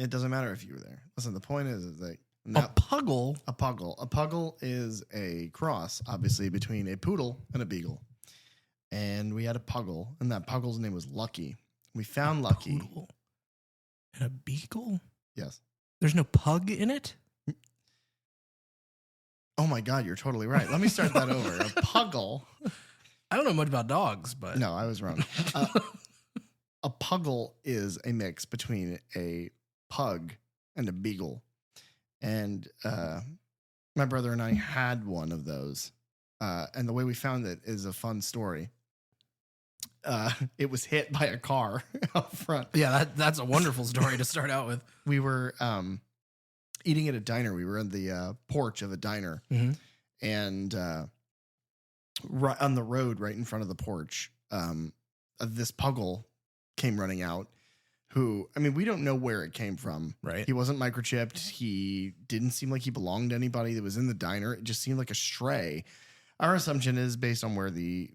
It doesn't matter if you were there. Listen, the point is that A puggle? A puggle is a cross, obviously, between a poodle and a beagle. And we had a puggle, and that puggle's name was Lucky. We found Lucky. Poodle and a beagle? Yes. There's no pug in it? Oh my God, you're totally right. Let me start that over. A puggle. I don't know much about dogs, but... No, I was wrong. A puggle is a mix between a pug and a beagle. And my brother and I had one of those. And the way we found it is a fun story. It was hit by a car out front. Yeah, that's a wonderful story to start out with. We were eating at a diner. We were on the porch of a diner. Mm-hmm. And right on the road, right in front of the porch, this puggle came running out. Who, I mean, we don't know where it came from. Right. He wasn't microchipped. He didn't seem like he belonged to anybody that was in the diner. It just seemed like a stray. Our assumption is based on where the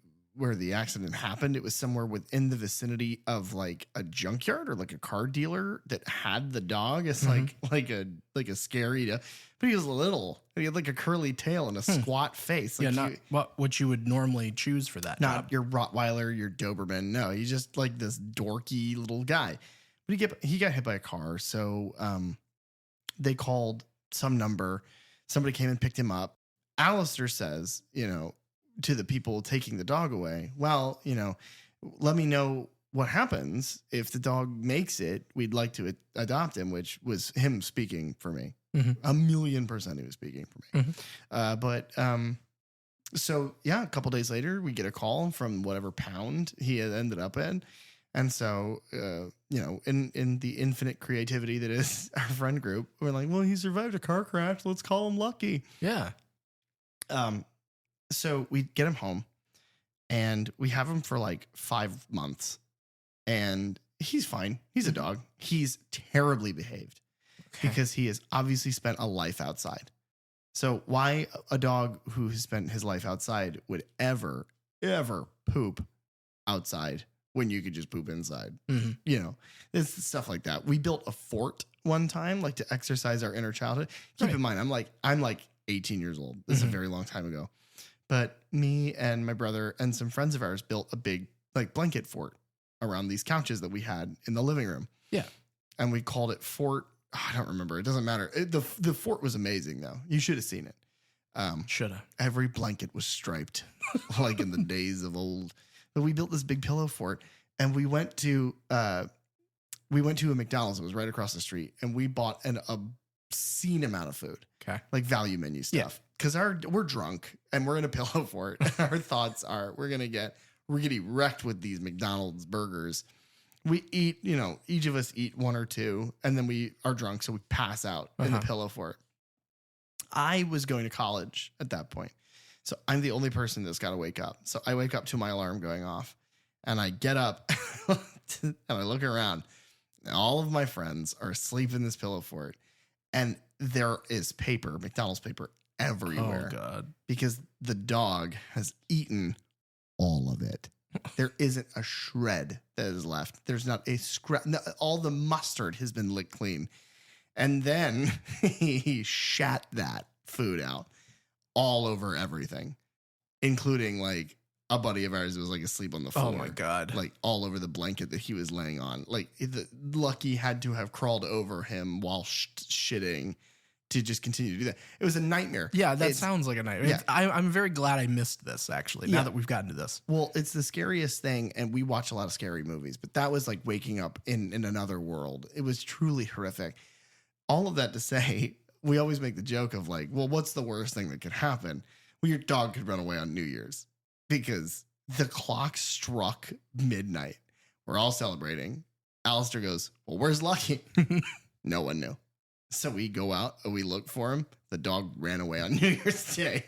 accident happened. It was somewhere within the vicinity of like a junkyard or like a car dealer that had the dog. It's like a scary, but he was little. He had like a curly tail and a squat face. Like not what you would normally choose for that. Not job. your Rottweiler, your Doberman. No, he's just like this dorky little guy. But he got hit by a car, so they called some number. Somebody came and picked him up. Alistair says, to the people taking the dog away, well, let me know what happens if the dog makes it. We'd like to adopt him, which was him speaking for me. Mm-hmm. 1,000,000% he was speaking for me. Mm-hmm. So yeah, a couple days later, we get a call from whatever pound he had ended up in. And so, in the infinite creativity that is our friend group, we're like, well, he survived a car crash. Let's call him Lucky. Yeah. So we get him home and we have him for like 5 months and he's fine. He's a dog. He's terribly behaved because he has obviously spent a life outside. So why a dog who has spent his life outside would ever poop outside when you could just poop inside? Mm-hmm. It's stuff like that. We built a fort one time, like to exercise our inner childhood. Keep in mind, I'm like 18 years old. This is a very long time ago. But me and my brother and some friends of ours built a big like blanket fort around these couches that we had in the living room. Yeah. And we called it Fort. I don't remember. It doesn't matter. The fort was amazing though. You should have seen it. Shoulda. Every blanket was striped like in the days of old. But we built this big pillow fort and we went to a McDonald's. It was right across the street. And we bought an obscene amount of food. Okay. Like value menu stuff. Yeah. Because we're drunk and we're in a pillow fort. Our thoughts are we're gonna get wrecked with these McDonald's burgers. We eat, each of us eat one or two, and then we are drunk, so we pass out in the pillow fort. I was going to college at that point, so I'm the only person that's got to wake up. So I wake up to my alarm going off, and I get up and I look around. And all of my friends are asleep in this pillow fort, and there is paper, McDonald's paper, everywhere. Oh God! Because the dog has eaten all of it. There isn't a shred that is left. There's not a scrap. No, all the mustard has been licked clean, and then he shat that food out all over everything, including like a buddy of ours was like asleep on the floor. Oh my God! Like all over the blanket that he was laying on. Like Lucky had to have crawled over him while shitting to just continue to do that. It was a nightmare. Yeah, that sounds like a nightmare. Yeah. I'm very glad I missed this, actually, now that we've gotten to this. Well, it's the scariest thing, and we watch a lot of scary movies, but that was like waking up in another world. It was truly horrific. All of that to say, we always make the joke of like, well, what's the worst thing that could happen? Well, your dog could run away on New Year's because the clock struck midnight. We're all celebrating. Alistair goes, well, where's Lucky? No one knew. So we go out and we look for him. The dog ran away on New Year's Day.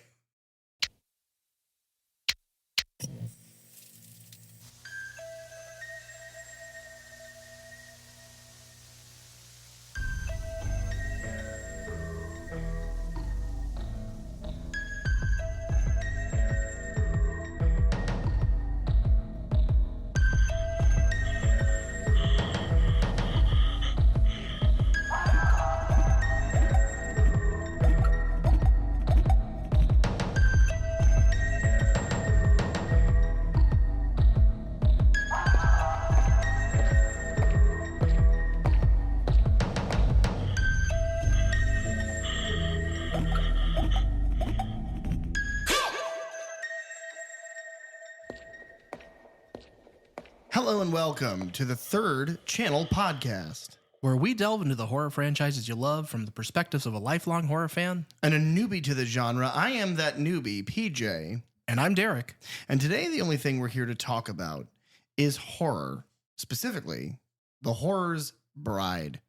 Hello and welcome to the Third Channel Podcast, where we delve into the horror franchises you love from the perspectives of a lifelong horror fan. And a newbie to the genre. I am that newbie, PJ. And I'm Derek. And today the only thing we're here to talk about is horror, specifically the horror's bride.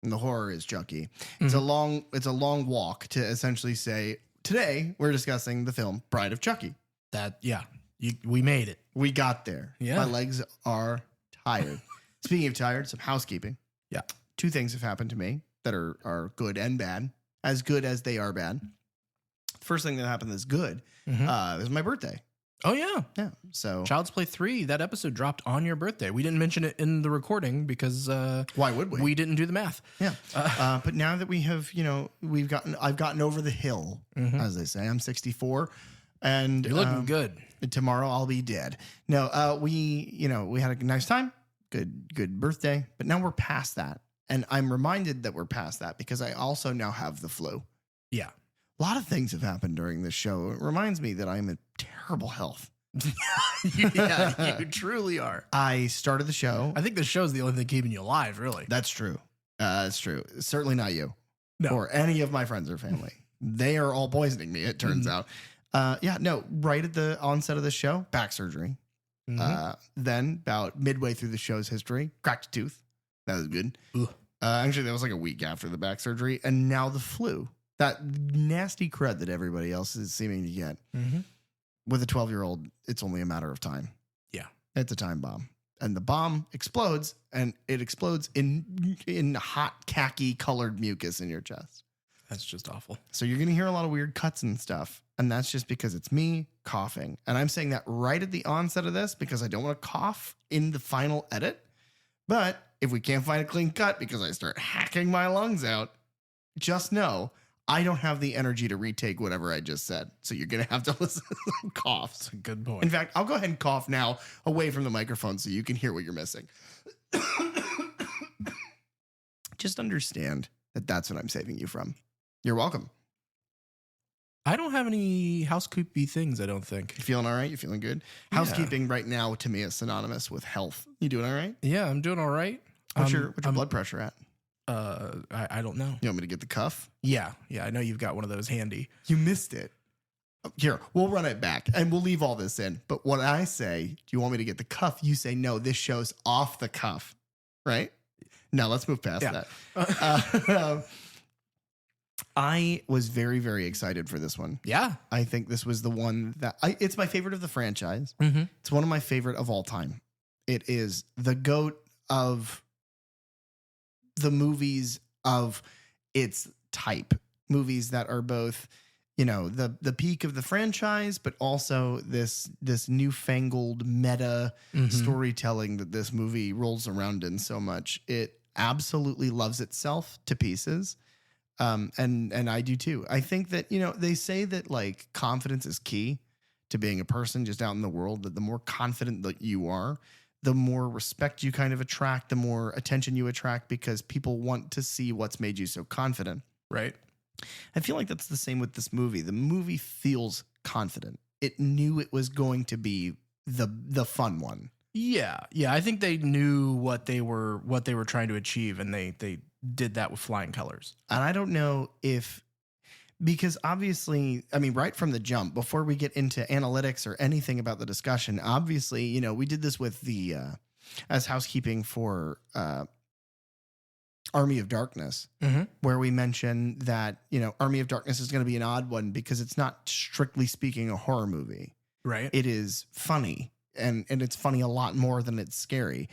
And the horror is Chucky. It's a long walk to essentially say, today we're discussing the film Bride of Chucky. We made it. We got there. Yeah. My legs are tired. Speaking of tired, some housekeeping. Yeah. Two things have happened to me that are good and bad, as good as they are bad. The first thing that happened that's good is my birthday. Oh, yeah. Yeah. So Child's Play 3, that episode dropped on your birthday. We didn't mention it in the recording because why would we? We didn't do the math. Yeah. But now that we have, I've gotten over the hill, as they say. I'm 64. And you're looking good. Tomorrow I'll be dead. No, we had a nice time. Good birthday. But now we're past that. And I'm reminded that we're past that because I also now have the flu. Yeah. A lot of things have happened during this show. It reminds me that I'm in terrible health. Yeah, you truly are. I started the show. I think the show's the only thing keeping you alive, really. That's true. That's true. Certainly not you. No. Or any of my friends or family. They are all poisoning me, it turns out. Right at the onset of the show, back surgery. Then about midway through the show's history, cracked a tooth. That was good. Actually, that was like a week after the back surgery. And now the flu. That nasty crud that everybody else is seeming to get. With a 12-year-old, it's only a matter of time. Yeah. It's a time bomb. And the bomb explodes, and it explodes in hot khaki colored mucus in your chest. That's just awful. So you're going to hear a lot of weird cuts and stuff. And that's just because it's me coughing. And I'm saying that right at the onset of this because I don't want to cough in the final edit. But if we can't find a clean cut because I start hacking my lungs out, just know I don't have the energy to retake whatever I just said. So you're going to have to listen to some coughs. That's a good point. In fact, I'll go ahead and cough now away from the microphone so you can hear what you're missing. Just understand that that's what I'm saving you from. You're welcome. I don't have any housekeepy things, I don't think. You feeling all right? You feeling good? Yeah. Housekeeping right now to me is synonymous with health. You doing all right? Yeah, I'm doing all right. What's your blood pressure at? I don't know. You want me to get the cuff? Yeah, I know you've got one of those handy. You missed it. Here, we'll run it back and we'll leave all this in. But when I say, do you want me to get the cuff? You say, no, this show's off the cuff, right? Now let's move past that. I was very, very excited for this one. Yeah. I think this was the one that it's my favorite of the franchise. It's one of my favorite of all time. It is the GOAT of the movies of its type. Movies that are both, the peak of the franchise, but also this newfangled meta storytelling that this movie rolls around in so much. It absolutely loves itself to pieces. And I do too. I think that, they say that like confidence is key to being a person just out in the world, that the more confident that you are, the more respect you kind of attract, the more attention you attract because people want to see what's made you so confident. Right. I feel like that's the same with this movie. The movie feels confident. It knew it was going to be the fun one. Yeah. I think they knew what they were trying to achieve, and they did that with flying colors. And I don't know because obviously, I mean, right from the jump, before we get into analytics or anything about the discussion, obviously, we did this with the as housekeeping for Army of Darkness, where we mentioned that, Army of Darkness is going to be an odd one because it's not strictly speaking a horror movie. Right. It is funny, and it's funny a lot more than it's scary.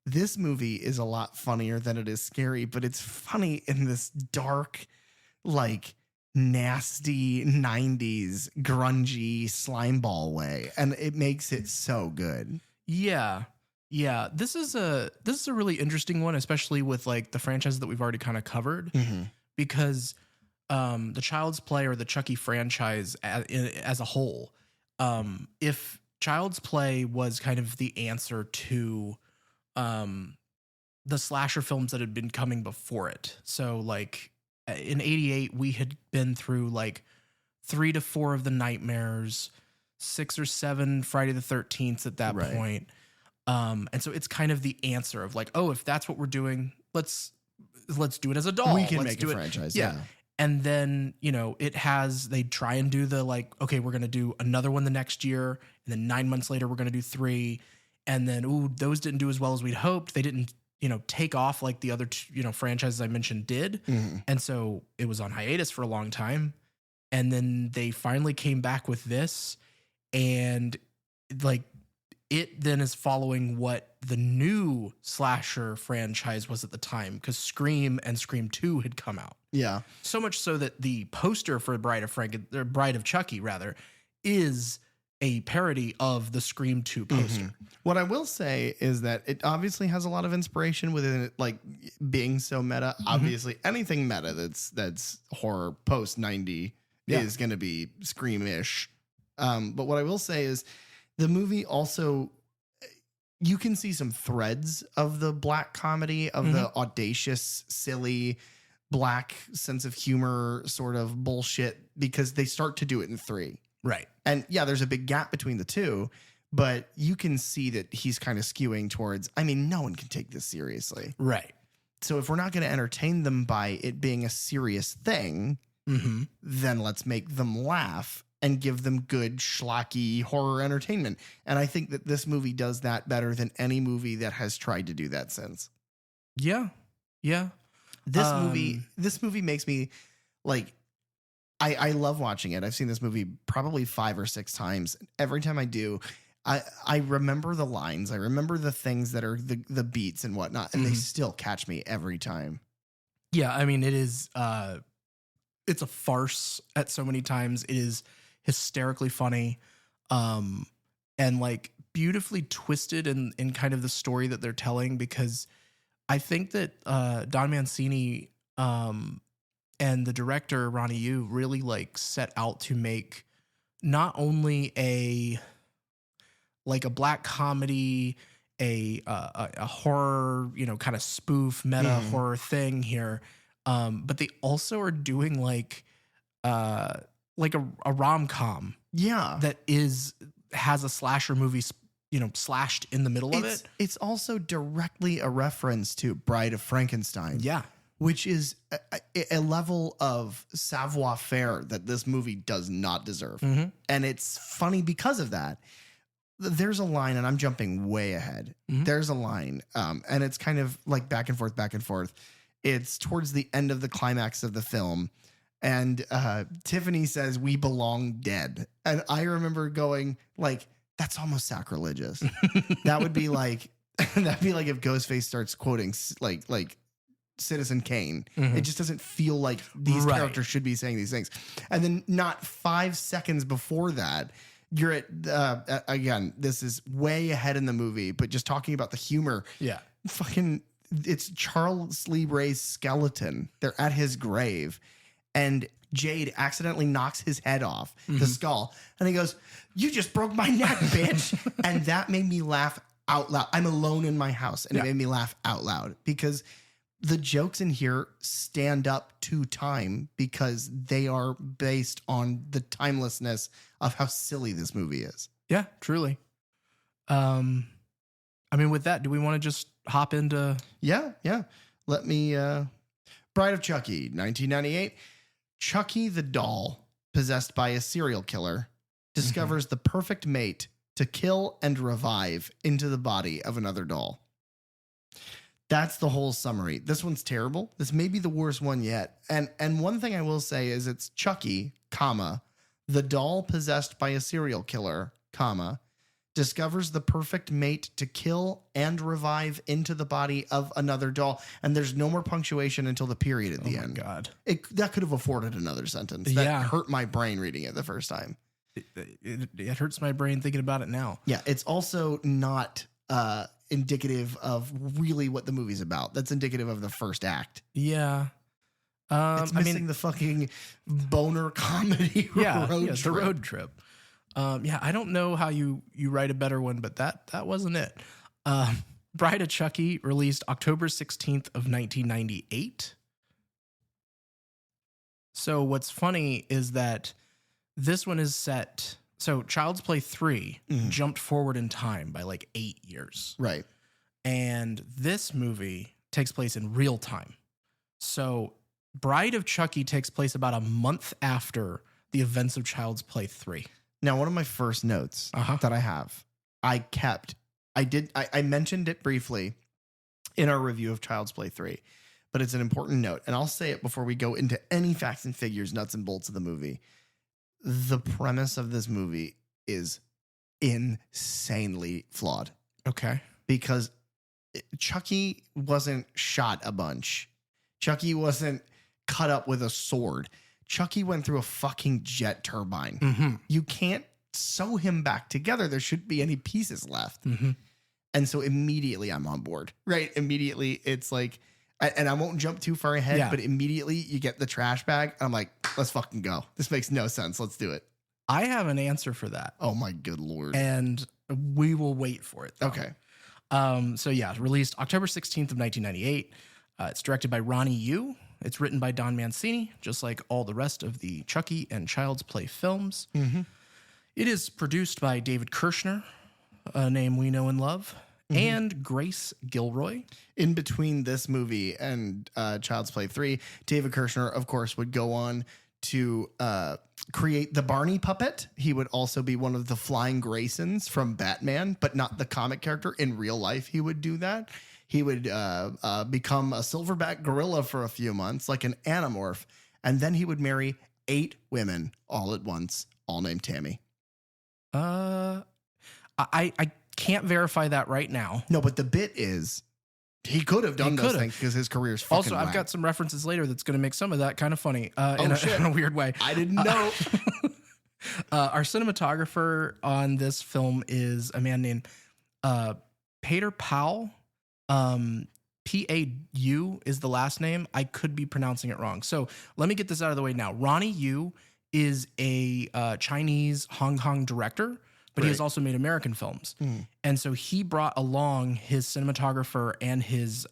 This movie is a lot funnier than it is scary, but it's funny in this dark, like nasty 90s grungy slimeball way. And it makes it so good. Yeah. This is a really interesting one, especially with like the franchises that we've already kind of covered, because the Child's Play or the Chucky franchise as a whole, if Child's Play was kind of the answer to the slasher films that had been coming before it. So like in 88, we had been through like 3 to 4 of the Nightmares, 6 or 7 Friday the 13th at that point. And so it's kind of the answer of like, oh, if that's what we're doing, let's do it as a doll. We can Let's make do a it. franchise. Yeah. Yeah. And then, they try and do the like, okay, we're going to do another one the next year. And then 9 months later, we're going to do 3. And then, those didn't do as well as we'd hoped. They didn't, take off like the other two, franchises I mentioned did. Mm-hmm. And so it was on hiatus for a long time. And then they finally came back with this. And like, it then is following what the new slasher franchise was at the time, because Scream and Scream 2 had come out. Yeah. So much so that the poster for Bride of Chucky rather is a parody of the Scream 2 poster. Mm-hmm. What I will say is that it obviously has a lot of inspiration within it, like being so meta. Mm-hmm. Obviously, anything meta that's horror post 90 is going to be Scream-ish. But what I will say is the movie also, you can see some threads of the black comedy, of the audacious, silly, black sense of humor sort of bullshit, because they start to do it in 3. Right. And yeah, there's a big gap between the two, but you can see that he's kind of skewing towards, no one can take this seriously. Right. So if we're not going to entertain them by it being a serious thing, then let's make them laugh and give them good schlocky horror entertainment. And I think that this movie does that better than any movie that has tried to do that since. Yeah. Yeah. This movie makes me like, I love watching it. I've seen this movie probably 5 or 6 times. Every time I do, I remember the lines. I remember the things that are the beats and whatnot, and they still catch me every time. Yeah. It is, it's a farce at so many times. It is hysterically funny, and like beautifully twisted in kind of the story that they're telling, because I think that Don Mancini and the director Ronny Yu really like set out to make not only a black comedy, a horror, kind of spoof meta horror thing here, but they also are doing like a rom-com, that has a slasher movie, slashed in the middle of it. It's also directly a reference to Bride of Frankenstein. Yeah. Which is a level of savoir-faire that this movie does not deserve. And it's funny because of that. There's a line, and I'm jumping way ahead. There's a line, and it's kind of like back and forth. It's towards the end of the climax of the film. And Tiffany says, "We belong dead." And I remember going like, that's almost sacrilegious. That would be like, if Ghostface starts quoting like Citizen Kane. It just doesn't feel like these characters should be saying these things. And then not 5 seconds before that, you're at, again, this is way ahead in the movie, but just talking about the humor. Yeah. It's Charles Lee Ray's skeleton. They're at his grave, and Jade accidentally knocks his head off, the skull. And he goes, "You just broke my neck, bitch." And that made me laugh out loud. I'm alone in my house, and it made me laugh out loud, because the jokes in here stand up to time, because they are based on the timelessness of how silly this movie is. Yeah, truly. With that, do we want to just hop into? Yeah. Let me, Bride of Chucky, 1998. Chucky the doll, possessed by a serial killer, discovers the perfect mate to kill and revive into the body of another doll. That's the whole summary. This one's terrible. This may be the worst one yet. And one thing I will say is it's Chucky, the doll possessed by a serial killer, discovers the perfect mate to kill and revive into the body of another doll. And there's no more punctuation until the period at the end. Oh, my God. That could have afforded another sentence. That hurt my brain reading it the first time. It hurts my brain thinking about it now. Yeah, it's also not indicative of really what the movie's about. That's indicative of the first act. Yeah. It's missing the fucking boner comedy road trip. The road trip. I don't know how you write a better one, but that wasn't it. Bride of Chucky, released October 16th of 1998. So what's funny is that this one is set So Child's Play 3 jumped forward in time by like 8 years. Right. And this movie takes place in real time. So Bride of Chucky takes place about a month after the events of Child's Play 3. Now, one of my first notes that I have, I mentioned it briefly in our review of Child's Play 3, but it's an important note. And I'll say it before we go into any facts and figures, nuts and bolts of the movie. The premise of this movie is insanely flawed. Okay. Because Chucky wasn't shot a bunch. Chucky wasn't cut up with a sword. Chucky went through a fucking jet turbine. Mm-hmm. You can't sew him back together. There shouldn't be any pieces left. Mm-hmm. And so immediately I'm on board, right? Immediately it's like, and I won't jump too far ahead, but immediately you get the trash bag. I'm like, let's fucking go. This makes no sense. Let's do it. I have an answer for that. Oh my good Lord. And we will wait for it, though. Okay. So yeah, released October 16th of 1998. It's directed by Ronny Yu. It's written by Don Mancini, just like all the rest of the Chucky and Child's Play films. Mm-hmm. It is produced by David Kirshner, a name we know and love, and Grace Gilroy. In between this movie and Child's Play 3, David Kirshner, of course, would go on to create the Barney puppet. He would also be one of the Flying Graysons from Batman, but not the comic character. In real life, he would do that. He would become a silverback gorilla for a few months, like an anamorph, and then he would marry 8 women all at once, all named Tammy. I can't verify that right now. No, but the bit is he could have done those things because his career's fucking Also, I've whack. got some references later that's going to make some of that kind of funny in a weird way. I didn't know. Our cinematographer on this film is a man named Peter Powell. P-A-U is the last name. I could be pronouncing it wrong. So let me get this out of the way now. Ronny Yu is a Chinese Hong Kong director, but he has also made American films. And so he brought along his cinematographer and his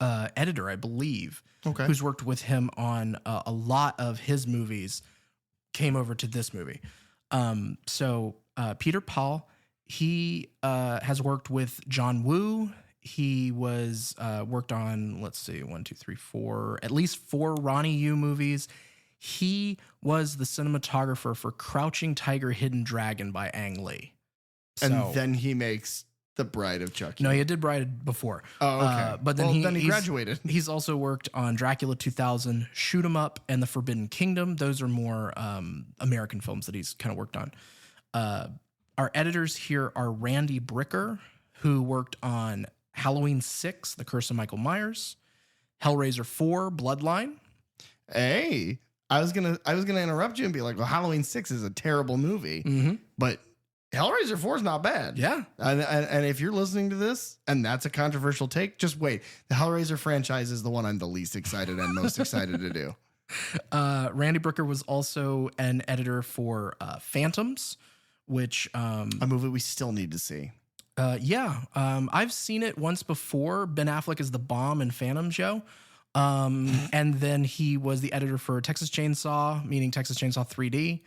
editor, I believe, who's worked with him on a lot of his movies, came over to this movie. So Peter Paul, he has worked with John Woo. He was worked on, let's see, 1, 2, 3, 4, at least 4 Ronny Yu movies. He was the cinematographer for Crouching Tiger, Hidden Dragon by Ang Lee. And then he makes The Bride of Chucky. No, he did Bride before. Oh, okay. But then he graduated. He's also worked on Dracula 2000, Shoot 'Em Up, and The Forbidden Kingdom. Those are more American films that he's kind of worked on. Our editors here are Randy Bricker, who worked on Halloween 6, The Curse of Michael Myers, Hellraiser 4, Bloodline. Hey, I was gonna interrupt you and be like, well, Halloween 6 is a terrible movie, but Hellraiser 4 is not bad. Yeah. And if you're listening to this and that's a controversial take, just wait. The Hellraiser franchise is the one I'm the least excited and most excited to do. Randy Bricker was also an editor for Phantoms, which a movie we still need to see. I've seen it once before. Ben Affleck is the bomb in Phantom Joe. And then he was the editor for Texas Chainsaw, meaning Texas Chainsaw 3D,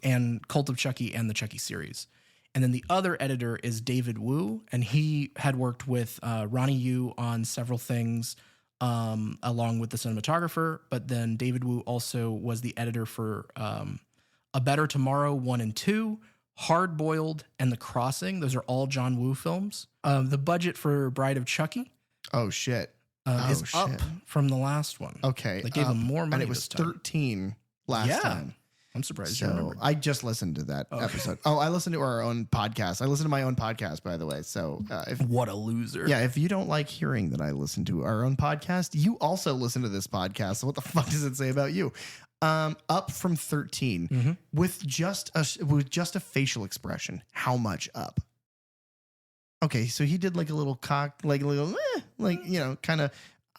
and Cult of Chucky and the Chucky series. And then the other editor is David Wu, and he had worked with Ronny Yu on several things, along with the cinematographer. But then David Wu also was the editor for A Better Tomorrow 1 and 2, Hard Boiled, and The Crossing. Those are all John Woo films. The budget for Bride of Chucky is up from the last one. Okay. They gave him more money. And it was 13 last time. I'm surprised you remember. I just listened to that episode. Oh, I listened to our own podcast. I listened to my own podcast, by the way. So what a loser. Yeah, if you don't like hearing that I listen to our own podcast, you also listen to this podcast. So what the fuck does it say about you? Up from 13 with just a facial expression. How much up? Okay, so he did like a little kind of.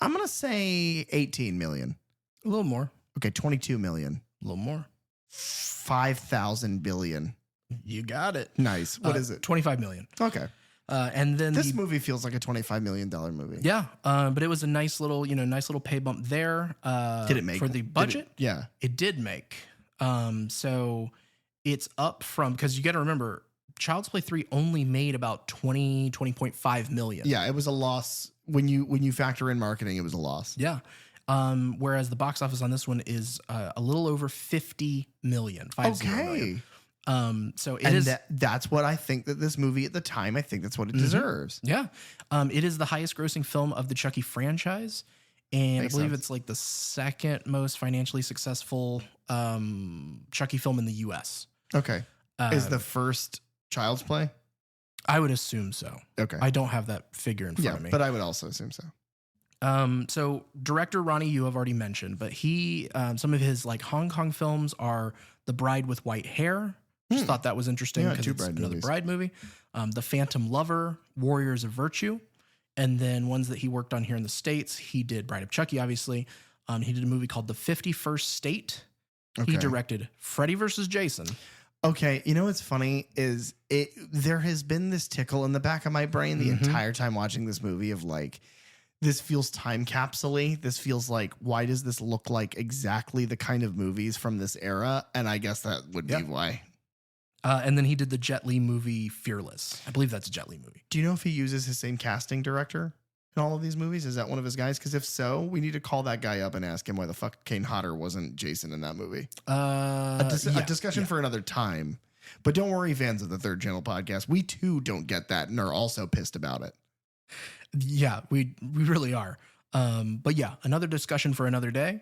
I'm gonna say 18 million. A little more. Okay, 22 million. A little more. 5,000 billion. You got it. Nice. What is it? 25 million. Okay. And then this movie feels like a $25 million movie. Yeah. But it was a nice little pay bump there. Did it make for the budget? Yeah. It did make So it's up from, because you got to remember, Child's Play 3 only made about 20.5 million. Yeah, it was a loss. When you factor in marketing, it was a loss. Yeah. Whereas the box office on this one is a little over 50 million. 50 million. So it is. That's what I think that this movie at the time, I think that's what it deserves. Yeah. It is the highest grossing film of the Chucky franchise. And Makes I believe sense. it's like the second most financially successful Chucky film in the US. Okay. Is the first Child's Play? I would assume so. Okay. I don't have that figure in front of me. But I would also assume so. So director Ronny Yu, I've already mentioned, but he, some of his like Hong Kong films are The Bride with White Hair. Just thought that was interesting because it's another Bride movie. The Phantom Lover, Warriors of Virtue. And then ones that he worked on here in the States, he did Bride of Chucky, obviously. He did a movie called The 51st State. Okay. He directed Freddy vs. Jason. Okay, you know what's funny is there has been this tickle in the back of my brain the entire time watching this movie of like, this feels time capsule-y. This feels like, why does this look like exactly the kind of movies from this era? And I guess that would be why. And then he did the Jet Li movie Fearless. I believe that's a Jet Li movie. Do you know if he uses his same casting director in all of these movies? Is that one of his guys? Because if so, we need to call that guy up and ask him why the fuck Kane Hodder wasn't Jason in that movie. A discussion for another time. But don't worry, fans of the Third Channel podcast. We too don't get that and are also pissed about it. Yeah, we really are. But yeah, another discussion for another day.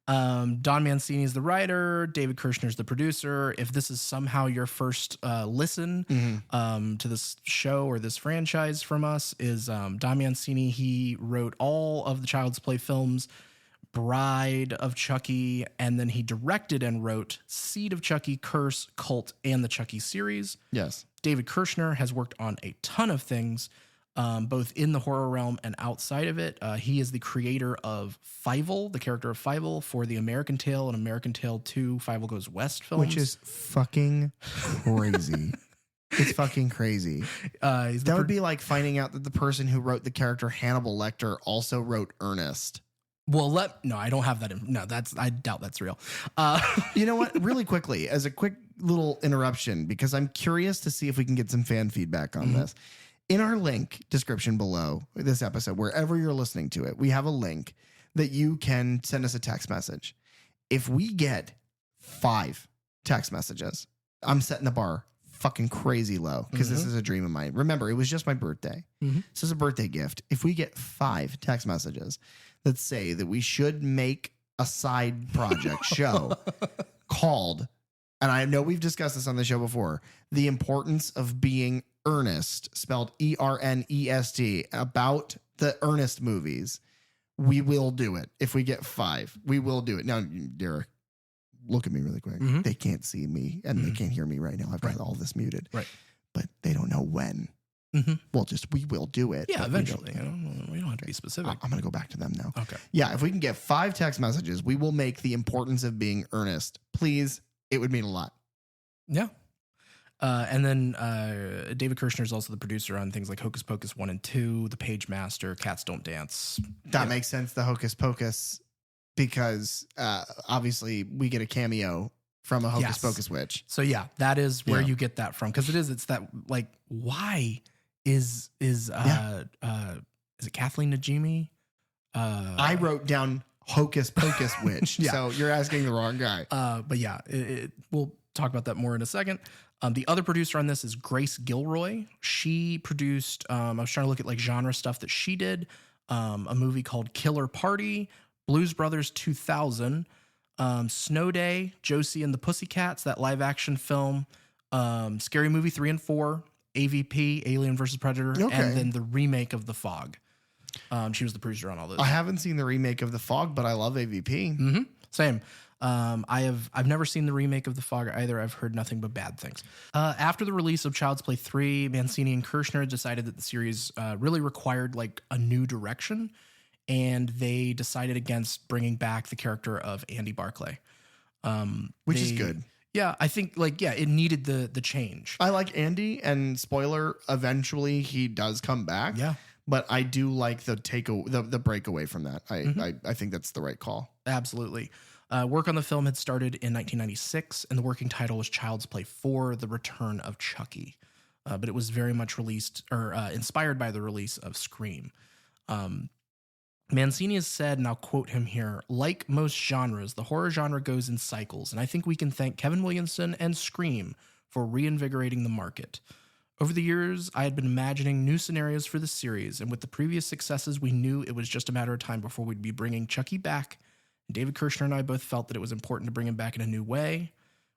Don Mancini is the writer. David Kirshner is the producer. If this is somehow your first listen to this show or this franchise from us, is Don Mancini. He wrote all of the Child's Play films, Bride of Chucky, and then he directed and wrote Seed of Chucky, Curse, Cult, and the Chucky series. Yes. David Kirshner has worked on a ton of things, both in the horror realm and outside of it. He is the creator of Fievel, the character of Fievel, for the American Tail and American Tail 2 Fievel Goes West films. Which is fucking crazy. It's fucking crazy. That would be like finding out that the person who wrote the character Hannibal Lecter also wrote Ernest. Well, I don't have that. I doubt that's real. You know what? Really quickly, as a quick little interruption, because I'm curious to see if we can get some fan feedback on this. In our link description below this episode, wherever you're listening to it, we have a link that you can send us a text message. If we get 5 text messages, I'm setting the bar fucking crazy low because this is a dream of mine. Remember, it was just my birthday. This is a birthday gift. If we get 5 text messages that say that we should make a side project show called, and I know we've discussed this on the show before, The Importance of Being Earnest, spelled ERNEST, about the Ernest movies, we will do it. If we get 5, we will do it. Now, Derek, look at me really quick. They can't see me and they can't hear me right now. I've got all this muted. Right. But they don't know when. We will do it. Yeah, eventually. We don't have to be specific. I'm going to go back to them now. Okay. Yeah, if we can get 5 text messages, we will make The Importance of Being Earnest. Please, it would mean a lot. Yeah. And then David Kirshner is also the producer on things like Hocus Pocus 1 and 2, The Page Master, Cats Don't Dance. That makes sense, the Hocus Pocus, because obviously we get a cameo from a Hocus Pocus witch. So yeah, that is where you get that from, because it's that, like, why is it Kathleen Najimy? I wrote down Hocus Pocus witch, so you're asking the wrong guy. But yeah, we'll talk about that more in a second. The other producer on this is Grace Gilroy. She produced, I was trying to look at like genre stuff that she did, a movie called Killer Party, Blues Brothers 2000, Snow Day, Josie and the Pussycats, that live action film, Scary Movie 3 and 4, AVP, Alien vs. Predator, and then the remake of The Fog. She was the producer on all those. I haven't seen the remake of The Fog, but I love AVP. Same. I've never seen the remake of The Fog either. I've heard nothing but bad things. After the release of Child's Play 3, Mancini and Kirshner decided that the series really required like a new direction, and they decided against bringing back the character of Andy Barclay, Which is good. Yeah, I think it needed the change. I like Andy, and spoiler, eventually he does come back. Yeah. But I do like the breakaway from that. I think that's the right call. Absolutely. Work on the film had started in 1996, and the working title was Child's Play 4: The Return of Chucky. But it was very much released or inspired by the release of Scream. Mancini has said, and I'll quote him here, "Like most genres, the horror genre goes in cycles, and I think we can thank Kevin Williamson and Scream for reinvigorating the market. Over the years, I had been imagining new scenarios for the series, and with the previous successes, we knew it was just a matter of time before we'd be bringing Chucky back. David Kirshner and I both felt that it was important to bring him back in a new way.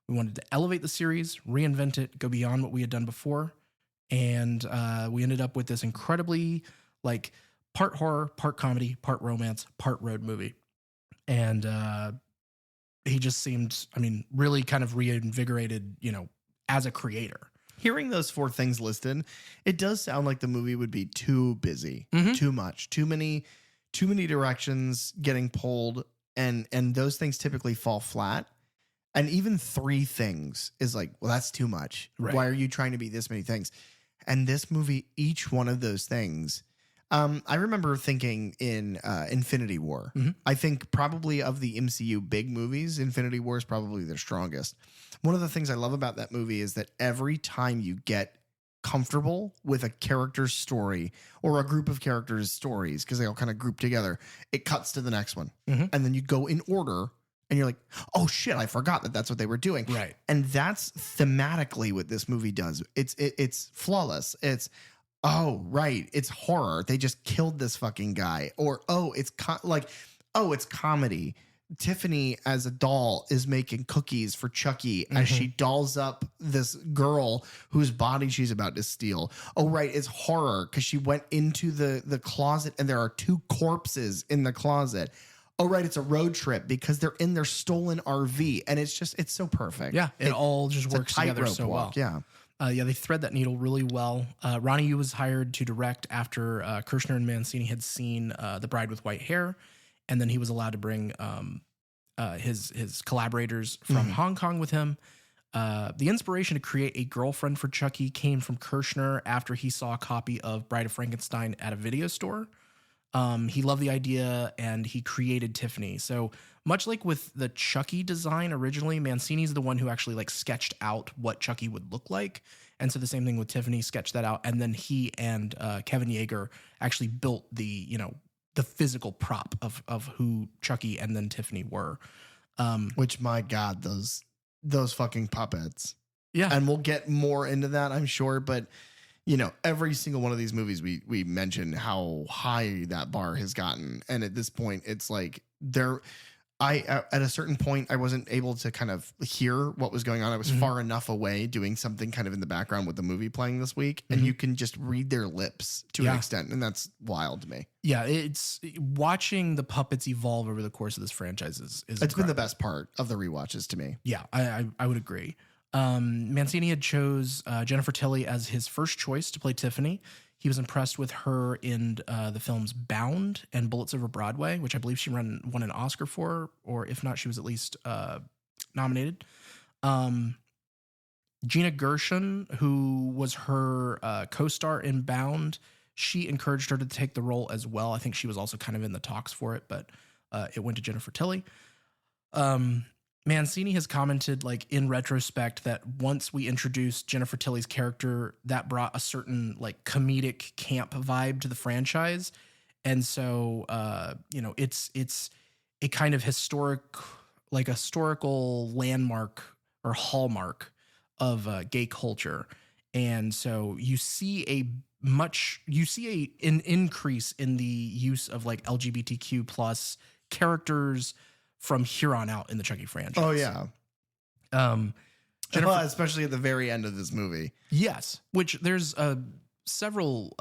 We wanted to elevate the series, reinvent it, go beyond what we had done before, and we ended up with this incredibly, like, part horror, part comedy, part romance, part road movie." And he just seemed, really kind of reinvigorated, as a creator. Hearing those 4 things listed, it does sound like the movie would be too busy, too much, too many directions getting pulled, and those things typically fall flat. And even 3 things is like, well, that's too much. Right. Why are you trying to be this many things? And this movie, each one of those things. I remember thinking in Infinity War. I think probably of the MCU big movies, Infinity War is probably their strongest. One of the things I love about that movie is that every time you get comfortable with a character's story or a group of characters' stories, because they all kind of group together, it cuts to the next one. And then you go in order and you're like, oh shit, I forgot that that's what they were doing. Right. And that's thematically what this movie does. It's flawless. It's, oh, right, it's horror. They just killed this fucking guy. Or, oh, it's comedy. Tiffany as a doll is making cookies for Chucky as she dolls up this girl whose body she's about to steal. Oh, right, it's horror because she went into the closet and there are 2 corpses in the closet. Oh, right, it's a road trip because they're in their stolen RV. And it's so perfect. Yeah, it all just works together so well. Yeah. They thread that needle really well. Ronny Yu was hired to direct after Kirshner and Mancini had seen The Bride with White Hair, and then he was allowed to bring his collaborators from Hong Kong with him. The inspiration to create a girlfriend for Chucky came from Kirshner after he saw a copy of Bride of Frankenstein at a video store. He loved the idea, and he created Tiffany. So much like with the Chucky design originally, Mancini's the one who actually like sketched out what Chucky would look like. And so the same thing with Tiffany, sketched that out. And then he and Kevin Yeager actually built the physical prop of who Chucky and then Tiffany were. Which, my God, those fucking puppets. Yeah. And we'll get more into that, I'm sure. But, every single one of these movies, we mention how high that bar has gotten. And at this point, it's like at a certain point, I wasn't able to kind of hear what was going on. I was far enough away doing something kind of in the background with the movie playing this week. And you can just read their lips to an extent. And that's wild to me. Yeah, it's watching the puppets evolve over the course of this franchise is it's been the best part of the rewatches to me. Yeah, I would agree. Mancini had chose Jennifer Tilly as his first choice to play Tiffany. He was impressed with her in the films Bound and Bullets Over Broadway, which I believe she won an Oscar for, or if not, she was at least nominated. Gina Gershon, who was her co-star in Bound, she encouraged her to take the role as well. I think she was also kind of in the talks for it, but it went to Jennifer Tilly. Mancini has commented, like, in retrospect, that once we introduced Jennifer Tilly's character, that brought a certain like comedic camp vibe to the franchise. And so, it's a kind of historical landmark or hallmark of gay culture. And so you see an increase in the use of like LGBTQ plus characters from here on out in the Chucky franchise. Oh yeah. Jennifer, especially at the very end of this movie. Yes. Which there's several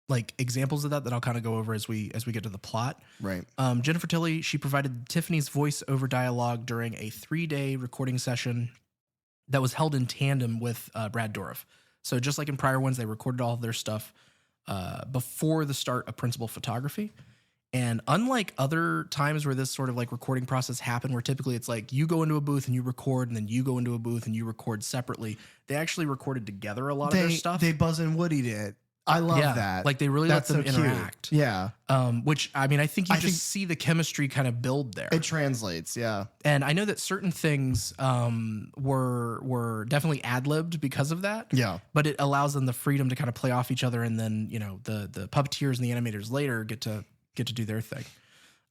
like examples of that I'll kind of go over as we get to the plot. Right. Jennifer Tilly, she provided Tiffany's voice over dialogue during a 3-day recording session that was held in tandem with Brad Dourif. So just like in prior ones, they recorded all of their stuff before the start of principal photography. And unlike other times where this sort of like recording process happened, where typically it's like you go into a booth and you record, and then you go into a booth and you record separately, they actually recorded together a lot of their stuff. They Buzz and Woodied it. I love that. Like they really That's let them so cute. interact. Yeah. Which I mean, I think you see the chemistry kind of build there. It translates. Yeah. And I know that certain things were definitely ad-libbed because of that. Yeah. But it allows them the freedom to kind of play off each other, and then the puppeteers and the animators later get to do their thing.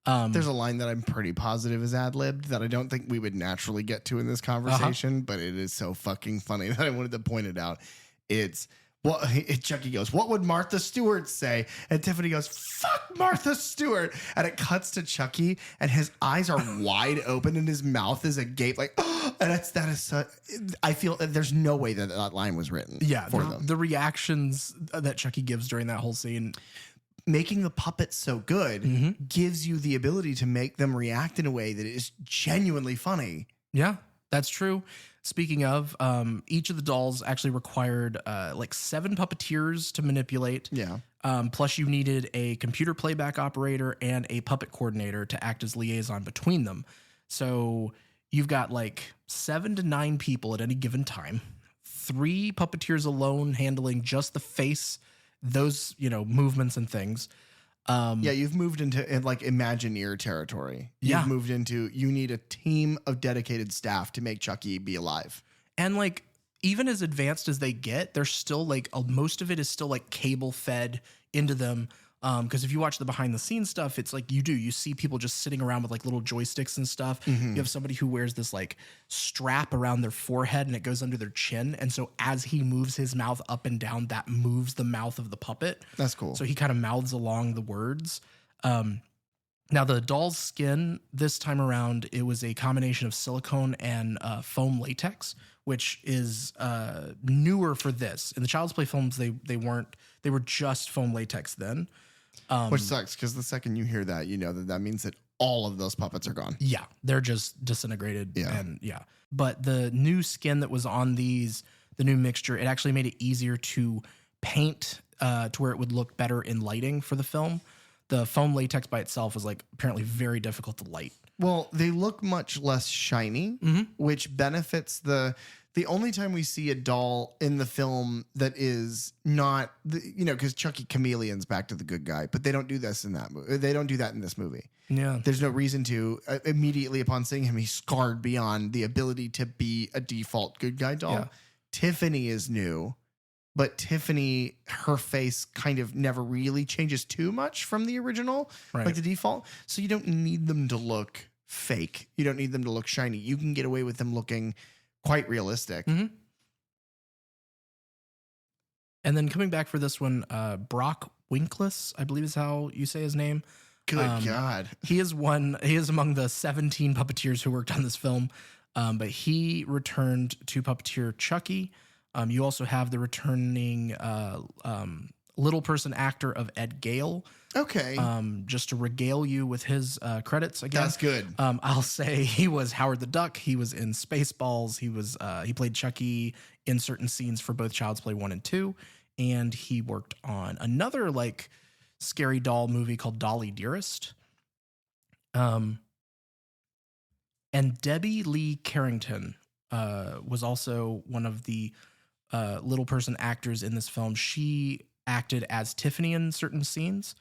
There's a line that I'm pretty positive is ad-libbed that I don't think we would naturally get to in this conversation, but it is so fucking funny that I wanted to point it out. It's Chucky goes, "What would Martha Stewart say?" And Tiffany goes, "Fuck Martha Stewart." And it cuts to Chucky, and his eyes are wide open, and his mouth is agape, like, oh, and that is so. I feel that there's no way that line was written. Yeah, for them. The reactions that Chucky gives during that whole scene, making the puppets so good gives you the ability to make them react in a way that is genuinely funny. Yeah, that's true. Speaking of, each of the dolls actually required like 7 puppeteers to manipulate. Yeah. Plus you needed a computer playback operator and a puppet coordinator to act as liaison between them. So you've got like 7 to 9 people at any given time, 3 puppeteers alone handling just the face, those, movements and things. You've moved into like Imagineer territory. You've moved into, you need a team of dedicated staff to make Chucky be alive. And like, even as advanced as they get, they're still like, most of it is still like cable fed into them. Because if you watch the behind the scenes stuff, it's like you see people just sitting around with like little joysticks and stuff. You have somebody who wears this like strap around their forehead and it goes under their chin. And so as he moves his mouth up and down, that moves the mouth of the puppet. That's cool. So he kind of mouths along the words. Now the doll's skin this time around, it was a combination of silicone and foam latex, which is newer for this. In the Child's Play films, they weren't. They were just foam latex then. Which sucks, because the second you hear that, you know that means that all of those puppets are gone. Yeah, they're just disintegrated. Yeah. And but the new skin that was on the new mixture, it actually made it easier to paint to where it would look better in lighting for the film. The foam latex by itself was like apparently very difficult to light. Well, they look much less shiny, which benefits the only time we see a doll in the film that is not, because Chucky chameleon's back to the good guy, but they don't do this in that movie. They don't do that in this movie. Yeah. There's no reason to. Immediately upon seeing him, he's scarred beyond the ability to be a default good guy doll. Yeah. Tiffany is new, but Tiffany, her face kind of never really changes too much from the original, like the default. So you don't need them to look fake. You don't need them to look shiny. You can get away with them looking quite realistic. And then coming back for this one, Brock Winkless, I believe is how you say his name. Good God. He is among the 17 puppeteers who worked on this film. But he returned to puppeteer Chucky. You also have the returning little person actor of Ed Gale. Okay. Just to regale you with his credits again. That's good. I'll say he was Howard the Duck. He was in Spaceballs. He played Chucky in certain scenes for both Child's Play 1 and 2. And he worked on another like scary doll movie called Dolly Dearest. And Debbie Lee Carrington was also one of the little person actors in this film. She acted as Tiffany in certain scenes.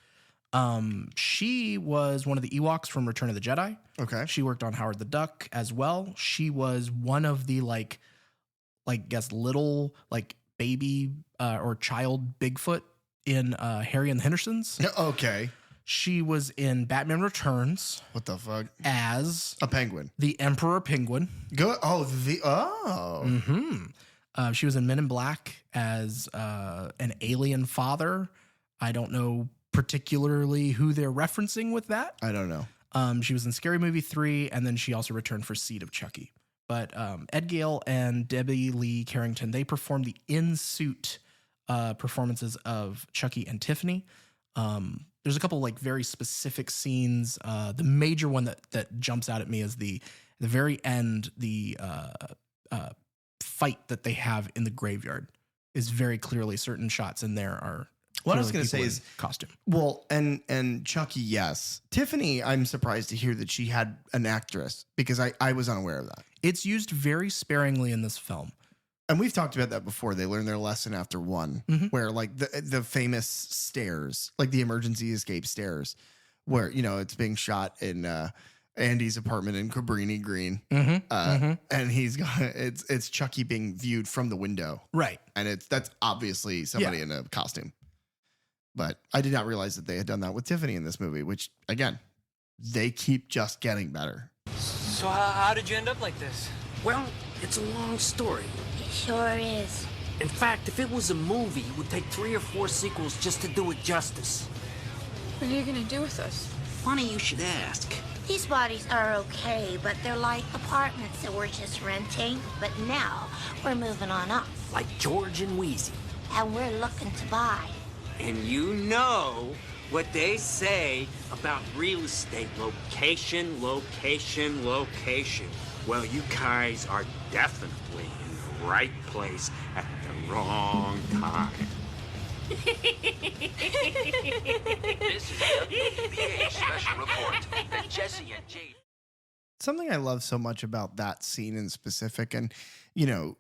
She was one of the Ewoks from Return of the Jedi. Okay. She worked on Howard the Duck as well. She was one of the little like baby or child Bigfoot in Harry and the Hendersons. Okay. She was in Batman Returns. What the fuck? As a penguin. The Emperor Penguin. Good. She was in Men in Black as an alien father. I don't know particularly who they're referencing with that. I don't know. She was in Scary Movie 3, and then she also returned for Seed of Chucky. But Ed Gale and Debbie Lee Carrington, they performed the in-suit performances of Chucky and Tiffany. There's a couple like very specific scenes. The major one that jumps out at me is the very end, the fight that they have in the graveyard is very clearly certain shots in there are. What I was going to say is costume. Well, and Chucky, yes. Tiffany, I'm surprised to hear that she had an actress because I was unaware of that. It's used very sparingly in this film. And we've talked about that before. They learn their lesson after one, where like the famous stairs, like the emergency escape stairs, where, you know, it's being shot in Andy's apartment in Cabrini Green. And he's got it's Chucky being viewed from the window. Right. And that's obviously somebody in a costume. But I did not realize that they had done that with Tiffany in this movie, which again, they keep just getting better. So how did you end up like this? Well, it's a long story. It sure is. In fact, if it was a movie, it would take 3 or 4 sequels just to do it justice. What are you gonna do with us? Funny you should ask. These bodies are okay, but they're like apartments that we're just renting. But now we're moving on up, Like George and Wheezy. and we're looking to buy. And you know what they say about real estate. Location, location, location. Well, you guys are definitely in the right place at the wrong time. This is a WBA special report that Jesse and Jade. Something I love so much about that scene in specific, and, you know,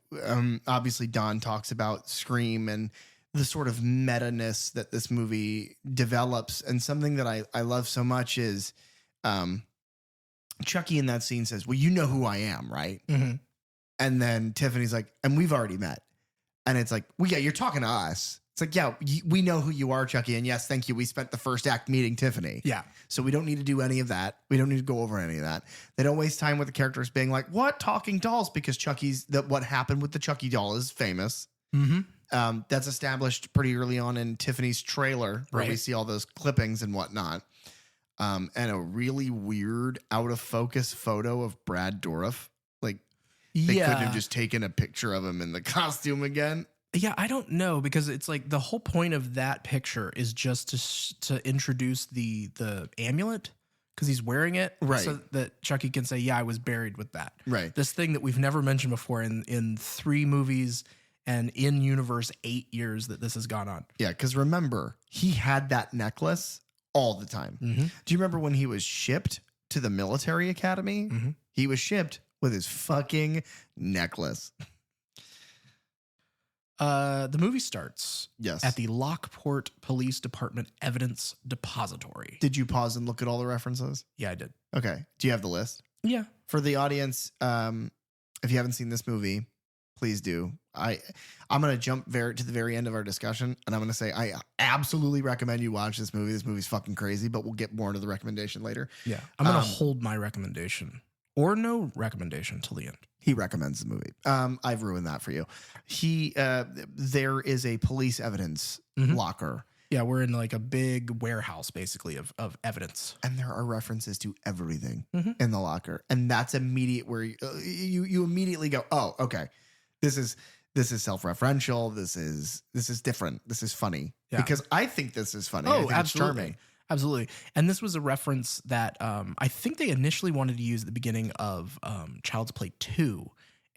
obviously Don talks about Scream and the sort of meta-ness that this movie develops. And something that I love so much is Chucky in that scene says, well, you know who I am, right? And then Tiffany's like, and we've already met. And it's like, well, yeah, you're talking to us. It's like, yeah, we know who you are, Chucky. And yes, thank you. We spent the first act meeting Tiffany. Yeah. So we don't need to do any of that. We don't need to go over any of that. They don't waste time with the characters being like, what? Talking dolls? Because what happened with the Chucky doll is famous. That's established pretty early on in Tiffany's trailer, where we see all those clippings and whatnot. And a really weird out of focus photo of Brad Dourif. Like, they couldn't have just taken a picture of him in the costume again. Yeah, I don't know, because it's like the whole point of that picture is just to introduce the amulet, because he's wearing it, right? So that Chucky can say, "Yeah, I was buried with that." Right. This thing that we've never mentioned before in 3 movies and in universe 8 years that this has gone on. Yeah, because remember, he had that necklace all the time. Do you remember when he was shipped to the military academy? He was shipped with his fucking necklace. The movie starts Yes. at the Lockport Police Department Evidence Depository. Did you pause and look at all the references? Yeah, I did. Okay. Do you have the list? Yeah. For the audience, if you haven't seen this movie, please do. I'm going to jump to the very end of our discussion, and I'm going to say I absolutely recommend you watch this movie. This movie's fucking crazy, but we'll get more into the recommendation later. Yeah. I'm going to hold my recommendation or no recommendation till the end. He recommends the movie. I've ruined that for you. There is a police evidence locker. Yeah, we're in like a big warehouse, basically, of evidence. And there are references to everything in the locker. And that's immediate where you immediately go, oh, okay. This is self-referential. This is different. This is funny. Yeah. Because I think this is funny. I Oh, think absolutely. It's charming. Absolutely. And this was a reference that I think they initially wanted to use at the beginning of Child's Play 2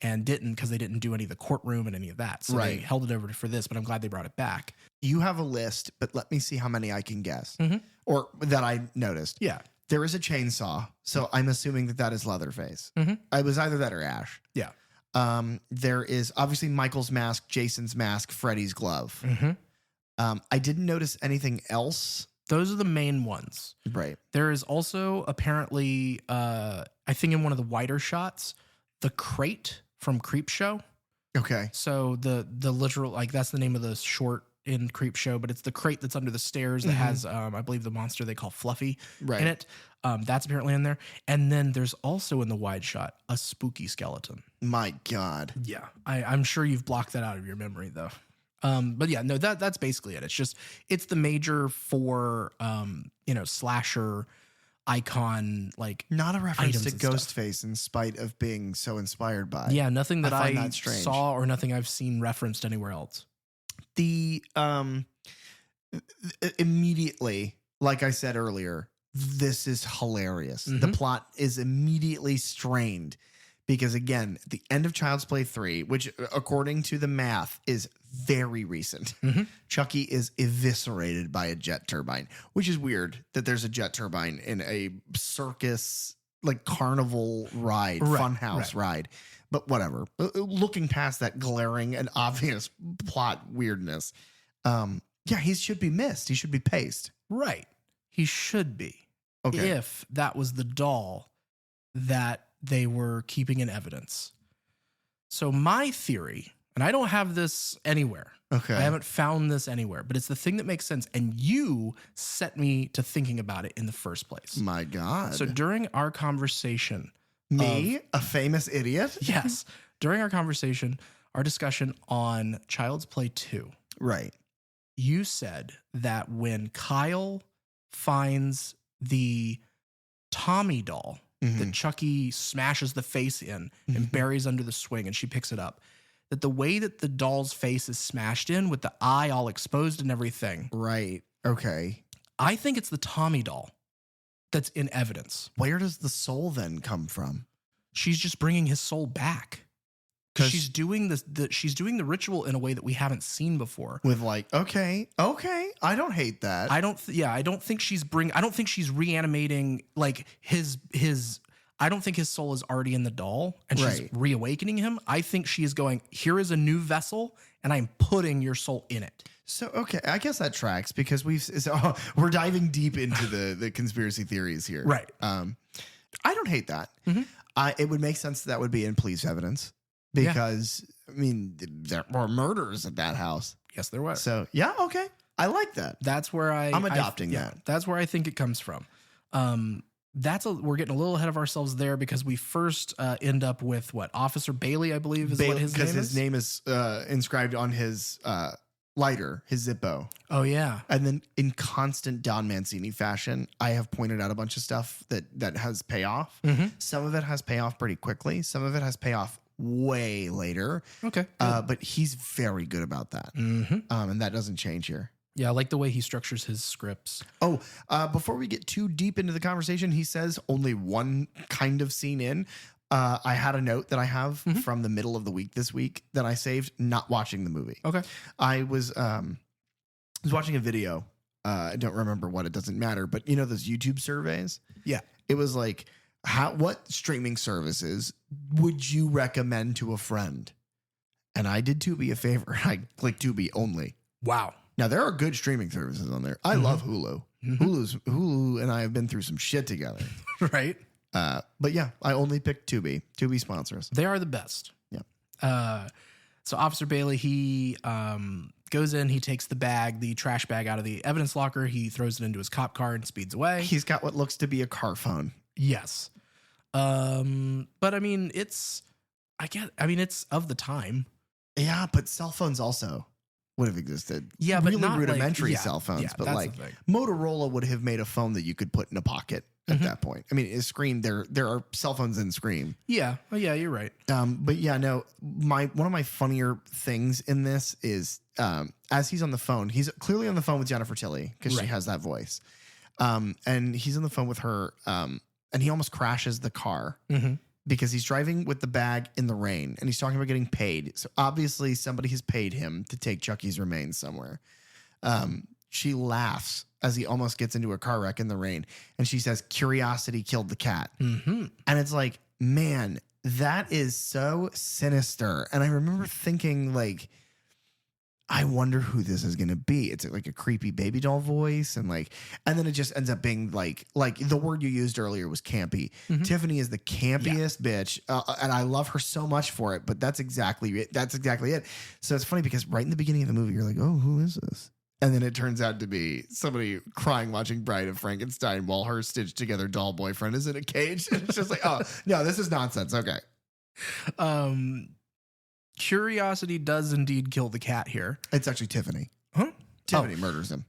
and didn't, because they didn't do any of the courtroom and any of that. So they held it over for this, but I'm glad they brought it back. You have a list, but let me see how many I can guess. Or that I noticed. Yeah. There is a chainsaw, so I'm assuming that is Leatherface. I was either that or Ash. Yeah. There is obviously Michael's mask, Jason's mask, Freddy's glove. I didn't notice anything else. Those are the main ones. Right. There is also apparently, I think in one of the wider shots, the crate from Creepshow. Okay. So the literal, like, that's the name of the short in Creepshow, but it's the crate that's under the stairs that has, I believe, the monster they call Fluffy in it. That's apparently in there. And then there's also in the wide shot a spooky skeleton. My God. Yeah. I'm sure you've blocked that out of your memory, though. But yeah, no, that's basically it. It's the major 4, slasher icon, like, not a reference items to and stuff. Ghostface in spite of being so inspired by. Yeah, nothing that find I that strange. saw or nothing I've seen referenced anywhere else. The immediately, like I said earlier, this is hilarious. The plot is immediately strained because, again, at the end of Child's Play 3, which according to the math is very recent, Chucky is eviscerated by a jet turbine, which is weird that there's a jet turbine in a circus like carnival ride, funhouse ride. But whatever. Looking past that glaring and obvious plot weirdness, he should be missed. He should be paced. Right. He should be. Okay. If that was the doll that they were keeping in evidence. So my theory, and I don't have this anywhere. Okay. I haven't found this anywhere, but it's the thing that makes sense. And you set me to thinking about it in the first place. My God. So during our conversation, a famous idiot? Yes. During our conversation, our discussion on Child's Play 2. Right. You said that when Kyle finds the Tommy doll that Chucky smashes the face in and buries under the swing and she picks it up, that the way that the doll's face is smashed in with the eye all exposed and everything. Right. Okay. I think it's the Tommy doll that's in evidence. Where does the soul then come from? She's just bringing his soul back. Because she's doing the ritual in a way that we haven't seen before. With like, okay, I don't hate that. I don't think she's reanimating like his. I don't think his soul is already in the doll and she's reawakening him. I think she is going, here is a new vessel and I'm putting your soul in it. So, okay, I guess that tracks because we're diving deep into the conspiracy theories here. Right. I don't hate that. Mm-hmm. It would make sense that would be in police evidence because, I mean, there were murders at that house. Yes, there was. So, yeah, okay. I like that. That's where I'm adopting that. That's where I think it comes from. We're getting a little ahead of ourselves there because we first end up with Officer Bailey, I believe is what his name is. Because his name is inscribed on his lighter, his Zippo. Oh, yeah. And then in constant Don Mancini fashion, I have pointed out a bunch of stuff that has payoff. Mm-hmm. Some of it has payoff pretty quickly. Some of it has payoff way later. Okay. But he's very good about that. Mm-hmm. And that doesn't change here. Yeah, I like the way he structures his scripts. Oh, before we get too deep into the conversation, he says only one kind of scene in. I had a note that I have from the middle of the week this week that I saved not watching the movie. Okay. I was watching a video. I don't remember what, it doesn't matter, but you know those YouTube surveys? Yeah. It was like, what streaming services would you recommend to a friend? And I did Tubi a favor. I clicked Tubi only. Wow. Now, there are good streaming services on there. I love Hulu. Hulu and I have been through some shit together. Right. But yeah, I only picked Tubi. Tubi sponsors. They are the best. Yeah. So Officer Bailey, he goes in, he takes the trash bag out of the evidence locker. He throws it into his cop car and speeds away. He's got what looks to be a car phone. Yes. But I mean, it's of the time. Yeah, but cell phones also would have existed. Yeah, but really not rudimentary like, cell phones. Yeah, but that's like the thing. Motorola would have made a phone that you could put in a pocket at that point. I mean, in Scream, there are cell phones in Scream. Yeah. Oh, yeah, you're right. But yeah, no, one of my funnier things in this is as he's on the phone, he's clearly on the phone with Jennifer Tilly because she has that voice. And he's on the phone with her and he almost crashes the car. Because he's driving with the bag in the rain and he's talking about getting paid. So obviously somebody has paid him to take Chucky's remains somewhere. She laughs as he almost gets into a car wreck in the rain. And she says, curiosity killed the cat. And it's like, man, that is so sinister. And I remember thinking like, I wonder who this is going to be. It's like a creepy baby doll voice. And then it just ends up being like the word you used earlier was campy. Tiffany is the campiest bitch. And I love her so much for it, but that's exactly it. So it's funny because right in the beginning of the movie, you're like, oh, who is this? And then it turns out to be somebody crying watching Bride of Frankenstein while her stitched together doll boyfriend is in a cage. And it's just like, oh, no, this is nonsense. Okay. Curiosity does indeed kill the cat here. It's actually Tiffany. Huh? Tiffany murders him.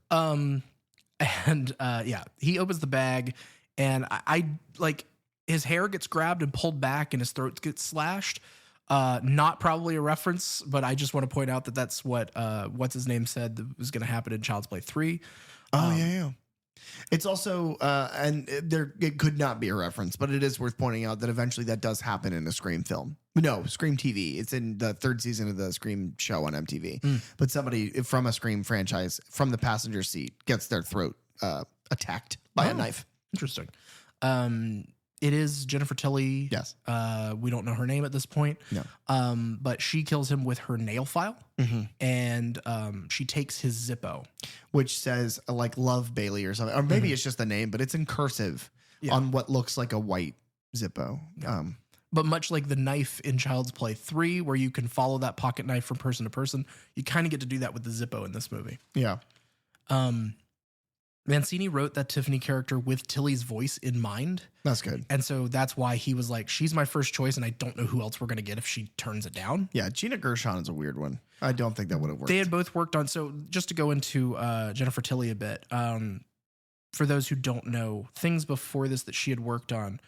He opens the bag and I like his hair gets grabbed and pulled back and his throat gets slashed. Not probably a reference, but I just want to point out that that's what what's his name said that was going to happen in Child's Play 3. Yeah. It's also, it could not be a reference, but it is worth pointing out that eventually that does happen in a Scream film. No, Scream TV. It's in the third season of the Scream show on MTV. But somebody from a Scream franchise from the passenger seat gets their throat attacked by a knife. Interesting. it is Jennifer Tilly. Yes. We don't know her name at this point. No. But she kills him with her nail file, and she takes his Zippo. Which says like Love Bailey or something. Or maybe it's just the name, but it's in cursive on what looks like a white Zippo. Yeah. But much like the knife in Child's Play 3, where you can follow that pocket knife from person to person, you kind of get to do that with the Zippo in this movie. Yeah. Mancini wrote that Tiffany character with Tilly's voice in mind. That's good. And so that's why he was like, she's my first choice, and I don't know who else we're going to get if she turns it down. Yeah, Gina Gershon is a weird one. I don't think that would have worked. They had both worked on, so just to go into Jennifer Tilly a bit, for those who don't know, things before this that she had worked on,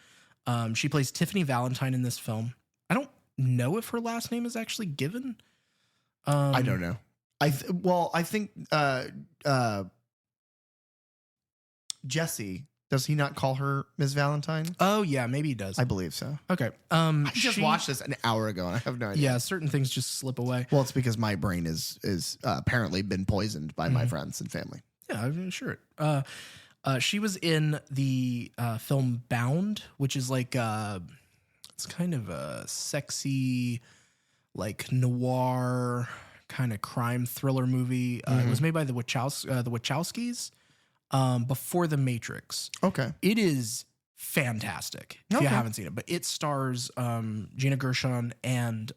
she plays Tiffany Valentine in this film. I don't know if her last name is actually given. I don't know. I think Jesse, does he not call her Ms. Valentine? Oh yeah, maybe he does. I believe so. Okay. I just watched this an hour ago and I have no idea. Yeah, certain things just slip away. Well, it's because my brain is apparently been poisoned by my friends and family. Yeah, I'm sure. She was in the film Bound, which is like it's kind of a sexy, like noir kind of crime thriller movie. It was made by the Wachowskis before The Matrix. Okay. It is fantastic if you haven't seen it, but it stars Gina Gershon and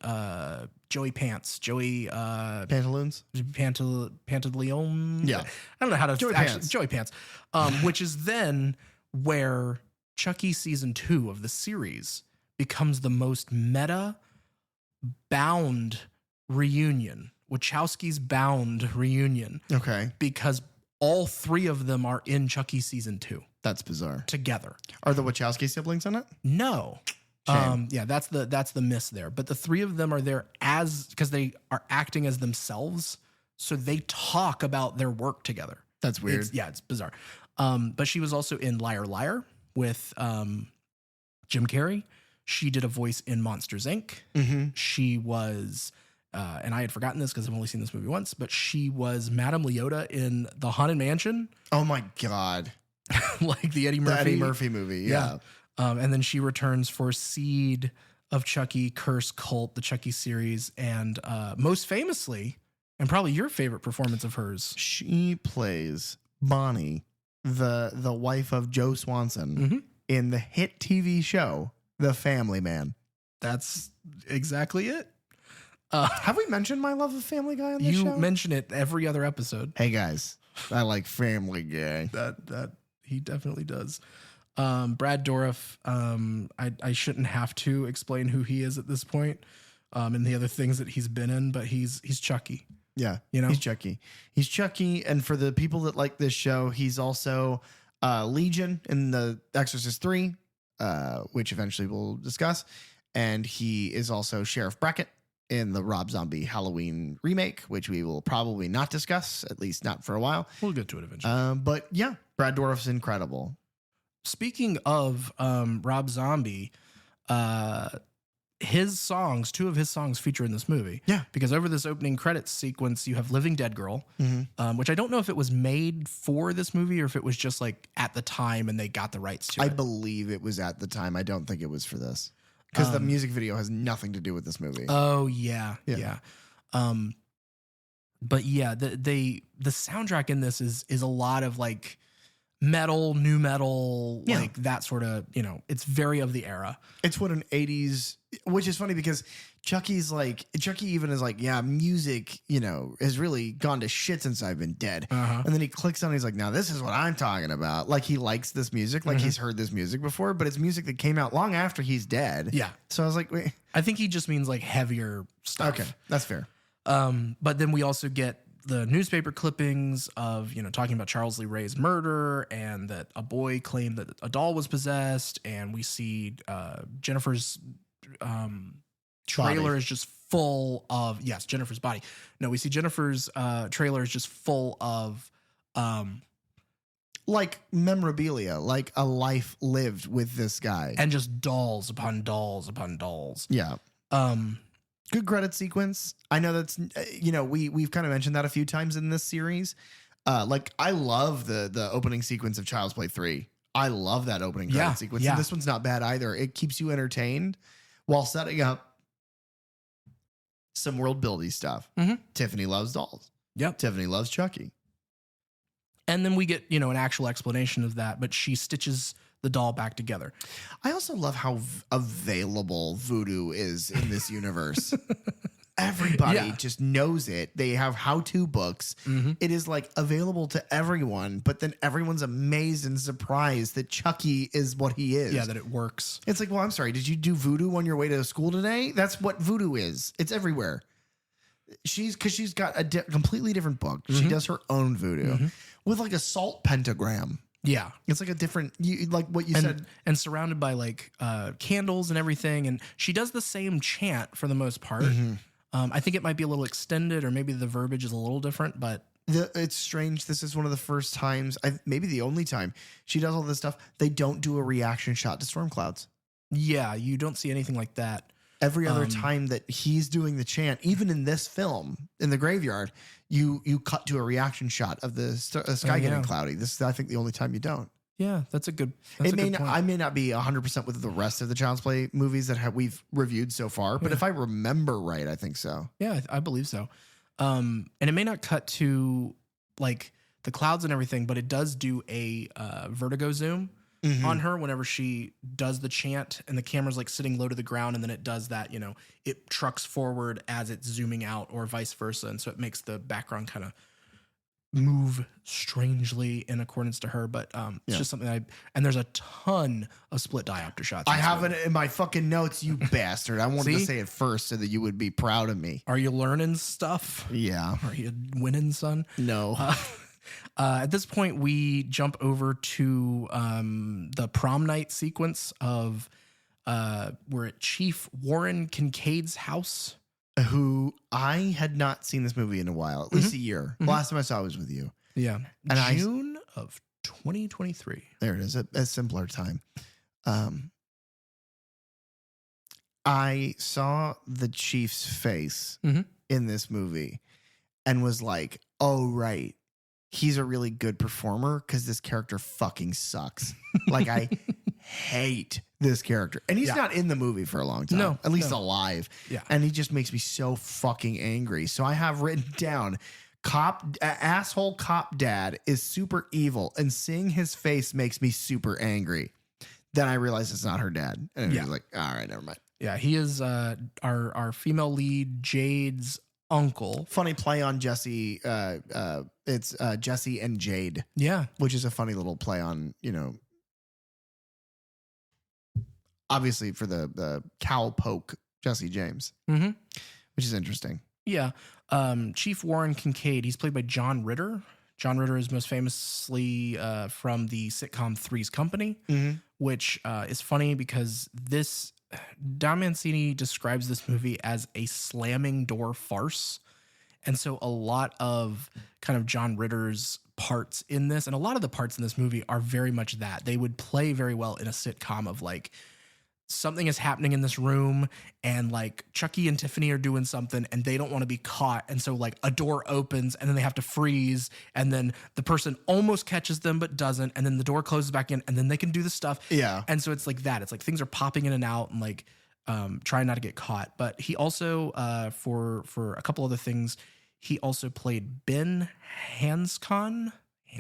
Joey Pants. Pantaloons? Pantaleon? Yeah. I don't know how to Joey Pants. Joey Pants. Which is then where Chucky season 2 of the series becomes the most meta Bound reunion. Wachowski's Bound reunion. Okay. Because all three of them are in Chucky season 2 That's bizarre. together. Are the Wachowski siblings in it? No. Shame. Yeah, that's the miss there. But the three of them are there because they are acting as themselves. So they talk about their work together. That's weird. It's bizarre. But she was also in Liar Liar with Jim Carrey. She did a voice in Monsters, Inc. She was, and I had forgotten this because I've only seen this movie once, but she was Madame Leota in The Haunted Mansion. Oh my God. Like the Eddie Murphy. The Eddie Murphy movie. Yeah. And then she returns for Seed of Chucky, Curse, Cult, the Chucky series, and most famously, and probably your favorite performance of hers. She plays Bonnie, the wife of Joe Swanson, in the hit TV show The Family Man. That's exactly it. Have we mentioned my love of Family Guy on this show? You mention it every other episode. Hey guys, I like Family Guy. That he definitely does. Brad Dourif, I shouldn't have to explain who he is at this point, and the other things that he's been in, but he's Chucky. Yeah, you know, he's Chucky. He's Chucky, and for the people that like this show, he's also Legion in The Exorcist 3, which eventually we'll discuss, and he is also Sheriff Brackett in the Rob Zombie Halloween remake, which we will probably not discuss, at least not for a while. We'll get to it eventually. But yeah, Brad Dourif's incredible. Speaking of Rob Zombie, his songs, 2 of his songs feature in this movie. Yeah. Because over this opening credits sequence, you have Living Dead Girl, which I don't know if it was made for this movie or if it was just like at the time and they got the rights to it. I believe it was at the time. I don't think it was for this. Because the music video has nothing to do with this movie. Oh, yeah. But yeah, the soundtrack in this is a lot of like metal, new metal, like that sort of, it's very of the era. It's what an 80s, which is funny because Chucky even is like, yeah, music, has really gone to shit since I've been dead. And then he clicks on, he's like, now this is what I'm talking about. Like he likes this music, like he's heard this music before, but it's music that came out long after he's dead. Yeah. So I was like, wait. I think he just means like heavier stuff. Okay, that's fair. But then we also get the newspaper clippings of, talking about Charles Lee Ray's murder and that a boy claimed that a doll was possessed. And we see Jennifer's trailer is just full of, Jennifer's body. No, we see Jennifer's trailer is just full of like memorabilia, like a life lived with this guy. And just dolls upon dolls upon dolls. Yeah. Good credit sequence. I know that's, we've kind of mentioned that a few times in this series. Like I love the opening sequence of Child's Play 3. I love that opening credit sequence. Yeah. And this one's not bad either. It keeps you entertained while setting up some world building stuff. Tiffany loves dolls. Yep. Tiffany loves Chucky. And then we get, you know, an actual explanation of that, but she stitches the doll back together. I also love how available voodoo is in this universe. Everybody just knows it. They have how-to books. It is like available to everyone, but then everyone's amazed and surprised that Chucky is what he is. Yeah, that it works. It's like, well, I'm sorry. Did you do voodoo on your way to school today? That's what voodoo is. It's everywhere. She's got a completely different book. She does her own voodoo with like a salt pentagram. Yeah. It's like a different, like what you said. And surrounded by like candles and everything. And she does the same chant for the most part. I think it might be a little extended, or maybe the verbiage is a little different, but it's strange. This is one of the first times, maybe the only time she does all this stuff. They don't do a reaction shot to storm clouds. Yeah, you don't see anything like that. Every other time that he's doing the chant, even in this film, in the graveyard, you cut to a reaction shot of the sky getting cloudy. This is, I think, the only time you don't. Yeah, that's a good. I may not be 100% with the rest of the Child's Play movies that we've reviewed so far, but if I remember right, I think so. Yeah, I believe so. And it may not cut to like the clouds and everything, but it does do a vertigo zoom on her whenever she does the chant, and the camera's like sitting low to the ground, and then it does that, you know, it trucks forward as it's zooming out, or vice versa, and so it makes the background kind of move strangely in accordance to her. But it's just something and there's a ton of split diopter shots. I have it in my fucking notes, you bastard. I wanted to say it first so that you would be proud of me. Are you learning stuff? Yeah. Are you winning, son? No. At this point, we jump over to the prom night sequence of we're at Chief Warren Kincaid's house. Who I had not seen this movie in a while, at least a year. Last time I saw it was with you. Yeah. And June of 2023. There it is, a simpler time. I saw the Chief's face in this movie and was like, oh, right. He's a really good performer because this character fucking sucks. Like, I hate this character. And he's not in the movie for a long time. No, at least alive. Yeah. And he just makes me so fucking angry. So I have written down, asshole cop dad is super evil, and seeing his face makes me super angry. Then I realized it's not her dad. And I was like, all right, never mind. Yeah, he is our female lead, Jade's uncle. Funny play on Jesse. It's Jesse and Jade. Yeah. Which is a funny little play on, you know, obviously for the cowpoke Jesse James, which is interesting. Yeah. Chief Warren Kincaid, he's played by John Ritter. John Ritter is most famously from the sitcom Three's Company, which is funny because Don Mancini describes this movie as a slamming door farce. And so a lot of kind of John Ritter's parts in this, and a lot of the parts in this movie are very much that. They would play very well in a sitcom of like, something is happening in this room and like Chucky and Tiffany are doing something and they don't want to be caught. And so like a door opens and then they have to freeze, and then the person almost catches them but doesn't. And then the door closes back in and then they can do the stuff. Yeah. And so it's like that. It's like things are popping in and out and like trying not to get caught. But he also, for a couple other things, he also played Ben Hanscom. I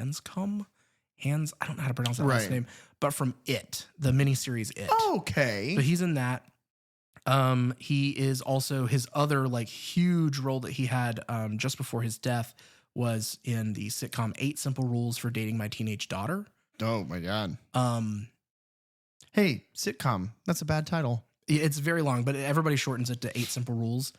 don't know how to pronounce that last name, but from It, the miniseries It. Okay. So he's in that. He is also, his other like huge role that he had just before his death was in the sitcom 8 Simple Rules for Dating My Teenage Daughter. Oh my God. Hey, sitcom. That's a bad title. It's very long, but everybody shortens it to 8 Simple Rules.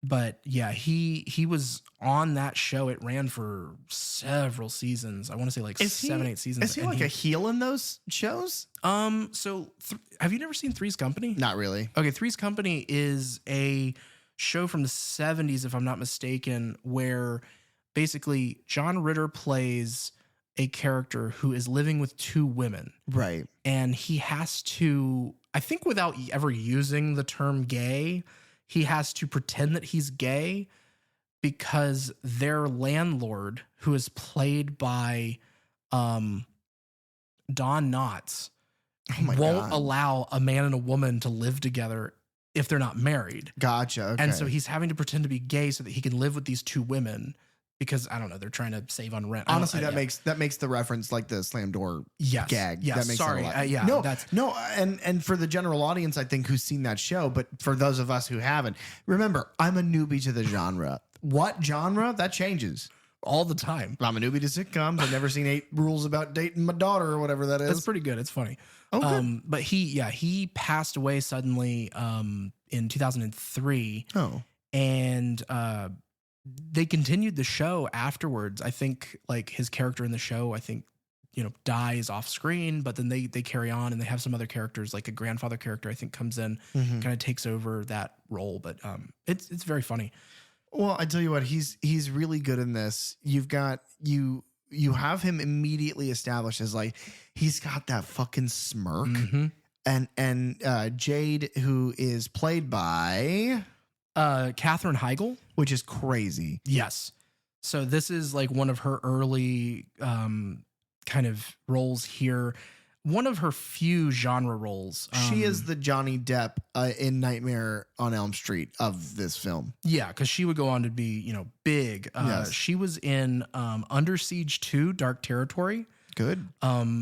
But yeah, he was on that show. It ran for several seasons. I want to say like 7-8 seasons. Is he like a heel in those shows? So have you never seen Three's Company? Not really. Okay, Three's Company is a show from the 70s, if I'm not mistaken, where basically John Ritter plays a character who is living with 2 women. Right. And he has to, I think without ever using the term gay, he has to pretend that he's gay because their landlord, who is played by Don Knotts Oh my won't God. allow a man and a woman to live together if they're not married. Gotcha. Okay. And so he's having to pretend to be gay so that he can live with these two women because I don't know, they're trying to save on rent. honestly, yeah. that makes the reference like the slam door Yes. gag. Yes. That makes Sorry. it a lot. Yeah. No, That's no, and for the general audience, I think who's seen that show, but for those of us who haven't, remember, I'm a newbie to the genre. What genre? That changes. all the time. I'm a newbie to sitcoms. I've never seen 8 Rules About Dating My Daughter or whatever that is. It's pretty good. It's funny. Oh, good. But he passed away suddenly in 2003. Oh. And they continued the show afterwards. I think like his character in the show, I think, dies off screen, but then they carry on and they have some other characters, like a grandfather character, I think comes in, Mhm. kind of takes over that role. But it's very funny. Well, I tell you what, he's really good in this. You've got you have him immediately established as like he's got that fucking smirk, Mhm. and Jade, who is played by Katherine Heigl. which is crazy. Yes. So this is like one of her early kind of roles here. One of her few genre roles. She is the Johnny Depp in Nightmare on Elm Street of this film. Yeah, because she would go on to be, big. Yes. She was in Under Siege 2, Dark Territory. Good.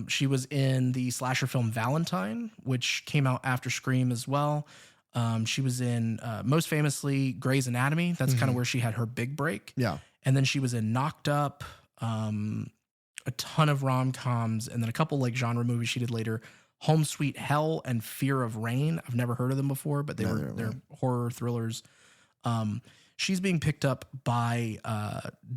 She was in the slasher film Valentine, which came out after Scream as well. She was in, most famously, Grey's Anatomy. That's kind of where she had her big break. Yeah. And then she was in Knocked Up, a ton of rom-coms, and then a couple like genre movies she did later. Home Sweet Hell and Fear of Rain. I've never heard of them before, but they're horror thrillers. She's being picked up by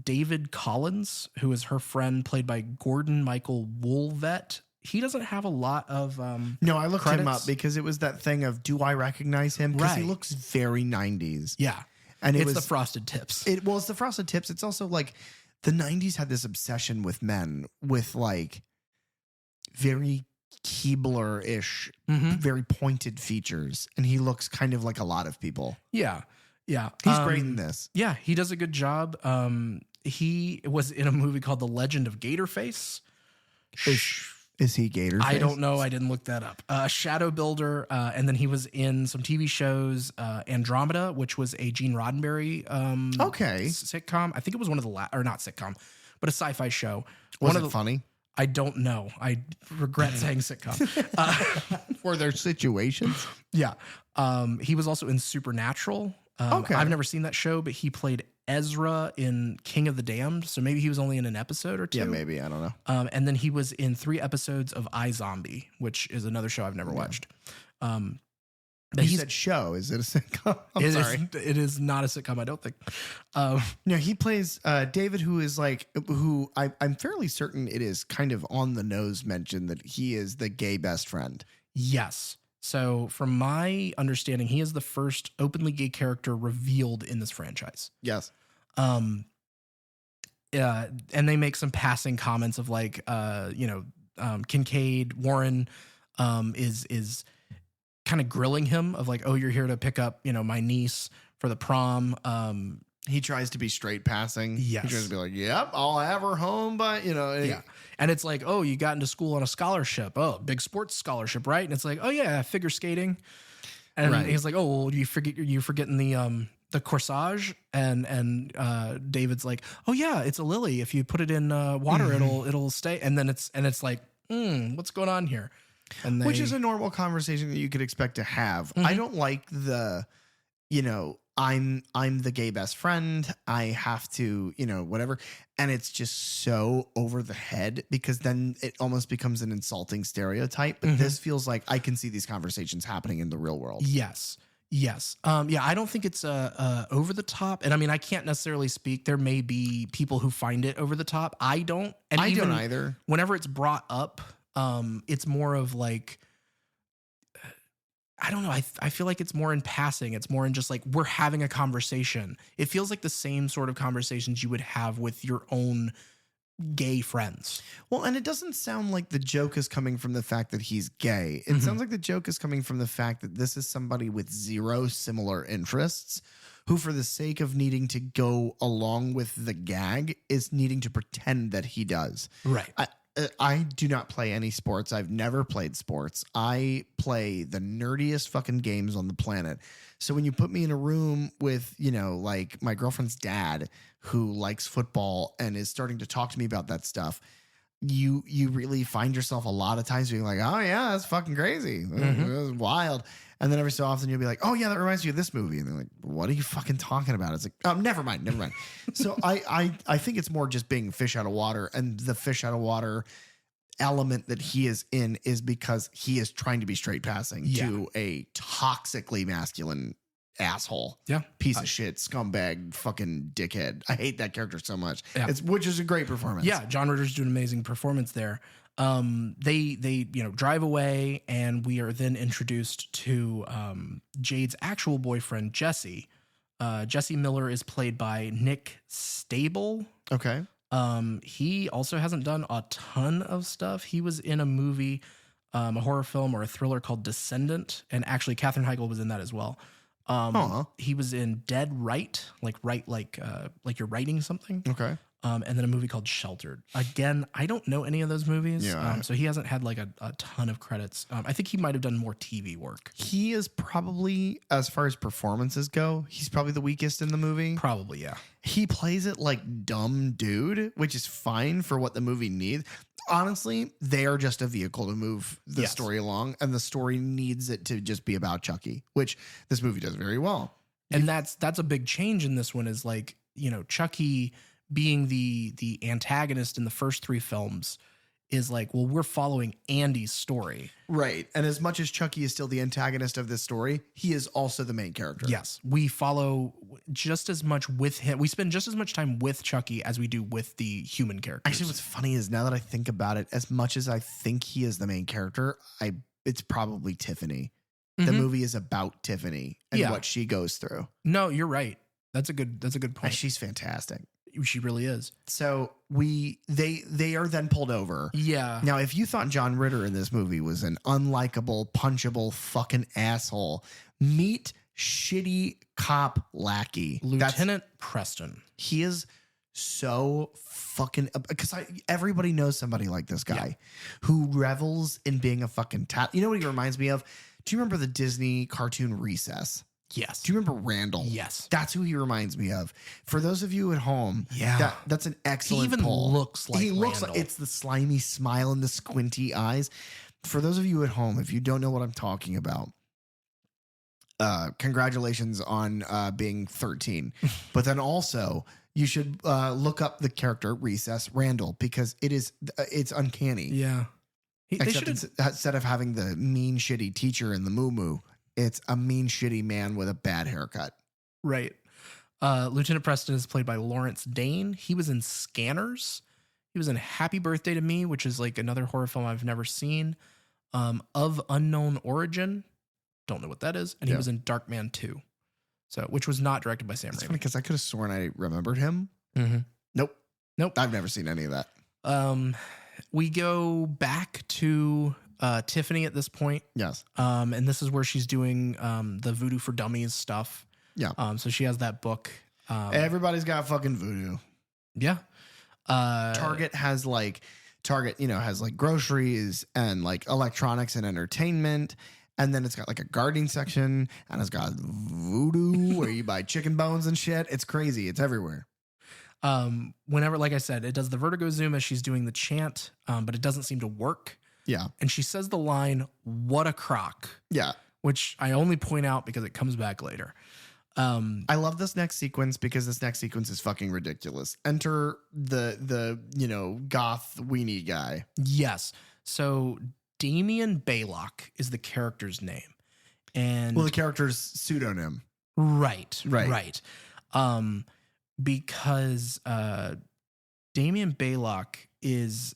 David Collins, who is her friend, played by Gordon Michael Woolvet. He doesn't have a lot of No, I looked him credits. up because it was that thing of, do I recognize him? Because he Right. looks very 90s. Yeah. And It's the Frosted Tips. It's the Frosted Tips. It's also like the 90s had this obsession with men with like very Keebler-ish, Mhm. very pointed features. And he looks kind of like a lot of people. Yeah. Yeah. He's great in this. Yeah, he does a good job. He was in a movie called The Legend of Gatorface. Is he Gator? I don't know. I didn't look that up. Shadow Builder, and then he was in some TV shows, Andromeda, which was a Gene Roddenberry sitcom. I think it was one of the or not sitcom, but a sci-fi show. Was it funny? I don't know. I regret saying sitcom. For their situations? Yeah. He was also in Supernatural. Okay. I've never seen that show, but he played Ezra in King of the Damned. So maybe he was only in an episode or two. Yeah, maybe. I don't know. And then he was in 3 episodes of iZombie, which is another show I've never watched. But You said show. Is it a sitcom? I'm sorry. It is not a sitcom, I don't think. No, he plays David, who is like, I'm fairly certain it is kind of on the nose mentioned that he is the gay best friend. Yes. So from my understanding, he is the first openly gay character revealed in this franchise. Yes. And they make some passing comments of like, Kincaid Warren is kind of grilling him of like, oh, you're here to pick up, my niece for the prom. He tries to be straight passing. Yes. He tries to be like, yep, I'll have her home, but Yeah. And it's like, oh, you got into school on a scholarship. Oh, big sports scholarship, right? And it's like, oh yeah, figure skating. And Right. he's like, oh, well, you're forgetting the corsage. And David's like, oh yeah, it's a lily. If you put it in water, it'll stay. And then it's like, what's going on here? And which is a normal conversation that you could expect to have. I don't like the, I'm the gay best friend. I have to, whatever. And it's just so over the head because then it almost becomes an insulting stereotype. But this feels like I can see these conversations happening in the real world. Yes. Yes. Yeah, I don't think it's over the top. And I mean, I can't necessarily speak. There may be people who find it over the top. I don't. And I don't either. Whenever it's brought up, it's more of like, I don't know. I feel like it's more in passing. It's more in just like we're having a conversation. It feels like the same sort of conversations you would have with your own gay friends. Well, and it doesn't sound like the joke is coming from the fact that he's gay. It sounds like the joke is coming from the fact that this is somebody with 0 similar interests who, for the sake of needing to go along with the gag, is needing to pretend that he does. Right. I do not play any sports. I've never played sports. I play the nerdiest fucking games on the planet. So when you put me in a room with, like my girlfriend's dad who likes football and is starting to talk to me about that stuff, you really find yourself a lot of times being like, oh yeah, that's fucking crazy. That's wild. And then every so often you'll be like, oh yeah, that reminds me of this movie. And they're like, what are you fucking talking about? It's like, oh, never mind. So I think it's more just being fish out of water, and the fish out of water element that he is in is because he is trying to be straight passing to a toxically masculine asshole. Yeah. Piece of shit, scumbag, fucking dickhead. I hate that character so much. Yeah. Which is a great performance. Yeah, John Ritter's doing an amazing performance there. They drive away, and we are then introduced to Jade's actual boyfriend, Jesse. Jesse Miller is played by Nick Stable. Okay. He also hasn't done a ton of stuff. He was in a movie, a horror film or a thriller called Descendant, and actually Katherine Heigl was in that as well. He was in Dead Right, like you're writing something. Okay. And then a movie called Sheltered. Again, I don't know any of those movies. Yeah. So he hasn't had like a ton of credits. I think he might have done more TV work. He is probably, as far as performances go, he's probably the weakest in the movie. Probably, yeah. He plays it like dumb dude, which is fine for what the movie needs. Honestly, they are just a vehicle to move the story along, and the story needs it to just be about Chucky, which this movie does very well. And that's a big change in this one, is like, Chucky being the antagonist in the first three films is like, well, we're following Andy's story. Right. And as much as Chucky is still the antagonist of this story, he is also the main character. Yes. We follow just as much with him. We spend just as much time with Chucky as we do with the human characters. Actually, what's funny is, now that I think about it, as much as I think he is the main character, it's probably Tiffany. The movie is about Tiffany and what she goes through. No, you're right. That's a good point. And she's fantastic. She really is. So they are then pulled over. Yeah. Now, if you thought John Ritter in this movie was an unlikable, punchable fucking asshole, meet shitty cop lackey Lieutenant Preston. He is so fucking, because everybody knows somebody like this guy who revels in being a fucking You know what he reminds me of? Do you remember the Disney cartoon Recess? Yes. Do you remember Randall? Yes. That's who he reminds me of. For those of you at home, that's an excellent He even pull. looks like He looks Randall. like, it's the slimy smile and the squinty eyes. For those of you at home, if you don't know what I'm talking about, congratulations on being 13. But then also, you should look up the character Recess Randall, because it's uncanny. Yeah. Except instead of having the mean, shitty teacher in the moo-moo, it's a mean, shitty man with a bad haircut. Right. Lieutenant Preston is played by Lawrence Dane. He was in Scanners. He was in Happy Birthday to Me, which is like another horror film I've never seen. Of Unknown Origin. Don't know what that is. And he was in Darkman 2. Which was not directed by Sam Raimi. It's funny because I could have sworn I remembered him. Mm-hmm. Nope. I've never seen any of that. We go back to Tiffany at this point. Yes. And this is where she's doing the Voodoo for Dummies stuff. Yeah. So she has that book. Everybody's got fucking voodoo. Yeah. Target has like groceries and like electronics and entertainment. And then it's got like a gardening section, and it's got voodoo where you buy chicken bones and shit. It's crazy. It's everywhere. Whenever, like I said, it does the vertigo zoom as she's doing the chant, but it doesn't seem to work. Yeah. And she says the line, "What a crock." Yeah. Which I only point out because it comes back later. I love this next sequence because this next sequence is fucking ridiculous. Enter the goth weenie guy. Yes. So Damien Baylock is the character's name. And the character's pseudonym. Right. Because Damien Baylock is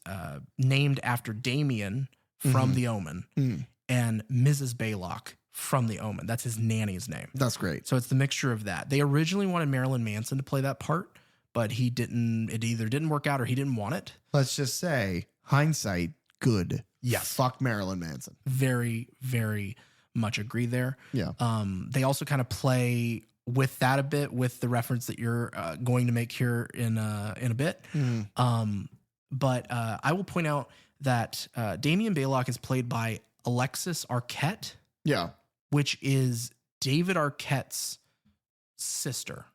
named after Damien from The Omen and Mrs. Baylock from The Omen. That's his nanny's name. That's great. So it's the mixture of that. They originally wanted Marilyn Manson to play that part, but he didn't. It either didn't work out or he didn't want it. Let's just say, hindsight, good. Yes. Fuck Marilyn Manson. Very, very much agree there. Yeah. They also kind of play with that a bit with the reference that you're going to make here in a bit. But I will point out that Damien Baylock is played by Alexis Arquette, Yeah. which is David Arquette's sister.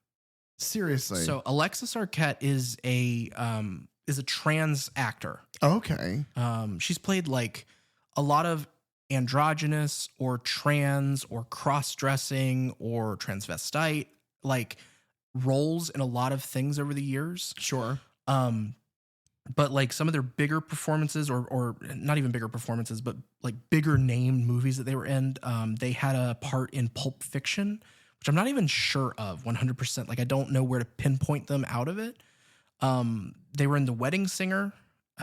Seriously. So Alexis Arquette is a trans actor. Okay. She's played like a lot of androgynous or trans or cross-dressing or transvestite like roles in a lot of things over the years. Sure. But like some of their bigger performances or not even bigger performances, but like bigger named movies that they were in, they had a part in Pulp Fiction, which I'm not even sure of 100%. Like I don't know where to pinpoint them out of it. They were in The Wedding Singer,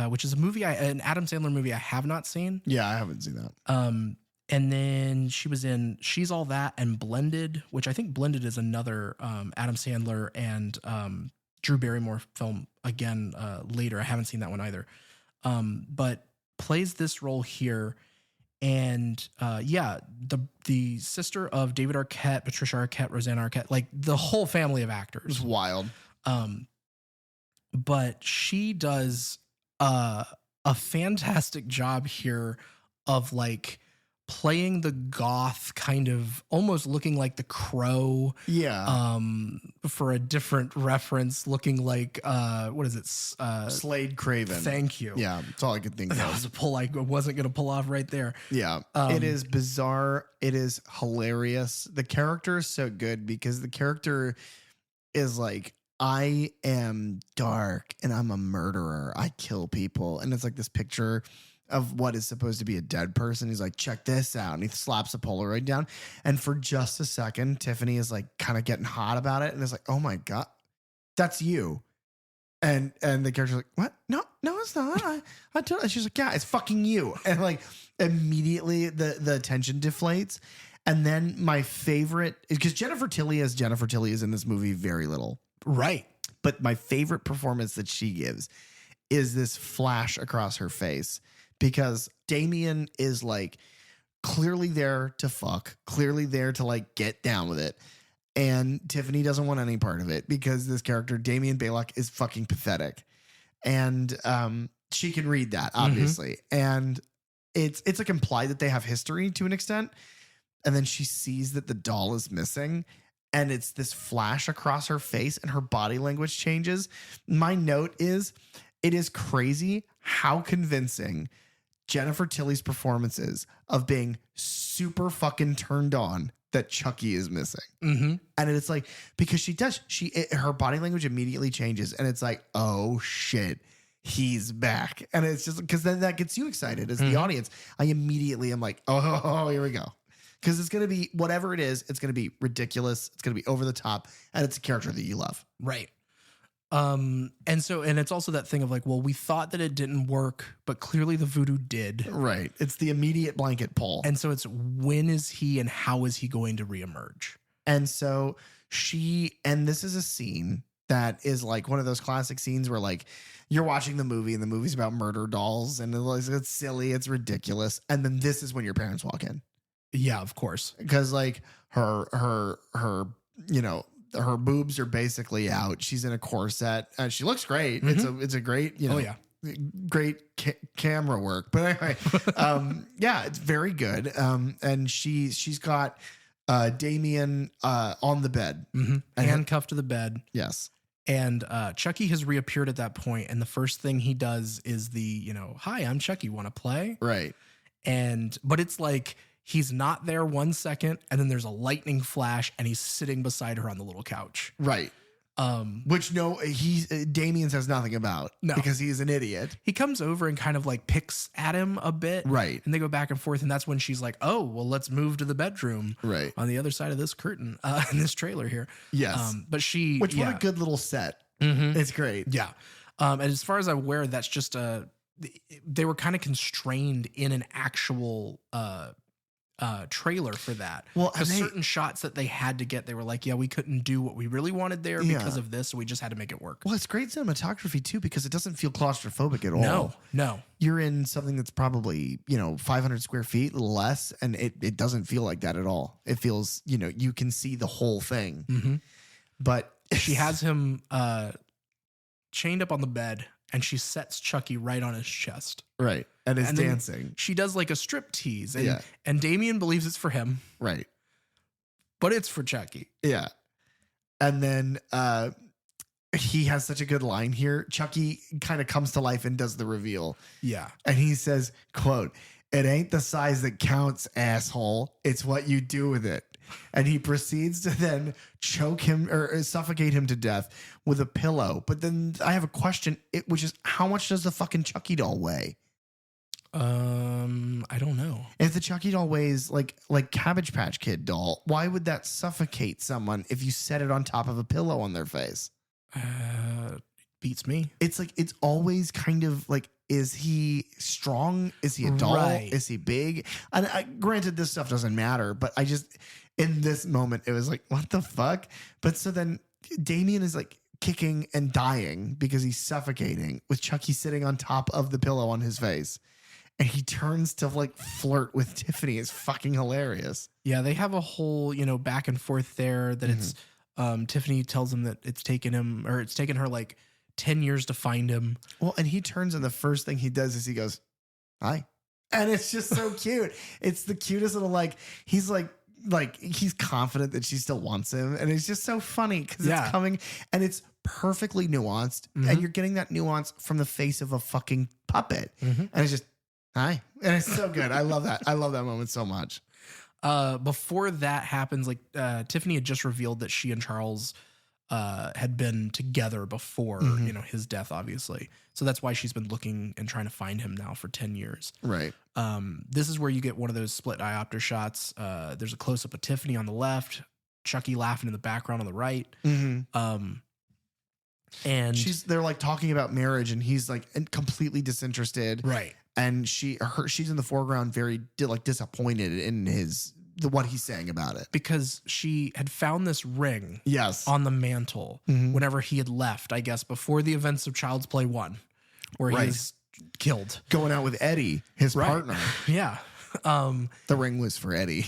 which is a movie, an Adam Sandler movie I have not seen. Yeah, I haven't seen that. And then she was in She's All That and Blended, which I think Blended is another Adam Sandler and Drew Barrymore film again later. I haven't seen that one either. But plays this role here. And the sister of David Arquette, Patricia Arquette, Rosanna Arquette, like the whole family of It actors. was wild. But she does a fantastic job here of like playing the goth kind of almost looking like the Crow. Yeah. For a different reference, looking like what is it? Slade Craven. Thank you. Yeah, that's all I could think That of. was a pull I wasn't going to pull off right there. Yeah. It is bizarre. It is hilarious. The character is so good because the character is like, I am dark and I'm a murderer. I kill people. And it's like this picture of what is supposed to be a dead person. He's like, check this out. And he slaps a Polaroid down. And for just a second, Tiffany is like kind of getting hot about it. And it's like, oh my God, that's you. And the character's like, what? No, it's not. I told her. She's like, yeah, it's fucking you. And like immediately the tension deflates. And then my favorite is because Jennifer Tilly is in this movie very little. Right. But my favorite performance that she gives is this flash across her face because Damien is like clearly there to fuck, clearly there to like get down with it. And Tiffany doesn't want any part of it because this character, Damien Baylock, is fucking pathetic. And she can read that, obviously. And it's like implied that they have history to an extent. And then she sees that the doll is missing. And it's this flash across her face and her body language changes. My note is, it is crazy how convincing Jennifer Tilly's performance is of being super fucking turned on that Chucky is missing. Mm-hmm. And it's like, because her body language immediately changes. And it's like, oh shit, he's back. And it's just because then that gets you excited as the audience. I immediately am like, oh, here we go. Because it's going to be, whatever it is, it's going to be ridiculous. It's going to be over the top. And it's a character that you love. Right. And it's also that thing of like, well, we thought that it didn't work, but clearly the voodoo did. Right. It's the immediate blanket pull. And so it's when is he and how is he going to reemerge? And so this is a scene that is like one of those classic scenes where like you're watching the movie and the movie's about murder dolls and it's silly, it's ridiculous. And then this is when your parents walk in. Yeah, of course. Because like her boobs are basically out. She's in a corset. She looks great. It's a great, great camera work. But anyway, it's very good. And she's got Damien on the bed, handcuffed to the bed. Yes. And Chucky has reappeared at that point, and the first thing he does is hi, I'm Chucky, want to play? Right. But it's like he's not there 1 second, and then there's a lightning flash, and he's sitting beside her on the little couch. Right. Which Damien says nothing about. No. Because he's an idiot. He comes over and kind of like picks at him a bit. Right. And they go back and forth, and that's when she's like, oh, well, let's move to the bedroom. Right. On the other side of this curtain, in this trailer here. Yes. What a good little set. Mm-hmm. It's great. Yeah. And as far as I'm aware, that's just they were kind of constrained in an actual trailer for that. Well, because certain shots that they had to get, they were like, yeah, we couldn't do what we really wanted there because of this, so we just had to make it work. Well, it's great cinematography too, because it doesn't feel claustrophobic at all. No. You're in something that's probably, 500 square feet, less, and it doesn't feel like that at all. It feels, you can see the whole thing. Mm-hmm. But she has him chained up on the bed, and she sets Chucky right on his chest. Right. And is And then dancing. She does like a strip tease. And, Yeah. and Damien believes it's for him, Right. but it's for Chucky. Yeah. And then he has such a good line here. Chucky kind of comes to life and does the reveal. Yeah. And he says, quote, "It ain't the size that counts, asshole. It's what you do with it." And he proceeds to then choke him or suffocate him to death with a pillow. But then I have a question, which is, how much does the fucking Chucky doll weigh? I don't know. If the Chucky doll weighs like Cabbage Patch Kid doll, why would that suffocate someone if you set it on top of a pillow on their face? Beats me. It's like, it's always kind of like, is he strong? Is he a doll? Right. Is he big? And granted, this stuff doesn't matter, but I just, in this moment, it was like, what the fuck? But so then Damien is like kicking and dying because he's suffocating with Chucky sitting on top of the pillow on his face. And he turns to like flirt with Tiffany. It's fucking hilarious. Yeah, they have a whole, back and forth there that it's Tiffany tells him that it's taken her like 10 years to find him. Well, and he turns and the first thing he does is he goes, "Hi." And it's just so cute. It's the cutest little, like, he's like he's confident that she still wants him. And it's just so funny because it's coming and it's perfectly nuanced. And you're getting that nuance from the face of a fucking puppet. And it's just, "Hi." And it's so good. I love that. I love that moment so much. Before that happens, like Tiffany had just revealed that she and Charles had been together before, his death, obviously. So that's why she's been looking and trying to find him now for 10 years. Right. This is where you get one of those split diopter shots. There's a close up of Tiffany on the left, Chucky laughing in the background on the right. And they're like talking about marriage and he's like completely disinterested. Right. And she's in the foreground, very disappointed in what he's saying about it. Because she had found this ring on the mantle whenever he had left, I guess, before the events of Child's Play 1, where he's killed. Going out with Eddie, his partner. Yeah. The ring was for Eddie.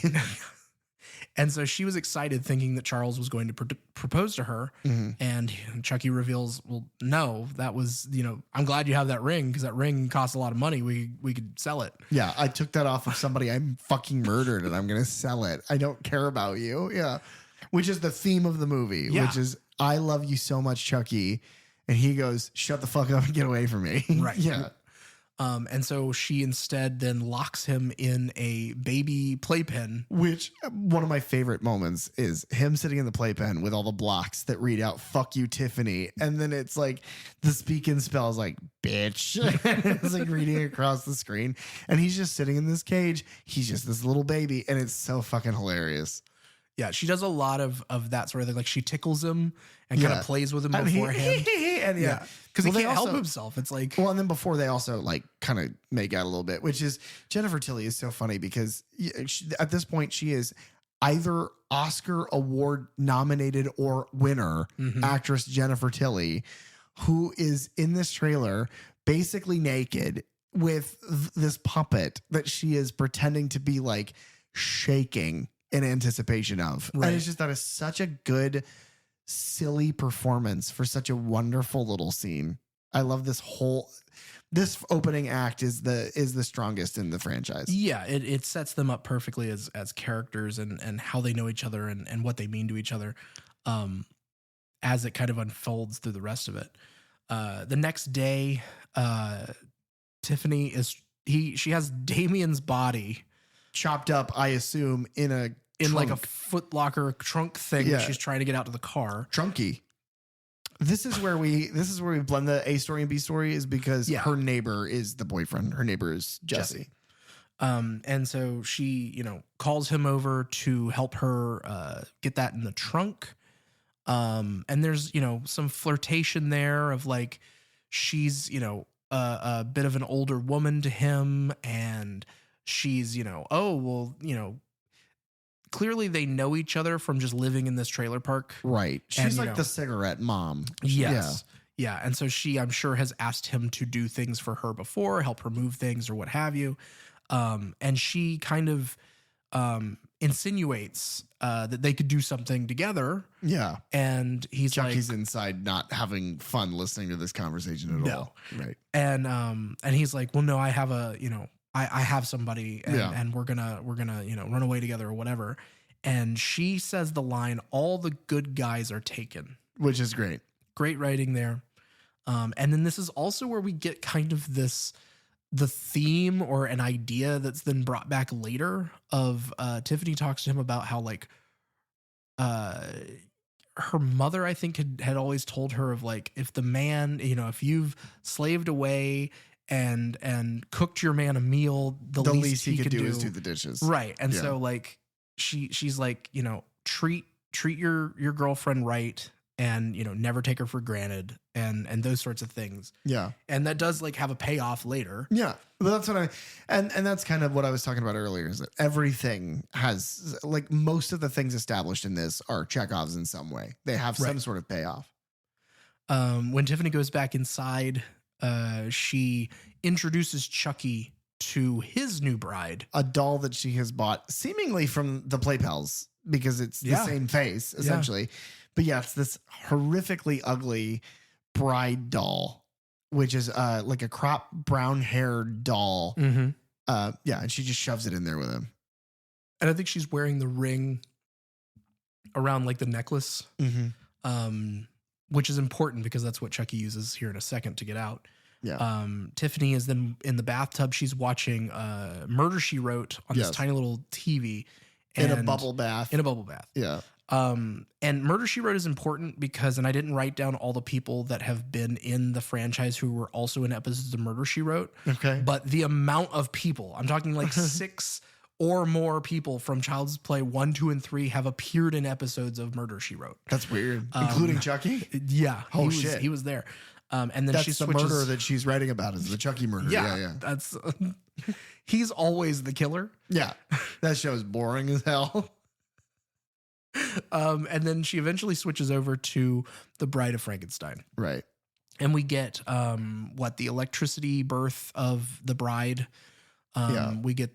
And so she was excited thinking that Charles was going to propose to her. And Chucky reveals, well, no, that was, I'm glad you have that ring because that ring costs a lot of money. We could sell it. Yeah, I took that off of somebody I fucking murdered and I'm going to sell it. I don't care about you. Yeah. Which is the theme of the movie, which is, "I love you so much, Chucky." And he goes, "Shut the fuck up and get away from me." Right. Yeah. And so she instead then locks him in a baby playpen. Which one of my favorite moments is him sitting in the playpen with all the blocks that read out "Fuck you, Tiffany." And then it's like the speak and spell is like, "Bitch." It's like reading across the screen. And he's just sitting in this cage. He's just this little baby. And it's so fucking hilarious. Yeah, she does a lot of that sort of thing. Like she tickles him and kind of plays with him beforehand. And because he can't help also himself. It's like, well, and then before they also like kind of make out a little bit, which is Jennifer Tilly is so funny because at this point she is either Oscar award nominated or winner actress Jennifer Tilly, who is in this trailer basically naked with this puppet that she is pretending to be like shaking in anticipation of. Right. And it's just, that is such a good, silly performance for such a wonderful little scene. I love this opening act is the strongest in the franchise. Yeah, it sets them up perfectly as characters and how they know each other and what they mean to each other as it kind of unfolds through the rest of it. The next day, Tiffany she has Damien's body chopped up, I assume, in like a Foot Locker trunk thing that she's trying to get out to the car. Trunky. This is where we blend the A story and B story, is because her neighbor is the boyfriend. Her neighbor is Jesse. And so she, calls him over to help her get that in the trunk. And there's, some flirtation there of like, she's, a bit of an older woman to him, and she's, clearly they know each other from just living in this trailer park. Right. She's like the cigarette mom. Yes. Yeah. And so she, I'm sure, has asked him to do things for her before, help her move things or what have you. And she kind of insinuates that they could do something together. Yeah. And he's Chucky's inside not having fun listening to this conversation at all. Right. And he's like, well, no, I have I have somebody and we're gonna, run away together or whatever. And she says the line, all the good guys are taken. Which is great. Great writing there. And then this is also where we get kind of the theme or an idea that's then brought back later of Tiffany talks to him about how like her mother, I think, had always told her of like, if the man, if you've slaved away and cooked your man a meal, the least he could do is do the dishes. Right. And so like she's like, treat your girlfriend right. And, never take her for granted and those sorts of things. Yeah. And that does like have a payoff later. Yeah. But that's what and that's kind of what I was talking about earlier is that everything has like most of the things established in this are Chekhov's in some way. They have some sort of payoff. When Tiffany goes back inside, she introduces Chucky to his new bride. A doll that she has bought seemingly from the Play Pals because it's the same face essentially. Yeah. But yeah, it's this horrifically ugly bride doll, which is like a crop brown haired doll. Mm-hmm. And she just shoves it in there with him. And I think she's wearing the ring around like the necklace, which is important because that's what Chucky uses here in a second to get out. Yeah. Tiffany is then in the bathtub. She's watching Murder, She Wrote on this tiny little TV. In a bubble bath. Yeah. And Murder, She Wrote is important because, and I didn't write down all the people that have been in the franchise who were also in episodes of Murder, She Wrote. Okay. But the amount of people, I'm talking like 6 or more people from Child's Play 1, 2, and 3 have appeared in episodes of Murder, She Wrote. That's weird. Including Chucky? Yeah. Oh, shit. He was there. And then that's she the switches. murder that she's writing about is the Chucky murder. Yeah. That's he's always the killer. Yeah. That show is boring as hell. And then she eventually switches over to the Bride of Frankenstein. Right. And we get the electricity birth of the bride. We get,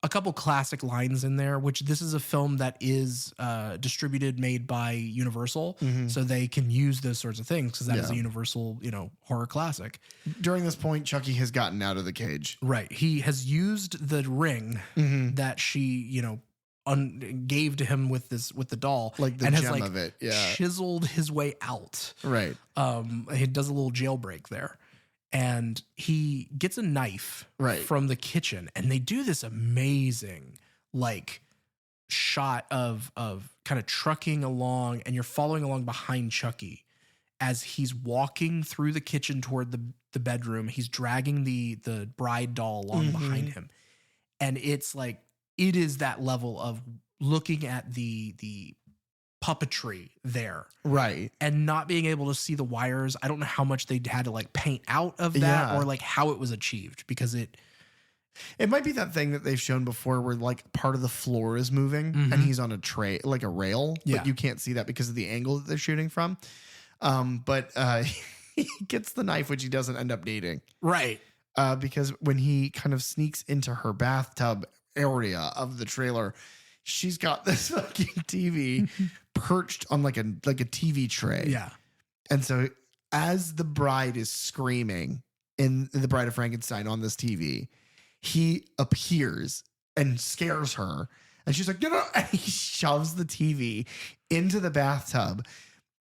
a couple classic lines in there, which this is a film that is made by Universal. Mm-hmm. So they can use those sorts of things because that is a Universal, horror classic. During this point, Chucky has gotten out of the cage. Right. He has used the ring that she, gave to him with the doll, like the gem of it, chiseled his way out. Right. He does a little jailbreak there, and he gets a knife from the kitchen, and they do this amazing like shot of kind of trucking along, and you're following along behind Chucky as he's walking through the kitchen toward the bedroom. He's dragging the bride doll along behind him, and it's like. It is that level of looking at the puppetry there. Right. And not being able to see the wires. I don't know how much they had to like paint out of that or like how it was achieved because it might be that thing that they've shown before where like part of the floor is moving and he's on a tray, like a rail, but you can't see that because of the angle that they're shooting from. But he gets the knife, which he doesn't end up needing. Right. Because when he kind of sneaks into her bathtub area of the trailer, she's got this fucking TV perched on like a TV tray. Yeah. And so as the bride is screaming in The Bride of Frankenstein on this TV, he appears and scares her. And she's like, no. And he shoves the TV into the bathtub.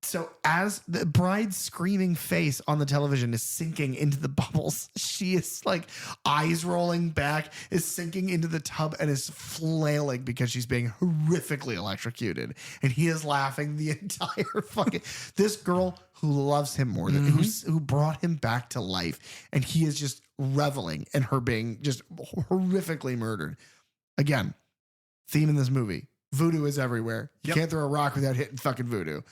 So as the bride's screaming face on the television is sinking into the bubbles, she is like eyes rolling back, is sinking into the tub and is flailing because she's being horrifically electrocuted. And he is laughing the entire fucking... This girl who loves him more than... who brought him back to life. And he is just reveling in her being just horrifically murdered. Again, theme in this movie. Voodoo is everywhere. You can't throw a rock without hitting fucking voodoo.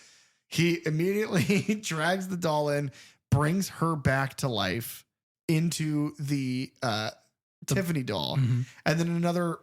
He immediately drags the doll in, brings her back to life into the Tiffany doll. And then another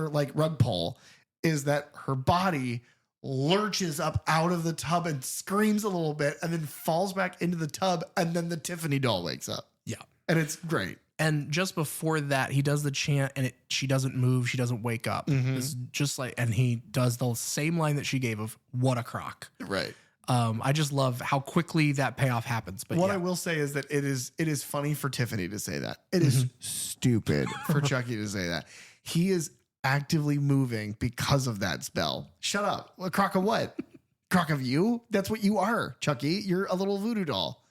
like rug pull is that her body lurches up out of the tub and screams a little bit and then falls back into the tub. And then the Tiffany doll wakes up. Yeah. And it's great. And just before that, he does the chant, and she doesn't move. She doesn't wake up. It's just like, and he does the same line that she gave of "What a crock." Right. I just love how quickly that payoff happens. But what I will say is that it is funny for Tiffany to say that. It is stupid for Chucky to say that. He is actively moving because of that spell. Shut up. A crock of what? Crock of you? That's what you are, Chucky. You're a little voodoo doll.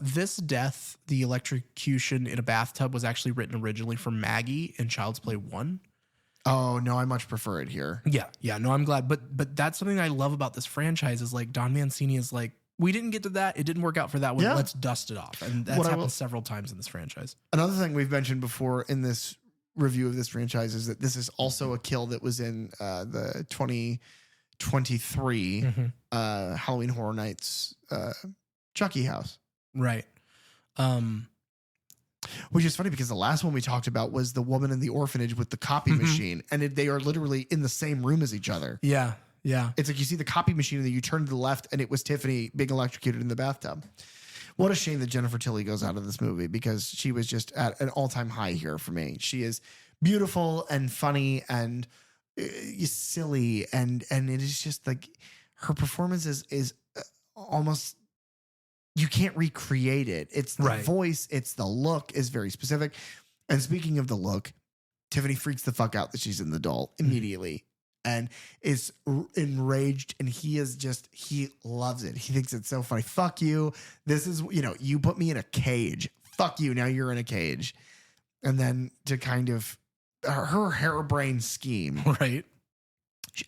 This death, the electrocution in a bathtub, was actually written originally for Maggie in Child's Play 1. Oh, no, I much prefer it here. Yeah, no, I'm glad. But that's something I love about this franchise is like Don Mancini is like, we didn't get to that. It didn't work out for that one. Yeah. Let's dust it off. And that's happened several times in this franchise. Another thing we've mentioned before in this review of this franchise is that this is also a kill that was in the 2023 Halloween Horror Nights Chucky house. Right. Which is funny because the last one we talked about was the woman in the orphanage with the copy machine, and they are literally in the same room as each other. Yeah. It's like you see the copy machine and then you turn to the left and it was Tiffany being electrocuted in the bathtub. What a shame that Jennifer Tilly goes out of this movie because she was just at an all-time high here for me. She is beautiful and funny and silly, and it is just like her performance is almost, you can't recreate it. It's the voice, it's the look is very specific. And speaking of the look, Tiffany freaks the fuck out that she's in the doll immediately and is enraged, and he loves it. He thinks it's so funny. Fuck you. This is, you put me in a cage. Fuck you. Now you're in a cage. And then to kind of her harebrained scheme. Right.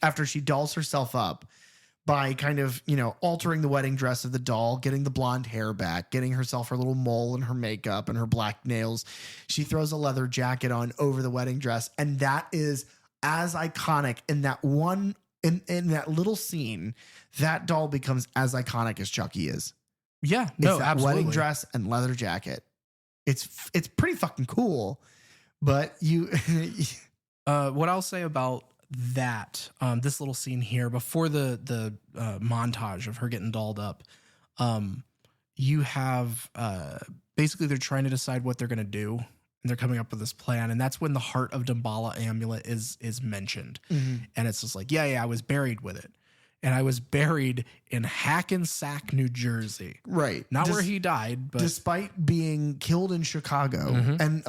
After she dolls herself up by kind of, altering the wedding dress of the doll, getting the blonde hair back, getting herself her little mole and her makeup and her black nails. She throws a leather jacket on over the wedding dress. And that is as iconic in that one, in that little scene, that doll becomes as iconic as Chucky is. Yeah, It's no, that absolutely. wedding dress and leather jacket. It's pretty fucking cool, but what I'll say about that, this little scene here before the montage of her getting dolled up, you have basically they're trying to decide what they're going to do, and they're coming up with this plan, and that's when the Heart of Damballa amulet is mentioned, and it's just like, yeah, I was buried with it, and I was buried in Hackensack, New Jersey, right, not where he died, but despite being killed in Chicago, and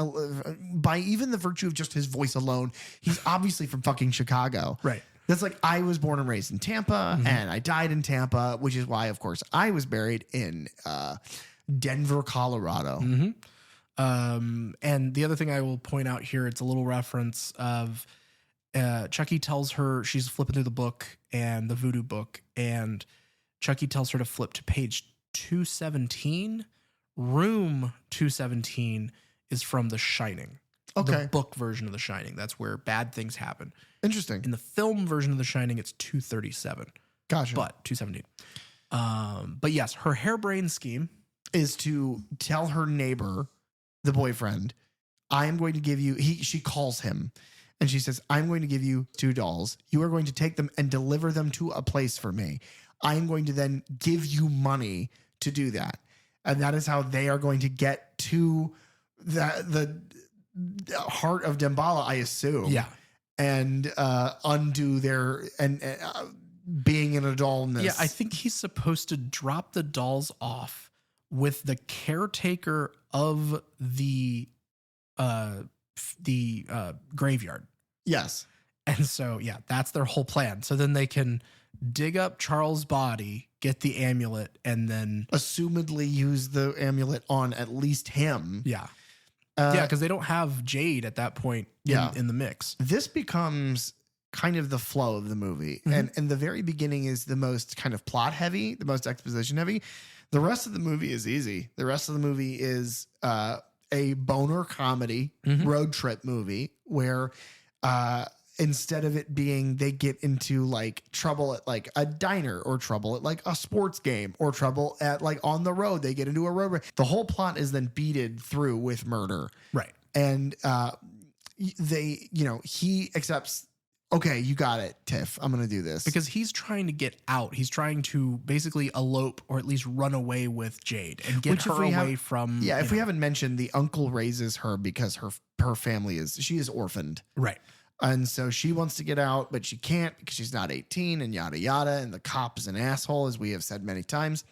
by even the virtue of just his voice alone, he's obviously from fucking Chicago, right. That's like, I was born and raised in Tampa, and I died in Tampa, which is why, of course, I was buried in Denver, Colorado. And the other thing I will point out here, it's a little reference of Chucky tells her, she's flipping through the book and the voodoo book, and Chucky tells her to flip to page 217. Room 217 is from The Shining. Okay. The book version of The Shining. That's where bad things happen. Interesting. In the film version of The Shining, it's 237. Gotcha. But 217. But yes, her harebrained scheme is to tell her neighbor, the boyfriend, I'm going to give you, she calls him and she says, I'm going to give you 2 dolls. You are going to take them and deliver them to a place for me. I'm going to then give you money to do that. And that is how they are going to get to the Heart of Damballa, I assume. Yeah. And undo their, and being an adultness. Yeah, I think he's supposed to drop the dolls off with the caretaker of the graveyard. Yes. And so, yeah, that's their whole plan. So then they can dig up Charles' body, get the amulet, and then assumedly use the amulet on at least him. Yeah. Yeah, because they don't have Jade at that point in the mix. This becomes kind of the flow of the movie. And the very beginning is the most kind of plot heavy, the most exposition heavy. The rest of the movie is easy. The rest of the movie is a boner comedy road trip movie where instead of it being they get into like trouble at like a diner or trouble at like a sports game or trouble at like on the road, they get into a road. The whole plot is then beaded through with murder. Right. And he accepts okay, you got it, Tiff. I'm going to do this. Because he's trying to get out. He's trying to basically elope or at least run away with Jade and get her away from. Yeah, if we haven't mentioned, the uncle raises her because her family she is orphaned. Right. And so she wants to get out, but she can't because she's not 18 and yada yada. And the cop is an asshole, as we have said many times.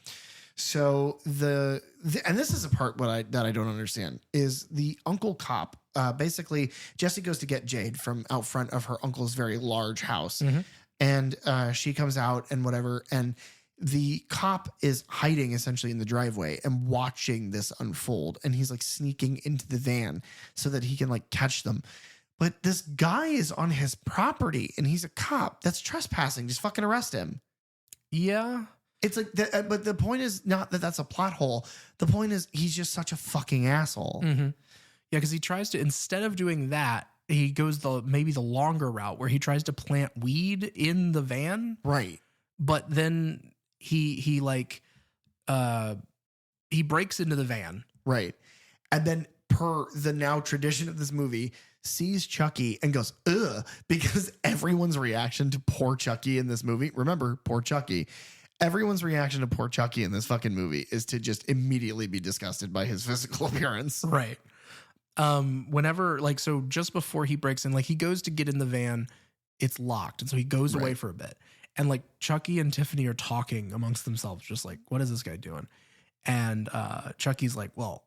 So and this is a part that I don't understand is the uncle cop. Basically, Jessie goes to get Jade from out front of her uncle's very large house, and she comes out and whatever, and the cop is hiding essentially in the driveway and watching this unfold, and he's like sneaking into the van so that he can like catch them. But this guy is on his property and he's a cop. That's trespassing. Just fucking arrest him. Yeah. It's like, but the point is not that that's a plot hole. The point is he's just such a fucking asshole. Mm-hmm. Yeah, because he tries to, instead of doing that, he goes maybe the longer route where he tries to plant weed in the van. Right. But then he breaks into the van. Right. And then per the now tradition of this movie, sees Chucky and goes, ugh, because everyone's reaction to poor Chucky in this movie, remember, poor Chucky, everyone's reaction to poor Chucky in this fucking movie is to just immediately be disgusted by his physical appearance. Right. Whenever, like, so just before he breaks in, like, he goes to get in the van, it's locked. And so he goes away for a bit. And like Chucky and Tiffany are talking amongst themselves, just like, what is this guy doing? And Chucky's like, well,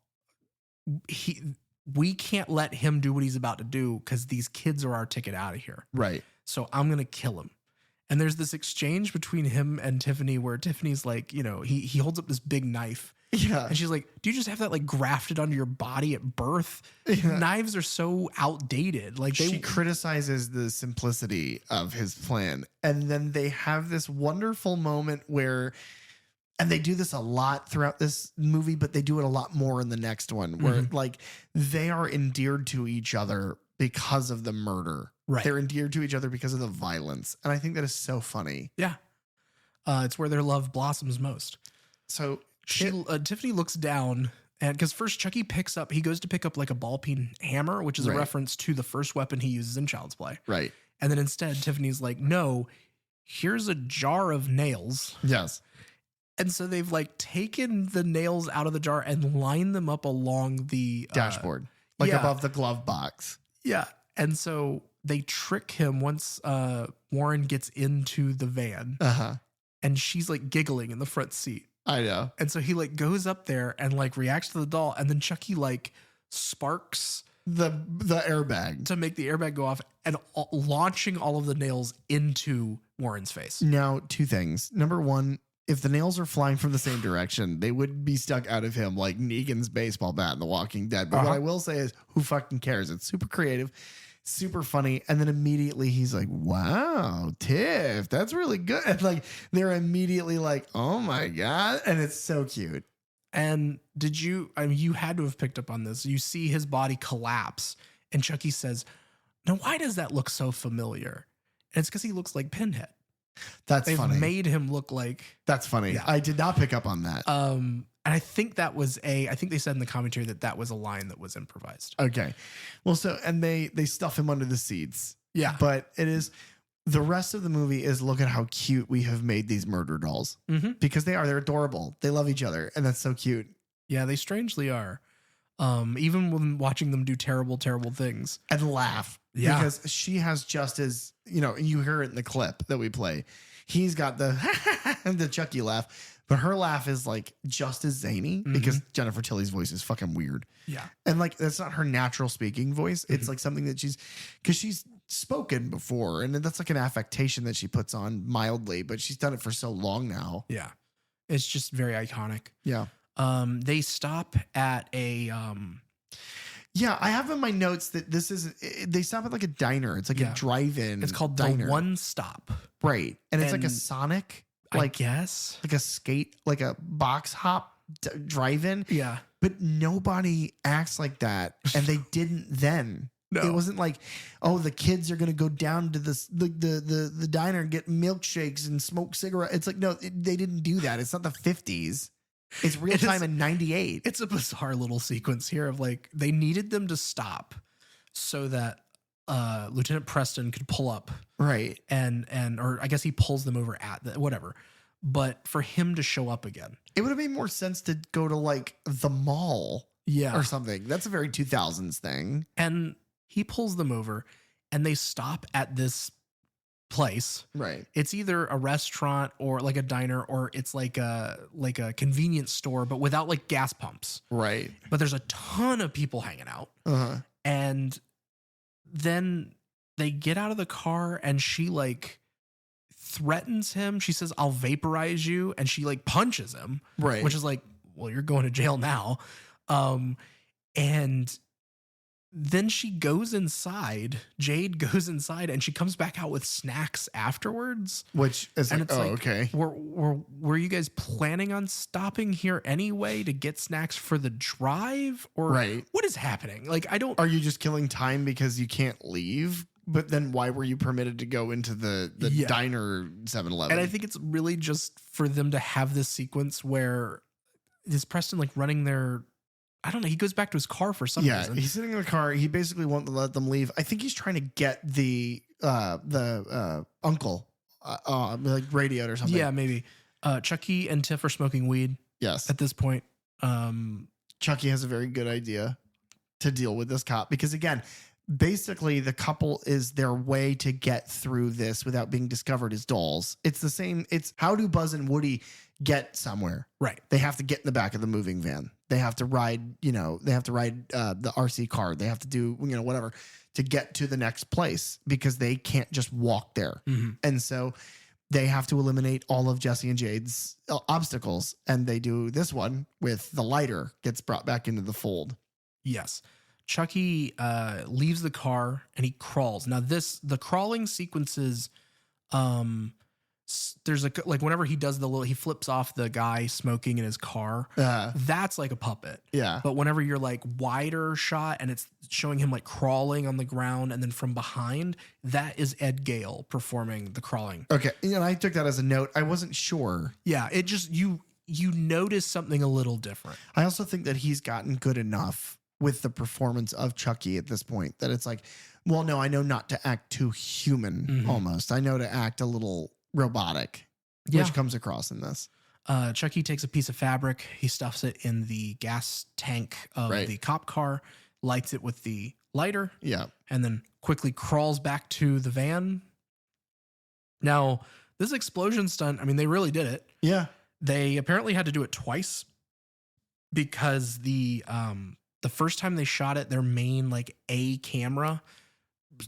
we can't let him do what he's about to do because these kids are our ticket out of here. Right. So I'm going to kill him. And there's this exchange between him and Tiffany where Tiffany's like, you know, he holds up this big knife. Yeah. And she's like, do you just have that like grafted onto your body at birth? Yeah. Knives are so outdated. Like she criticizes the simplicity of his plan. And then they have this wonderful moment where, and they do this a lot throughout this movie, but they do it a lot more in the next one where like they are endeared to each other because of the murder. Right. They're endeared to each other because of the violence. And I think that is so funny. Yeah. It's where their love blossoms most. So Tiffany looks down and because first Chucky he goes to pick up like a ball peen hammer, which is a reference to the first weapon he uses in Child's Play. Right. And then instead Tiffany's like, no, here's a jar of nails. Yes. And so they've like taken the nails out of the jar and lined them up along the dashboard, like above the glove box. Yeah. And so they trick him once Warren gets into the van. Uh-huh. And she's like giggling in the front seat. I know. And so he like goes up there and like reacts to the doll. And then Chucky like sparks the airbag to make the airbag go off and launching all of the nails into Warren's face. Now, two things. Number one, if the nails are flying from the same direction, they would be stuck out of him like Negan's baseball bat in The Walking Dead. But what I will say is, who fucking cares? It's super creative, super funny. And then immediately he's like, wow, Tiff, that's really good. And like, they're immediately like, oh my God. And it's so cute. And you had to have picked up on this. You see his body collapse and Chucky says, now, why does that look so familiar? And it's because he looks like Pinhead. They've funny. Made him look like. That's funny. Yeah. I did not pick up on that. And I think I think they said in the commentary that was a line that was improvised. Okay. Well, so, and they stuff him under the seats. Yeah. But the rest of the movie is look at how cute we have made these murder dolls because they're adorable. They love each other. And that's so cute. Yeah, they strangely are. Even when watching them do terrible, terrible things. And laugh. Yeah. Because she has just as, you hear it in the clip that we play. He's got the Chucky laugh, but her laugh is like just as zany because Jennifer Tilly's voice is fucking weird. Yeah. And like, that's not her natural speaking voice. It's like something that she's spoken before. And that's like an affectation that she puts on mildly, but she's done it for so long now. Yeah. It's just very iconic. Yeah. They stop at a, yeah, I have in my notes that they stop at like a diner. It's like a drive-in. It's called diner. The One Stop. Right. And it's like a Sonic, I guess. Like a skate, like a box hop drive-in. Yeah. But nobody acts like that. And they didn't then. No. It wasn't like, oh, the kids are going to go down to the diner and get milkshakes and smoke cigarettes. It's like, no, they didn't do that. It's not the 50s. It's real time in 98. It's a bizarre little sequence here of like, they needed them to stop so that Lieutenant Preston could pull up, Right. and or I guess he pulls them over at whatever. But for him to show up again, It would have made more sense to go to like the mall yeah, or something. That's a very 2000s thing. and he pulls them over, and they stop at this place. Right. It's either a restaurant or like a diner, or it's like a convenience store, but without like gas pumps. Right. But there's a ton of people hanging out. Uh-huh. And then they get out of the car and she like threatens him. She says, "I'll vaporize you." And she like punches him, Right. which is like, well, you're going to jail now. And then she goes inside. Jade goes inside and she comes back out with snacks afterwards. Which is And like, it's oh, like, okay. Were you guys planning on stopping here anyway to get snacks for the drive? Or Right. what is happening? Like, I don't. Are you just killing time because you can't leave? But then why were you permitted to go into the Yeah. diner 7-Eleven? And I think it's really just for them to have this sequence where is Preston like running their, I don't know, he goes back to his car for some reason. He's sitting in the car. He basically won't let them leave. I think he's trying to get the uncle like radioed or something. Yeah, maybe. Chucky and Tiff are smoking weed Yes. at this point. Chucky has a very good idea to deal with this cop because again, basically the couple is their way to get through this without being discovered as dolls. It's the same. It's how do Buzz and Woody get somewhere? Right. They have to get in the back of the moving van. They have to ride, the RC car. They have to do, whatever to get to the next place because they can't just walk there. Mm-hmm. And so they have to eliminate all of Jesse and Jade's obstacles. And they do this one with the lighter gets brought back into the fold. Yes. Chucky leaves the car and he crawls. Now the crawling sequences, there's like whenever he does he flips off the guy smoking in his car, that's like a puppet. Yeah. But whenever you're like wider shot and it's showing him like crawling on the ground and then from behind, that is Ed Gale performing the crawling. Okay. I took that as a note. I wasn't sure. Yeah. It just, you notice something a little different. I also think that he's gotten good enough with the performance of Chucky at this point that it's like, well, no, I know not to act too human almost. I know to act a little robotic, which comes across in this. Chucky takes a piece of fabric. He stuffs it in the gas tank of the cop car, lights it with the lighter. Yeah. And then quickly crawls back to the van. Now, this explosion stunt, I mean, they really did it. Yeah. They apparently had to do it twice because the first time they shot it, their main like A camera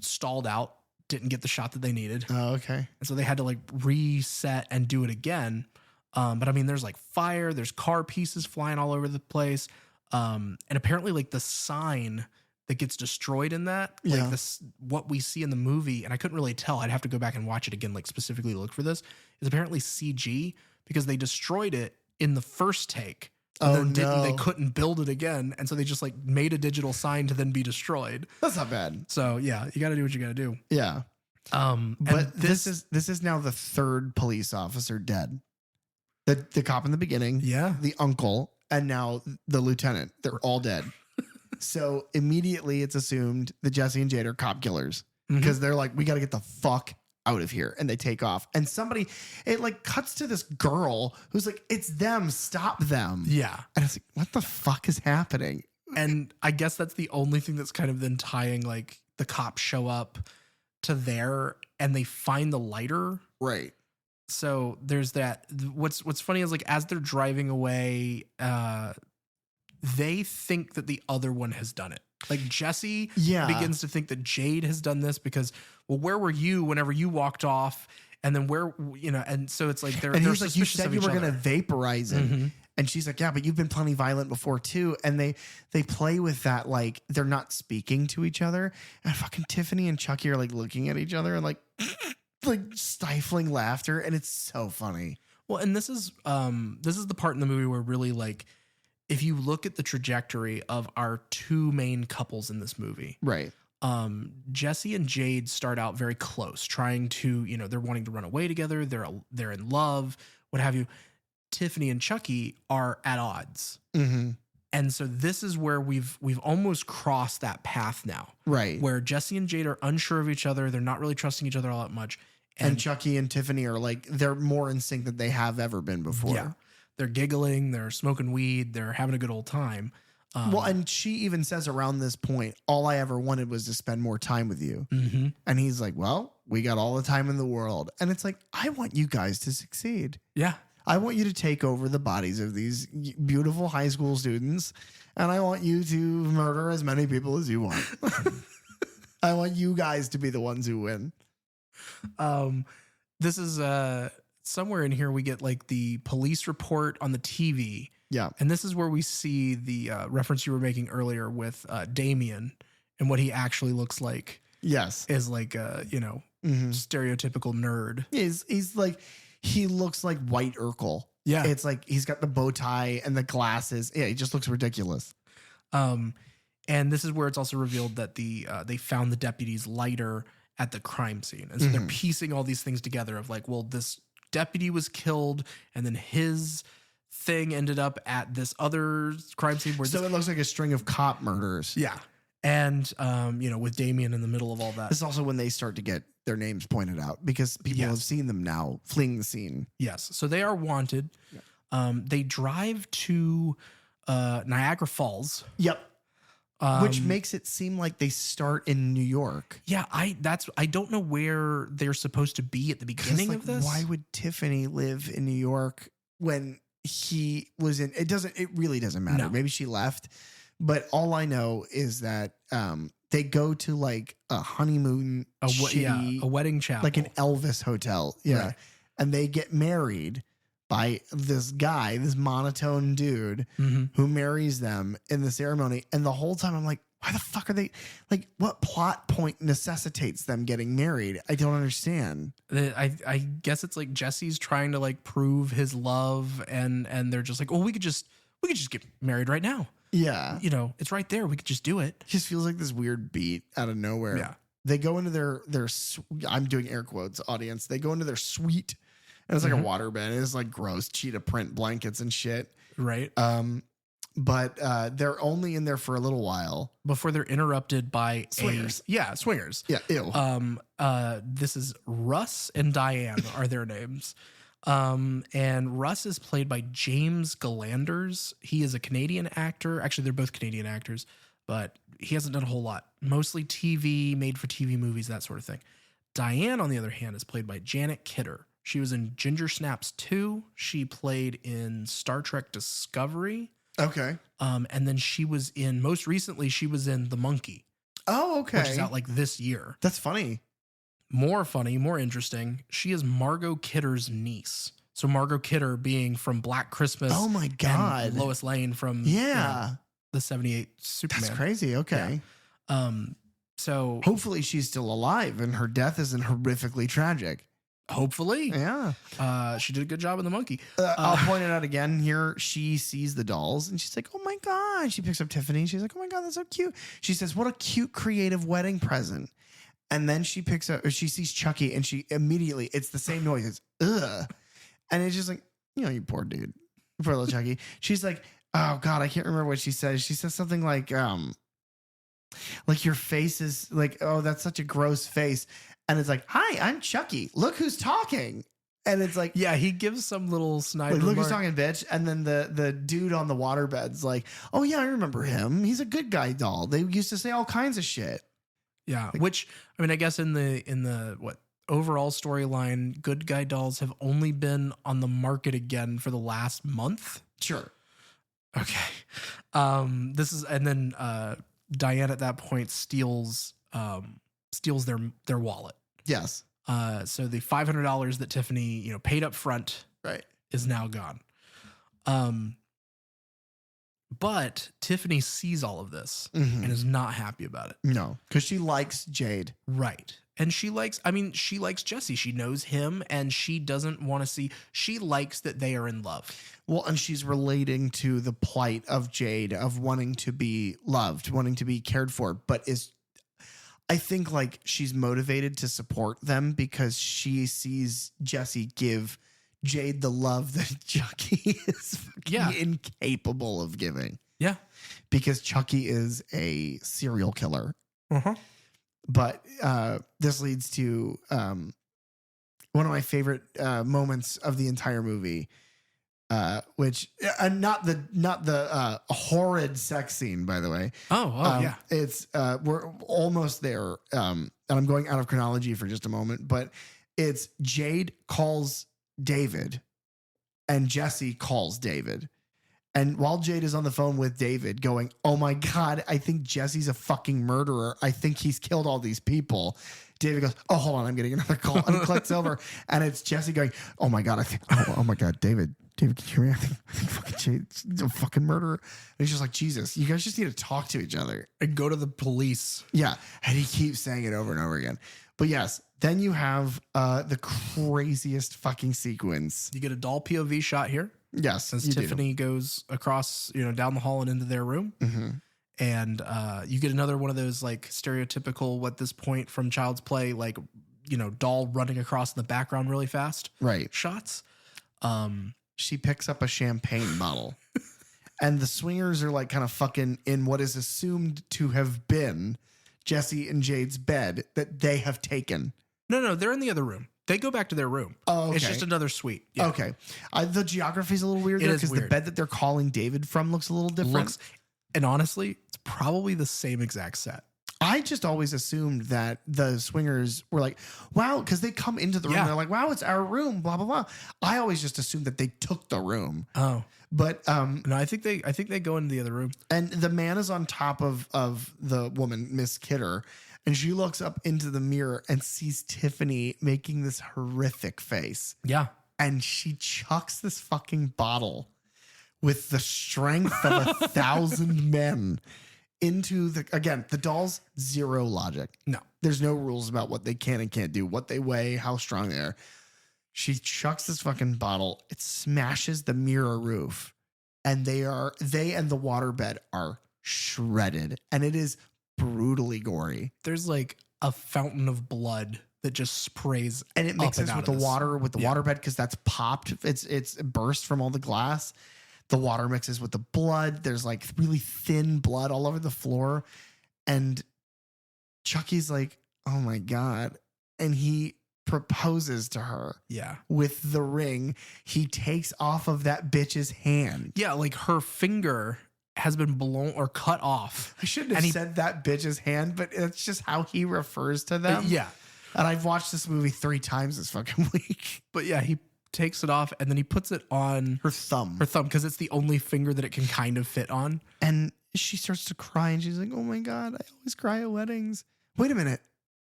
stalled out, didn't get the shot that they needed. Oh, okay. And so they had to like reset and do it again. But I mean, there's like fire, there's car pieces flying all over the place. And apparently like the sign that gets destroyed in that, like this, what we see in the movie, and I couldn't really tell, I'd have to go back and watch it again, like specifically look for this, is apparently CG because they destroyed it in the first take. And then they couldn't build it again. And so they just like made a digital sign to then be destroyed. That's not bad. So yeah, you got to do what you got to do. Yeah. But this is now the third police officer dead. The cop in the beginning, the uncle, and now the lieutenant. They're all dead. So immediately it's assumed that Jesse and Jade are cop killers because they're like, we got to get the fuck out of here, and they take off. And it like cuts to this girl who's like, it's them, stop them. Yeah. And I was like, what the fuck is happening? And I guess that's the only thing that's kind of then tying, like the cops show up to there and they find the lighter. Right. So there's that. What's funny is like, as they're driving away, they think that the other one has done it. Like Jesse begins to think that Jade has done this because, well, where were you whenever you walked off? And then where, and so it's like they're he's like, you suspicious said of you each were other. going to vaporize him. And she's like, yeah, but you've been plenty violent before too. And they play with that, like they're not speaking to each other. And fucking Tiffany and Chucky are like looking at each other and like stifling laughter. And it's so funny. Well, and this is the part in the movie where really like, if you look at the trajectory of our two main couples in this movie, right? Jesse and Jade start out very close, trying to, they're wanting to run away together. They're in love, what have you. Tiffany and Chucky are at odds. And so this is where we've almost crossed that path now. Right. Where Jesse and Jade are unsure of each other. They're not really trusting each other all that much. And Chucky and Tiffany are like, they're more in sync than they have ever been before. Yeah. They're giggling. They're smoking weed. They're having a good old time. Well, and she even says around this point, all I ever wanted was to spend more time with you. Mm-hmm. And he's like, well, we got all the time in the world. And it's like, I want you guys to succeed. Yeah. I want you to take over the bodies of these beautiful high school students. And I want you to murder as many people as you want. I want you guys to be the ones who win. This is somewhere in here we get like the police report on the TV. Yeah. And this is where we see the reference you were making earlier with Damien and what he actually looks like. Yes. Is like stereotypical nerd. He's like, he looks like White Urkel. Yeah. It's like he's got the bow tie and the glasses. Yeah, he just looks ridiculous. And this is where it's also revealed that they found the deputy's lighter at the crime scene. And so they're piecing all these things together of like, well, this deputy was killed and then his thing ended up at this other crime scene where it looks like a string of cop murders. Yeah. And with Damien in the middle of all that. This is also when they start to get their names pointed out because people have seen them now fleeing the scene. Yes. So they are wanted. Yeah. They drive to Niagara Falls. Yep. Which makes it seem like they start in New York. Yeah, I don't know where they're supposed to be at the beginning of this. Why would Tiffany live in New York when he was in? It really doesn't matter. No. Maybe she left, but all I know is that they go to like a honeymoon, a wedding chapel, like an Elvis hotel. Yeah, right. And they get married by this guy, this monotone dude who marries them in the ceremony. And the whole time I'm like, why the fuck are they like, what plot point necessitates them getting married? I don't understand. I guess it's like Jesse's trying to like prove his love and they're just like, well, we could just get married right now. Yeah. It's right there. We could just do it. It just feels like this weird beat out of nowhere. Yeah. They go into their I'm doing air quotes, audience. They go into their suite. And it's like a water bed. It's like gross cheetah print blankets and shit. Right. But they're only in there for a little while before they're interrupted by swingers. Swingers. Yeah. Ew. This is Russ and Diane are their names. And Russ is played by James Galanders. He is a Canadian actor. Actually, they're both Canadian actors, but he hasn't done a whole lot. Mostly TV, made for TV movies, that sort of thing. Diane, on the other hand, is played by Janet Kidder. She was in Ginger Snaps 2. She played in Star Trek Discovery. Okay. And then most recently, she was in The Monkey. Oh, okay. Which is out like this year. That's funny. More funny, more interesting. She is Margot Kidder's niece. So Margot Kidder being from Black Christmas. Oh my God. And Lois Lane from the 78 Superman. That's crazy. Okay. Yeah. So hopefully she's still alive and her death isn't horrifically tragic. Hopefully. Yeah. She did a good job in The Monkey. I'll point it out again here. She sees the dolls and she's like, oh my God. She picks up Tiffany and she's like, oh my God, that's so cute. She says, what a cute creative wedding present. And then she sees Chucky and she immediately, it's the same noise. It's ugh. And it's just like, you poor dude. Poor little Chucky. She's like, oh God, I can't remember what she says. She says something like your face is like, oh, that's such a gross face. And it's like, hi, I'm Chucky. Look who's talking. And it's like, yeah, he gives some little snide look who's talking, bitch. And then the dude on the waterbed's like, oh yeah, I remember him. He's a good guy doll. They used to say all kinds of shit. Yeah, which I mean, I guess in the overall storyline, good guy dolls have only been on the market again for the last month. Sure. Okay. Diane at that point steals their wallet. Yes. So the $500 that Tiffany, paid up front, right, is now gone. But Tiffany sees all of this and is not happy about it. No, because she likes Jade. Right. And she likes Jesse. She knows him and she doesn't want to see, she likes that they are in love. Well, and she's relating to the plight of Jade of wanting to be loved, wanting to be cared for, but I think like she's motivated to support them because she sees Jesse give Jade the love that Chucky is incapable of giving. Yeah. Because Chucky is a serial killer. Uh-huh. But this leads to one of my favorite moments of the entire movie, which not the horrid sex scene, by the way. Oh, yeah. It's we're almost there, and I'm going out of chronology for just a moment, but it's Jade calls David, and Jesse calls David. And while Jade is on the phone with David going, oh my God, I think Jesse's a fucking murderer. I think he's killed all these people. David goes, oh, hold on, I'm getting another call. And he clicks over, and it's Jesse going, oh my God, I think, oh my God, David, can you hear me? I think fucking Jade's a fucking murderer. And he's just like, Jesus, you guys just need to talk to each other. And go to the police. Yeah. And he keeps saying it over and over again. But yes, then you have the craziest fucking sequence. You get a doll POV shot here. Yes, as Tiffany goes across, down the hall and into their room. Mm-hmm. And you get another one of those like stereotypical, at this point from Child's Play, like, doll running across in the background really fast. Right. Shots. She picks up a champagne bottle and the swingers are like kind of fucking in what is assumed to have been Jesse and Jade's bed that they have taken. No, they're in the other room. They go back to their room. Oh, okay. It's just another suite. Yeah. Okay. The geography's a little weird there because the bed that they're calling David from looks a little different. And honestly, it's probably the same exact set. I just always assumed that the swingers were like, wow, because they come into the room and they're like, wow, it's our room, blah, blah, blah. I always just assumed that they took the room. Oh. But no, I think they go into the other room. And the man is on top of the woman, Miss Kidder. And she looks up into the mirror and sees Tiffany making this horrific face. Yeah. And she chucks this fucking bottle with the strength of 1,000 men into the dolls, zero logic. No. There's no rules about what they can and can't do, what they weigh, how strong they are. She chucks this fucking bottle. It smashes the mirror roof. And they and the waterbed are shredded. And it is brutally gory. There's like a fountain of blood that just sprays, and it mixes with the water waterbed because that's popped. It's burst from all the glass. The water mixes with the blood. There's like really thin blood all over the floor, and Chucky's like, "Oh my God!" And he proposes to her. Yeah, with the ring. He takes off of that bitch's hand. Yeah, like her finger has been blown or cut off. I shouldn't have said that bitch's hand, but it's just how he refers to them. Yeah. And I've watched this movie 3 times this fucking week. But yeah, he takes it off and then he puts it on her thumb. Because it's the only finger that it can kind of fit on. And she starts to cry and she's like, oh my God, I always cry at weddings. Wait a minute.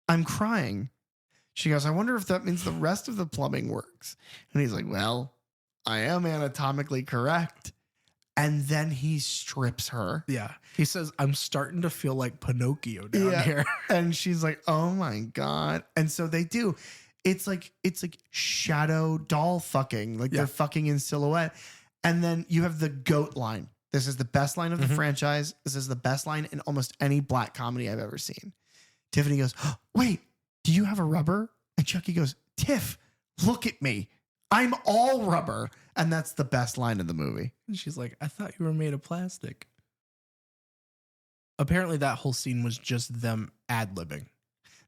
I'm crying. She goes, I wonder if that means the rest of the plumbing works. And he's like, well, I am anatomically correct. And then he strips her. Yeah. He says, I'm starting to feel like Pinocchio down here. And she's like, oh my God. And so they do. It's like shadow doll fucking. Like they're fucking in silhouette. And then you have the goat line. This is the best line of the franchise. This is the best line in almost any black comedy I've ever seen. Tiffany goes, oh, wait, do you have a rubber? And Chucky goes, Tiff, look at me. I'm all rubber. And that's the best line of the movie. And she's like, I thought you were made of plastic. Apparently that whole scene was just them ad-libbing.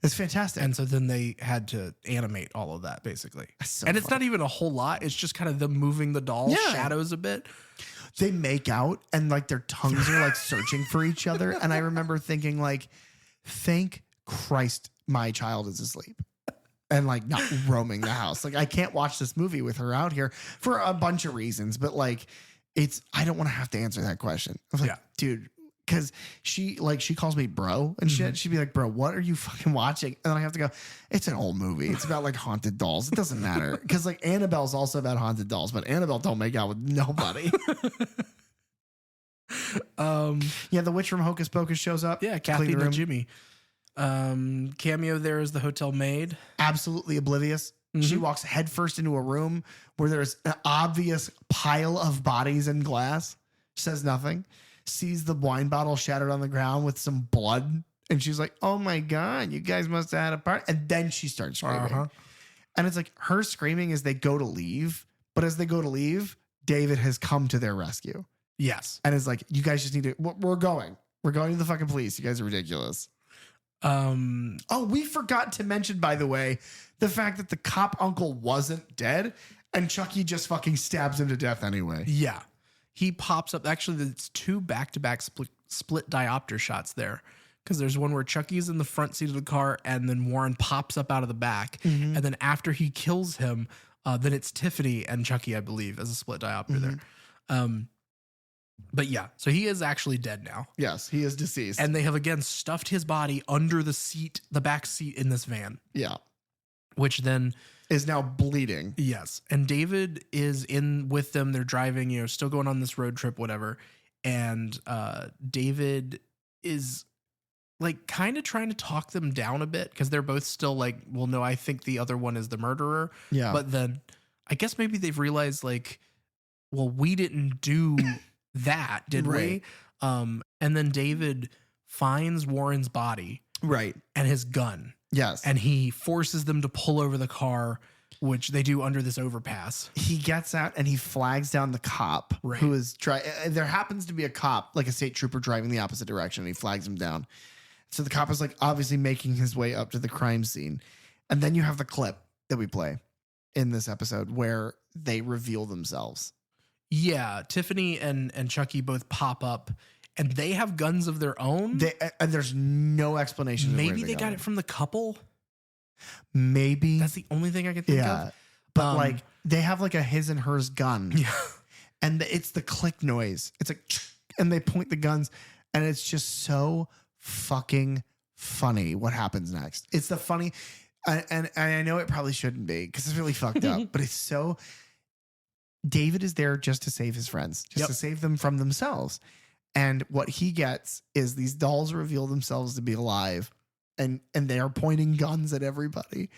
It's fantastic. And so then they had to animate all of that, basically. And it's not even a whole lot. It's just kind of them moving the doll shadows a bit. They make out and like their tongues are like searching for each other. And I remember thinking like, thank Christ my child is asleep. And like not roaming the house. Like I can't watch this movie with her out here for a bunch of reasons, but like I don't want to have to answer that question. I was like, dude, because she calls me bro and shit. She'd be like, bro, what are you fucking watching? And then I have to go, it's an old movie. It's about like haunted dolls. It doesn't matter. Because like Annabelle's also about haunted dolls, but Annabelle don't make out with nobody. The witch from Hocus Pocus shows up. Yeah, Kathy the Jimmy. Cameo there is the hotel maid. Absolutely oblivious. She walks headfirst into a room where there's an obvious pile of bodies and glass. Says nothing. Sees the wine bottle shattered on the ground with some blood. And she's like, oh my God, you guys must have had a party. And then she starts screaming. And it's like her screaming as they go to leave. But as they go to leave, David has come to their rescue. Yes. and is like, you guys just need to, we're going to the fucking police. You guys are ridiculous. Oh, we forgot to mention, by the way, the fact that the cop uncle wasn't dead and Chucky just fucking stabs him to death anyway. Yeah. He pops up. Actually, it's 2 back-to-back split diopter shots there. Because there's one where Chucky's in the front seat of the car and then Warren pops up out of the back. And then after he kills him, then it's Tiffany and Chucky, I believe, as a split diopter there. But yeah, so he is actually dead now. Yes, he is deceased. And they have again stuffed his body under the seat, the back seat in this van. Yeah. Which then is now bleeding. Yes. And David is in with them. They're driving, you know, still going on this road trip, whatever. And David is like kind of trying to talk them down a bit because they're both still like, well, no, I think the other one is the murderer. Yeah. But then I guess maybe they've realized like, well, we didn't do that, did we? And then David finds Warren's body. Right. And his gun. Yes. And he forces them to pull over the car, which they do under this overpass. He gets out and he flags down the cop who is there happens to be a cop, like a state trooper driving the opposite direction. And he flags him down. So the cop is like obviously making his way up to the crime scene. And then you have the clip that we play in this episode where they reveal themselves. Yeah. Tiffany and Chucky both pop up. And they have guns of their own. And there's no explanation. Maybe they got it from the couple. Maybe. That's the only thing I can think of. But like they have like a his and hers gun. Yeah. And it's the click noise. It's like, and they point the guns and it's just so fucking funny what happens next. It's the funny. And I know it probably shouldn't be because it's really fucked up, but it's so. David is there just to save his friends, just to save them from themselves. And what he gets is these dolls reveal themselves to be alive and they are pointing guns at everybody.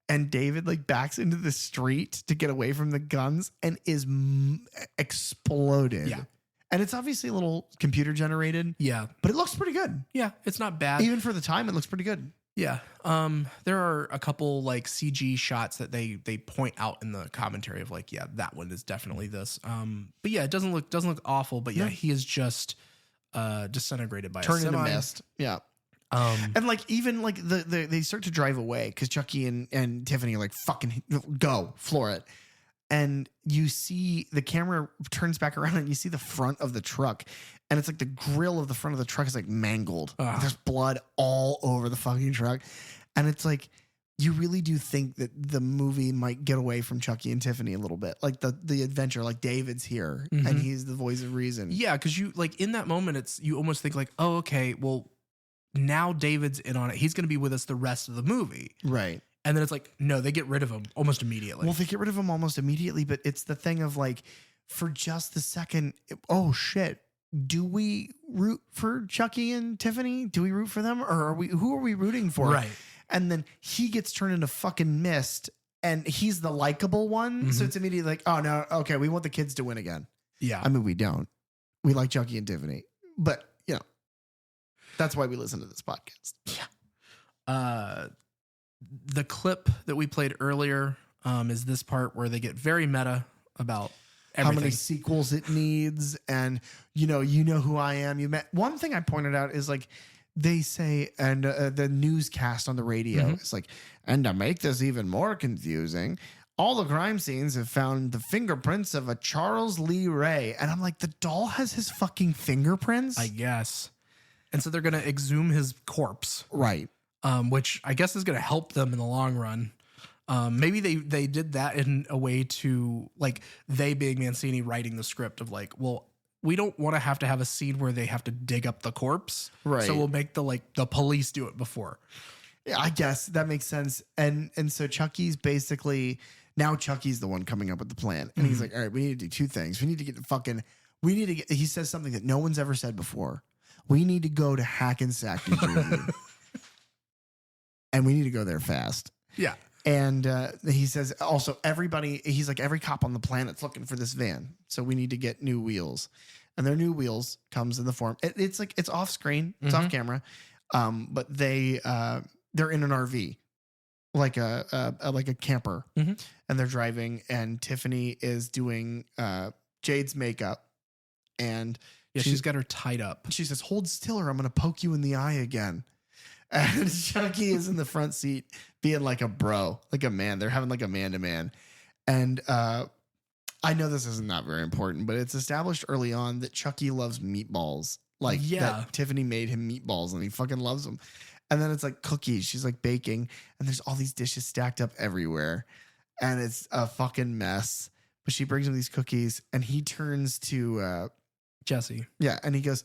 And David like backs into the street to get away from the guns and is exploded. Yeah. And it's obviously a little computer generated. Yeah. But it looks pretty good. Yeah. It's not bad. Even for the time, it looks pretty good. Yeah. There are a couple like CG shots that they point out in the commentary of like, yeah, that one is definitely this. But yeah, it doesn't look awful, but yeah, he is just disintegrated by Turn a semi. into mist. Yeah. And like even like they start to drive away because Chucky and Tiffany are like fucking go floor it. And you see the camera turns back around and you see the front of the truck. And it's like the grill of the front of the truck is like mangled. There's blood all over the fucking truck. And it's like, you really do think that the movie might get away from Chucky and Tiffany a little bit. Like the adventure, like David's here and he's the voice of reason. Yeah. Cause you like in that moment, you almost think like, oh, okay, well now David's in on it. He's going to be with us the rest of the movie. Right. And then it's like, no, they get rid of him almost immediately. Well, they get rid of him almost immediately, but it's the thing of like, for just the second, oh shit. Do we root for Chucky and Tiffany? Do we root for them? Or who are we rooting for? Right. And then he gets turned into fucking mist and he's the likable one. So it's immediately like, oh no, okay, we want the kids to win again. Yeah. I mean, we don't. We like Chucky and Tiffany. But, you know, that's why we listen to this podcast. Yeah. The clip that we played earlier is this part where they get very meta about everything. How many sequels it needs, and you know who I am. You met one thing I pointed out is like they say, and the newscast on the radio is like, and to make this even more confusing, all the crime scenes have found the fingerprints of a Charles Lee Ray, and I'm like, the doll has his fucking fingerprints, I guess, and so they're gonna exhume his corpse, right? Which I guess is gonna help them in the long run. Maybe they did that in a way to like they being Mancini writing the script of like, well, we don't want to have a scene where they have to dig up the corpse. Right. So we'll make the police do it before. Yeah, I guess that makes sense. And so Chucky's basically now Chucky's the one coming up with the plan. And he's like, all right, we need to do two things. We need to get he says something that no one's ever said before. We need to go to Hackensack, New Jersey. And we need to go there fast. Yeah. And he says also he's like every cop on the planet's looking for this van. So we need to get new wheels. And their new wheels comes in the form. It's like it's off screen, it's off camera. But they're in an RV, like a camper. And they're driving and Tiffany is doing Jade's makeup and she's got her tied up. She says, "Hold still, or I'm going to poke you in the eye again." And Chucky is in the front seat being like a bro, like a man. They're having like a man-to-man. And I know this is not very important, but it's established early on that Chucky loves meatballs. Like that Tiffany made him meatballs and he fucking loves them. And then it's like cookies. She's like baking and there's all these dishes stacked up everywhere. And it's a fucking mess. But she brings him these cookies and he turns to Jesse. Yeah. And he goes,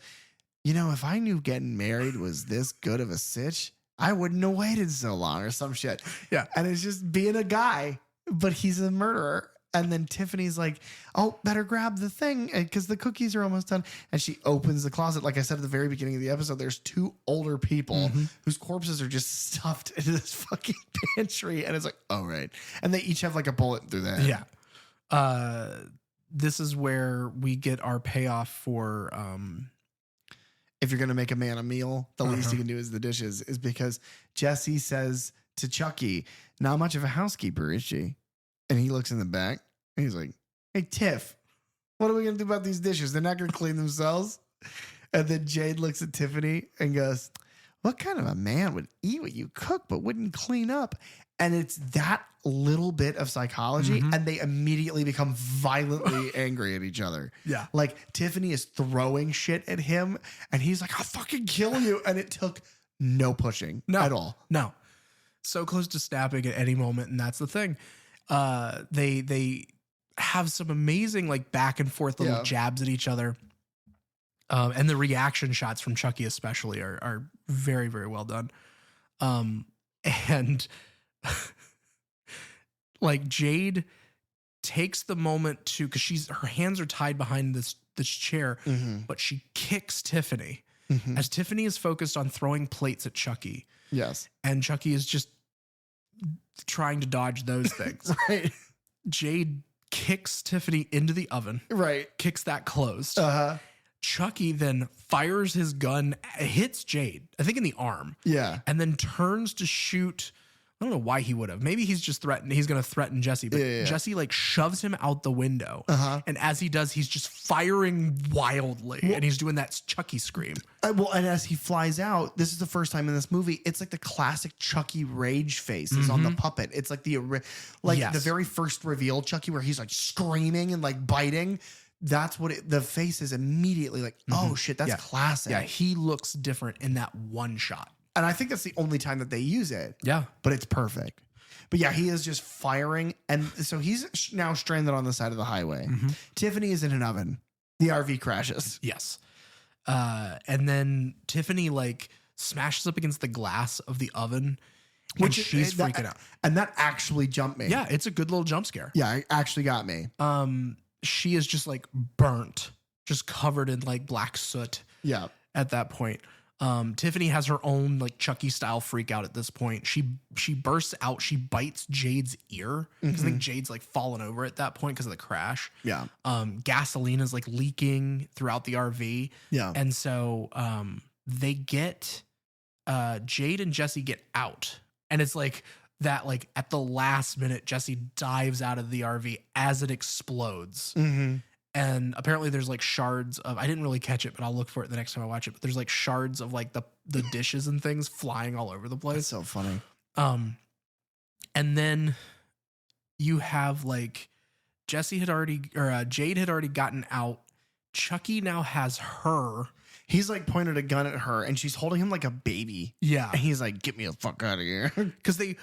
"You know, if I knew getting married was this good of a sitch, I wouldn't have waited so long," or some shit. Yeah. And it's just being a guy, but he's a murderer. And then Tiffany's like, "Oh, better grab the thing because the cookies are almost done." And she opens the closet. Like I said at the very beginning of the episode, there's two older people whose corpses are just stuffed into this fucking pantry. And it's like, oh, right. And they each have like a bullet through the head. Yeah. This is where we get our payoff for... if you're going to make a man a meal, the least you can do is the dishes, is because Jesse says to Chucky, "Not much of a housekeeper, is she?" And he looks in the back and he's like, "Hey, Tiff, what are we going to do about these dishes? They're not going to clean themselves." And then Jade looks at Tiffany and goes, "What kind of a man would eat what you cook but wouldn't clean up?" And it's that little bit of psychology, and they immediately become violently angry at each other. Yeah. Like Tiffany is throwing shit at him and he's like, "I'll fucking kill you." And it took no pushing at all. No. So close to snapping at any moment. And that's the thing. They have some amazing like back and forth little jabs at each other. And the reaction shots from Chucky especially are very, very well done. And like Jade takes the moment to, because her hands are tied behind this chair, but she kicks Tiffany as Tiffany is focused on throwing plates at Chucky. Yes. And Chucky is just trying to dodge those things. Right. Jade kicks Tiffany into the oven. Right. Kicks that closed. Uh-huh. Chucky then fires his gun, hits Jade, I think in the arm. Yeah. And then turns to shoot. I don't know why he would have. Maybe he's just threatened. He's going to threaten Jesse. But Jesse like shoves him out the window. And as he does, he's just firing wildly. And he's doing that Chucky scream. Well, and as he flies out, this is the first time in this movie, it's like the classic Chucky rage face is on the puppet. It's like the very first reveal Chucky where he's like screaming and like biting. That's what the face is immediately like, oh shit, that's classic. Yeah, he looks different in that one shot. And I think that's the only time that they use it. Yeah. But it's perfect. But yeah, he is just firing. And so he's now stranded on the side of the highway. Tiffany is in an oven. The RV crashes. Yes. And then Tiffany like smashes up against the glass of the oven, which she's freaking out. And that actually jumped me. Yeah, it's a good little jump scare. Yeah, it actually got me. She is just like burnt, just covered in like black soot. Yeah. At that point. Tiffany has her own like Chucky style freak out at this point. She bursts out. She bites Jade's ear because I think Jade's like fallen over at that point because of the crash. Yeah. Gasoline is like leaking throughout the RV. Yeah. And so they get Jade and Jesse get out, and it's like that. Like at the last minute, Jesse dives out of the RV as it explodes. And apparently there's like shards of, I didn't really catch it, but I'll look for it the next time I watch it. But there's like shards of like the dishes and things flying all over the place. That's so funny. And then you have like Jade had already gotten out. Chucky now has her. He's like pointed a gun at her and she's holding him like a baby. Yeah. And he's like, "Get me the fuck out of here." Because they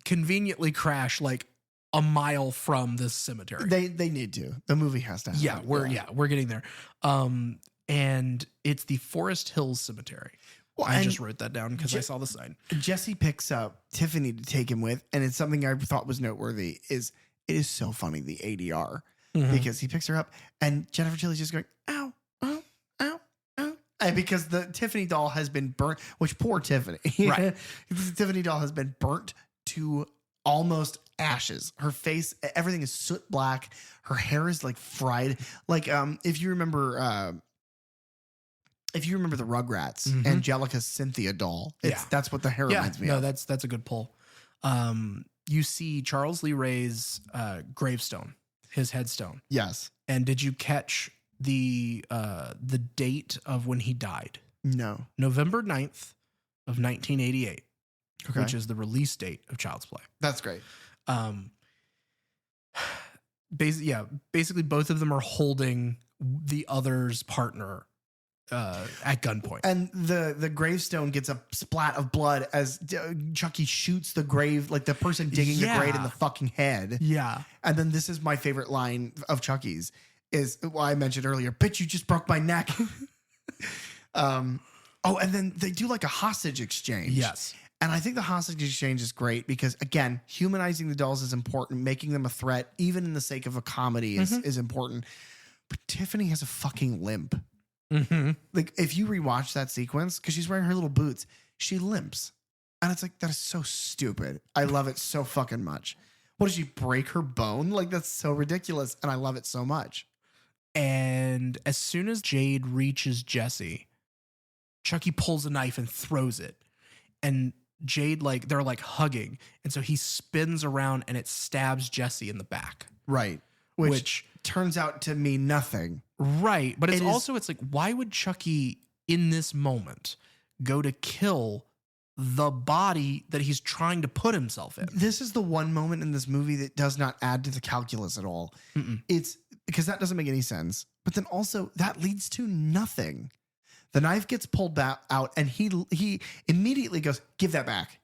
conveniently crash like a mile from this cemetery. They need to. The movie has to happen. We're getting there. And it's the Forest Hills Cemetery. Well, I just wrote that down because I saw the sign. Jesse picks up Tiffany to take him with, and it's something I thought was noteworthy. It is so funny, the ADR, because he picks her up and Jennifer Tilly's just going, "Ow, ow, ow, ow," and because the Tiffany doll has been burnt. Which poor Tiffany, right? The Tiffany doll has been burnt to almost ashes. Her face, everything is soot black. Her hair is like fried. Like if you remember the Rugrats, Angelica's Cynthia doll, that's what the hair reminds me of. That's a good pull. You see Charles Lee Ray's gravestone, his headstone. Yes. And did you catch the date of when he died? No. November 9th of 1988, Okay. which is the release date of Child's Play. That's great. Basically both of them are holding the other's partner at gunpoint. And the gravestone gets a splat of blood as Chucky shoots the grave, like the person digging the grave in the fucking head. Yeah. And then this is my favorite line of Chucky's is what I mentioned earlier. Bitch, you just broke my neck. And then they do like a hostage exchange. Yes. And I think the hostage exchange is great because, again, humanizing the dolls is important. Making them a threat, even in the sake of a comedy, is important. But Tiffany has a fucking limp. Mm-hmm. Like, if you rewatch that sequence, because she's wearing her little boots, she limps. And it's like, that is so stupid. I love it so fucking much. What, did she break her bone? Like, that's so ridiculous. And I love it so much. And as soon as Jade reaches Jesse, Chucky pulls a knife and throws it. And Jade, like, they're like hugging. And so he spins around and it stabs Jesse in the back. Right. Which turns out to mean nothing. Right. But it's like, why would Chucky in this moment go to kill the body that he's trying to put himself in? This is the one moment in this movie that does not add to the calculus at all. Mm-mm. It's because that doesn't make any sense. But then also that leads to nothing. The knife gets pulled back out and he immediately goes, give that back.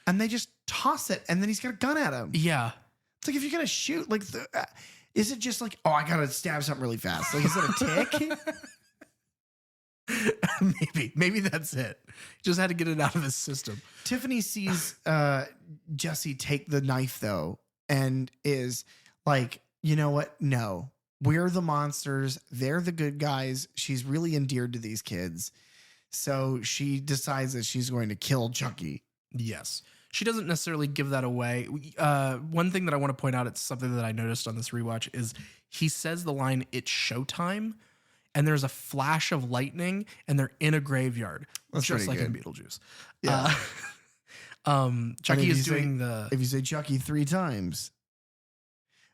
And they just toss it. And then he's got a gun at him. Yeah. It's like, if you're going to shoot, like, is it just like, oh, I got to stab something really fast? Like, is it a tick? Maybe that's it. Just had to get it out of his system. Tiffany sees Jesse take the knife, though, and is like, you know what? No, we're the monsters. They're the good guys. She's really endeared to these kids. So she decides that she's going to kill Chucky. Yes. She doesn't necessarily give that away. One thing that I want to point out, it's something that I noticed on this rewatch, is he says the line, "It's showtime," and there's a flash of lightning, and they're in a graveyard, That's just like pretty in good. Beetlejuice. Yeah. Chucky is doing If you say Chucky 3 times.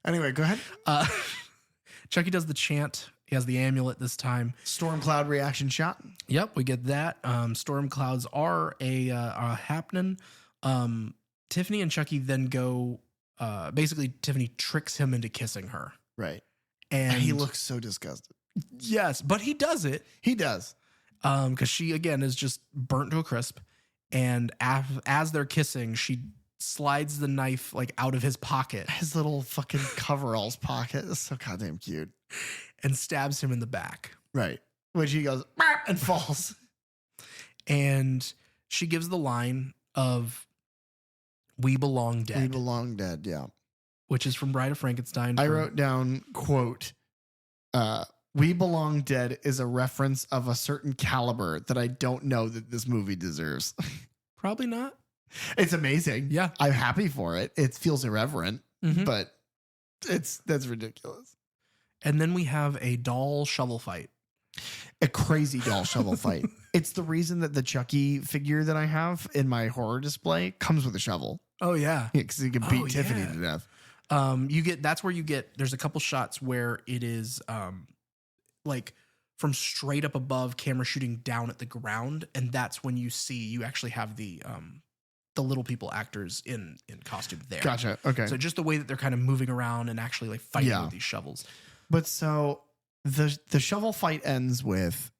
Anyway, go ahead. Chucky does the chant. He has the amulet this time. Storm cloud reaction shot. Yep, we get that. Storm clouds are a happening. Tiffany and Chucky then go, basically Tiffany tricks him into kissing her. Right. And he looks so disgusted. Yes, but he does it. He does. Because she, again, is just burnt to a crisp. And as they're kissing, she slides the knife like out of his pocket. His little fucking coveralls pocket is so goddamn cute. And stabs him in the back. Right. Which he goes, "Bark," and falls. And she gives the line of, "We belong dead." We belong dead, yeah. Which is from Bride of Frankenstein. I wrote down, quote, "We belong dead" is a reference of a certain caliber that I don't know that this movie deserves. Probably not. It's amazing. Yeah. I'm happy for it. It feels irreverent, Mhm. but that's ridiculous. And then we have a doll shovel fight. A crazy doll shovel fight. It's the reason that the Chucky figure that I have in my horror display comes with a shovel. Oh, yeah. Because you can beat Oh, Tiffany yeah. to death. That's where you get, there's a couple shots where it is like from straight up above, camera shooting down at the ground. And that's when you actually have the little people actors in costume there. Gotcha. Okay. So just the way that they're kind of moving around and actually like fighting Yeah. with these shovels. But so the shovel fight ends with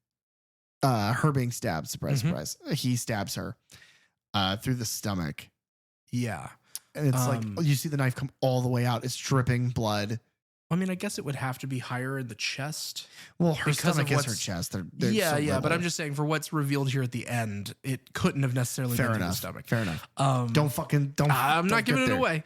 her being stabbed. Surprise, Mhm. surprise. He stabs her through the stomach. Yeah. And it's like, you see the knife come all the way out. It's dripping blood. I mean, I guess it would have to be higher in the chest. Well, her Because of stomach is her what's- chest. They're Yeah, so yeah. But little. I'm just saying, for what's revealed here at the end, it couldn't have necessarily Fair been through the enough. stomach. Fair enough. I'm don't not giving get it there. away.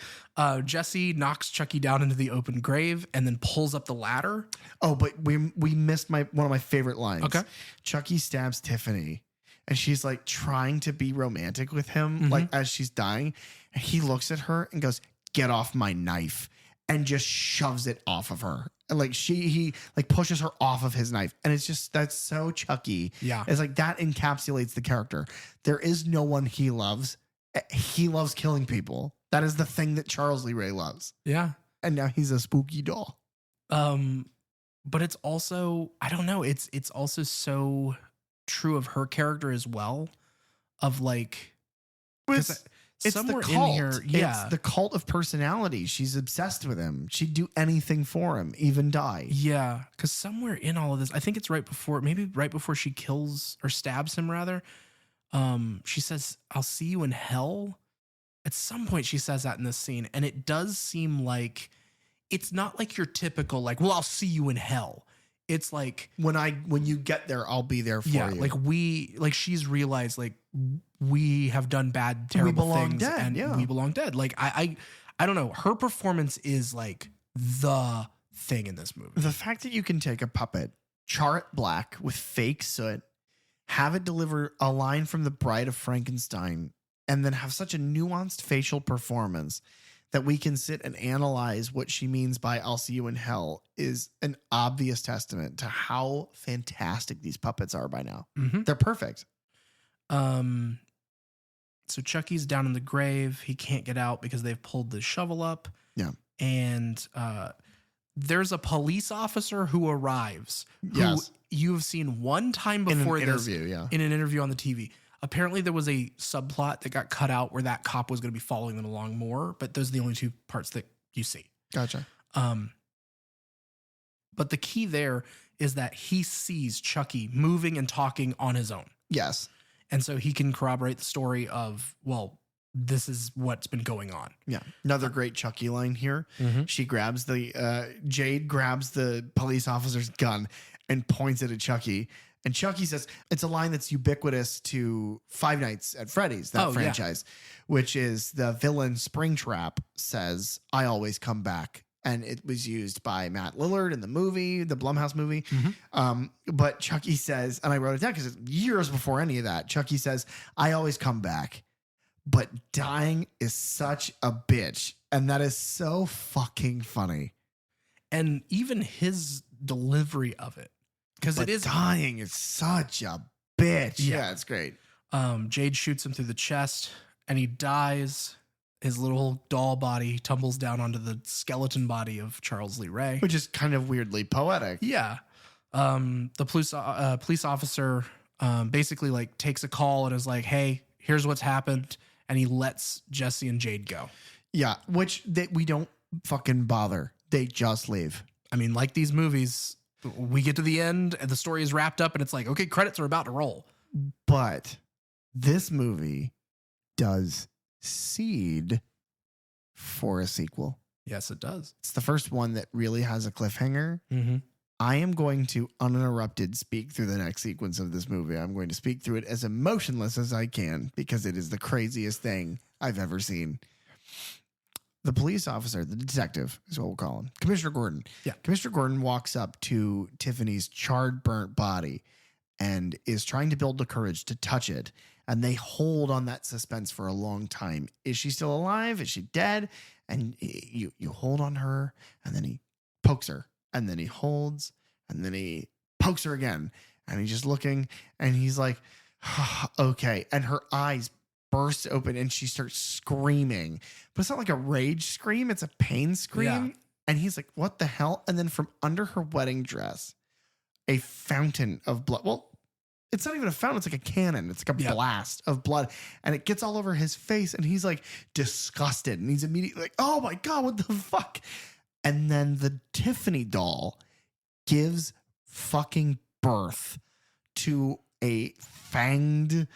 Jesse knocks Chucky down into the open grave and then pulls up the ladder. Oh, but we missed one of my favorite lines. Okay. Chucky stabs Tiffany and she's like trying to be romantic with him, Mhm. like as she's dying. And he looks at her and goes, "Get off my knife," and just shoves it off of her. And like he like pushes her off of his knife. And it's just, that's so Chucky. Yeah. It's like that encapsulates the character. There is no one he loves. He loves killing people. That is the thing that Charles Lee Ray loves. Yeah. And now he's a spooky doll. but it's also, I don't know, it's also so true of her character as well, of like, It's somewhere the cult. in here, yeah, It's the cult of personality. She's obsessed with him. She'd do anything for him, even die. yeah, because somewhere in all of this, I think it's right before she kills or stabs him, rather. She says, "I'll see you in hell." At some point, she says that in this scene, and it does seem like it's not like your typical like, "Well, I'll see you in hell." It's like When you get there, I'll be there for you. like she's realized like we have done bad, terrible belong things, dead, and yeah. we belong dead. Like I don't know. Her performance is like the thing in this movie. The fact that you can take a puppet, char it black with fake soot, have it deliver a line from the Bride of Frankenstein, and then have such a nuanced facial performance that we can sit and analyze what she means by "I'll see you in hell" is an obvious testament to how fantastic these puppets are by now. Mm-hmm. They're perfect. So Chucky's down in the grave. He can't get out because they've pulled the shovel up. Yeah. And there's a police officer who arrives. Yes. Who you have seen one time In before an this. interview, yeah. In an interview on the TV. Apparently there was a subplot that got cut out where that cop was going to be following them along more, but those are the only two parts that you see. Gotcha. But the key there is that he sees Chucky moving and talking on his own. Yes. And so he can corroborate the story of, well, this is what's been going on. Yeah. Another great Chucky line here. Mm-hmm. She grabs Jade grabs the police officer's gun and points it at Chucky. And Chucky says, it's a line that's ubiquitous to Five Nights at Freddy's, that franchise, which is the villain Springtrap says, "I always come back." And it was used by Matt Lillard in the movie, the Blumhouse movie. Mm-hmm. But Chucky says, and I wrote it down because it's years before any of that. Chucky says, "I always come back, but dying is such a bitch." And that is so fucking funny. And even his delivery of it, because it is dying is such a bitch. Yeah, it's great. Jade shoots him through the chest and he dies. His little doll body tumbles down onto the skeleton body of Charles Lee Ray, Which is kind of weirdly poetic. yeah. The police officer basically like takes a call and is like, "Hey, here's what's happened," and he lets Jesse and Jade go. Yeah, which we don't fucking bother. They just leave. I mean, like these movies, we get to the end and the story is wrapped up and it's like, okay, credits are about to roll. But this movie does seed for a sequel. Yes, it does. It's the first one that really has a cliffhanger. Mm-hmm. I am going to uninterrupted speak through the next sequence of this movie. I'm going to speak through it as emotionless as I can because it is the craziest thing I've ever seen. The police officer, the detective is what we'll call him, Commissioner Gordon. Yeah. Commissioner Gordon walks up to Tiffany's charred, burnt body and is trying to build the courage to touch it. And they hold on that suspense for a long time. Is she still alive? Is she dead? And you hold on her, and then he pokes her, and then he holds, and then he pokes her again. And he's just looking, and he's like, okay. And her eyes burst open, and she starts screaming. But it's not like a rage scream. It's a pain scream. Yeah. And he's like, what the hell? And then from under her wedding dress, a fountain of blood. Well, it's not even a fountain. It's like a cannon. It's like a blast of blood. And it gets all over his face. And he's like disgusted. And he's immediately like, oh my God, what the fuck? And then the Tiffany doll gives fucking birth to a fanged,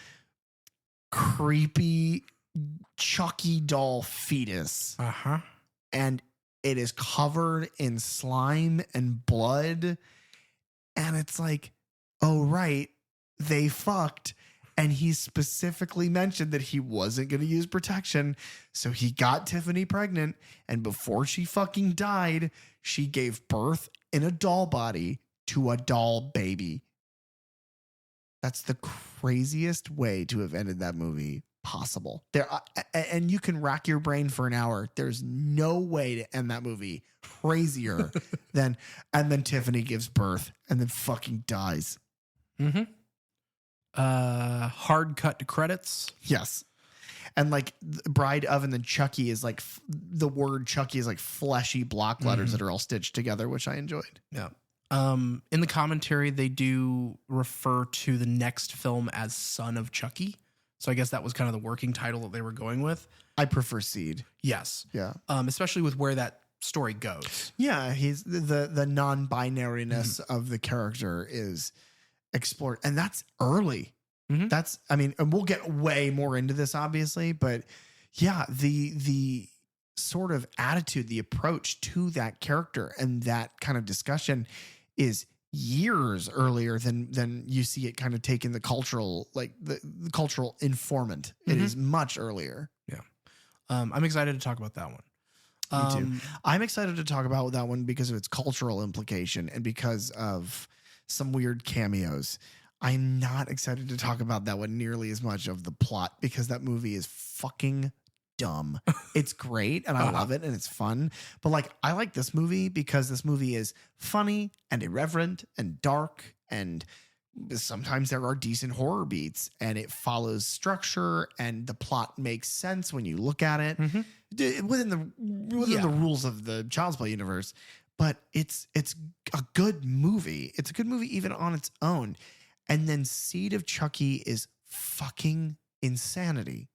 creepy Chucky doll fetus. Uh-huh. And it is covered in slime and blood. And it's like, oh, right. They fucked. And he specifically mentioned that he wasn't going to use protection. So he got Tiffany pregnant. And before she fucking died, she gave birth in a doll body to a doll baby. That's the craziest way to have ended that movie possible. And you can rack your brain for an hour. There's no way to end that movie crazier than, and then Tiffany gives birth and then fucking dies. Mm-hmm. Hard cut to credits. Yes. And like Bride of and then Chucky is like the word Chucky is like fleshy block letters that are all stitched together, which I enjoyed. Yeah. In the commentary, they do refer to the next film as Son of Chucky. So I guess that was kind of the working title that they were going with. I prefer Seed. Yes. Yeah. Especially with where that story goes. Yeah, he's the non-binariness of the character is explored, and that's early. That's, I mean, and we'll get way more into this obviously, but yeah, the sort of attitude, the approach to that character and that kind of discussion is years earlier than you see it kind of taking the cultural, like the cultural informant. It is much earlier. Yeah. I'm excited to talk about that one. Me too. I'm excited to talk about that one because of its cultural implication and because of some weird cameos. I'm not excited to talk about that one nearly as much of the plot because that movie is fucking dumb. It's great and I love it and it's fun. But like, I like this movie because this movie is funny and irreverent and dark, and sometimes there are decent horror beats and it follows structure and the plot makes sense when you look at it within the rules of the Child's Play universe. But it's a good movie. It's a good movie even on its own. And then Seed of Chucky is fucking insanity.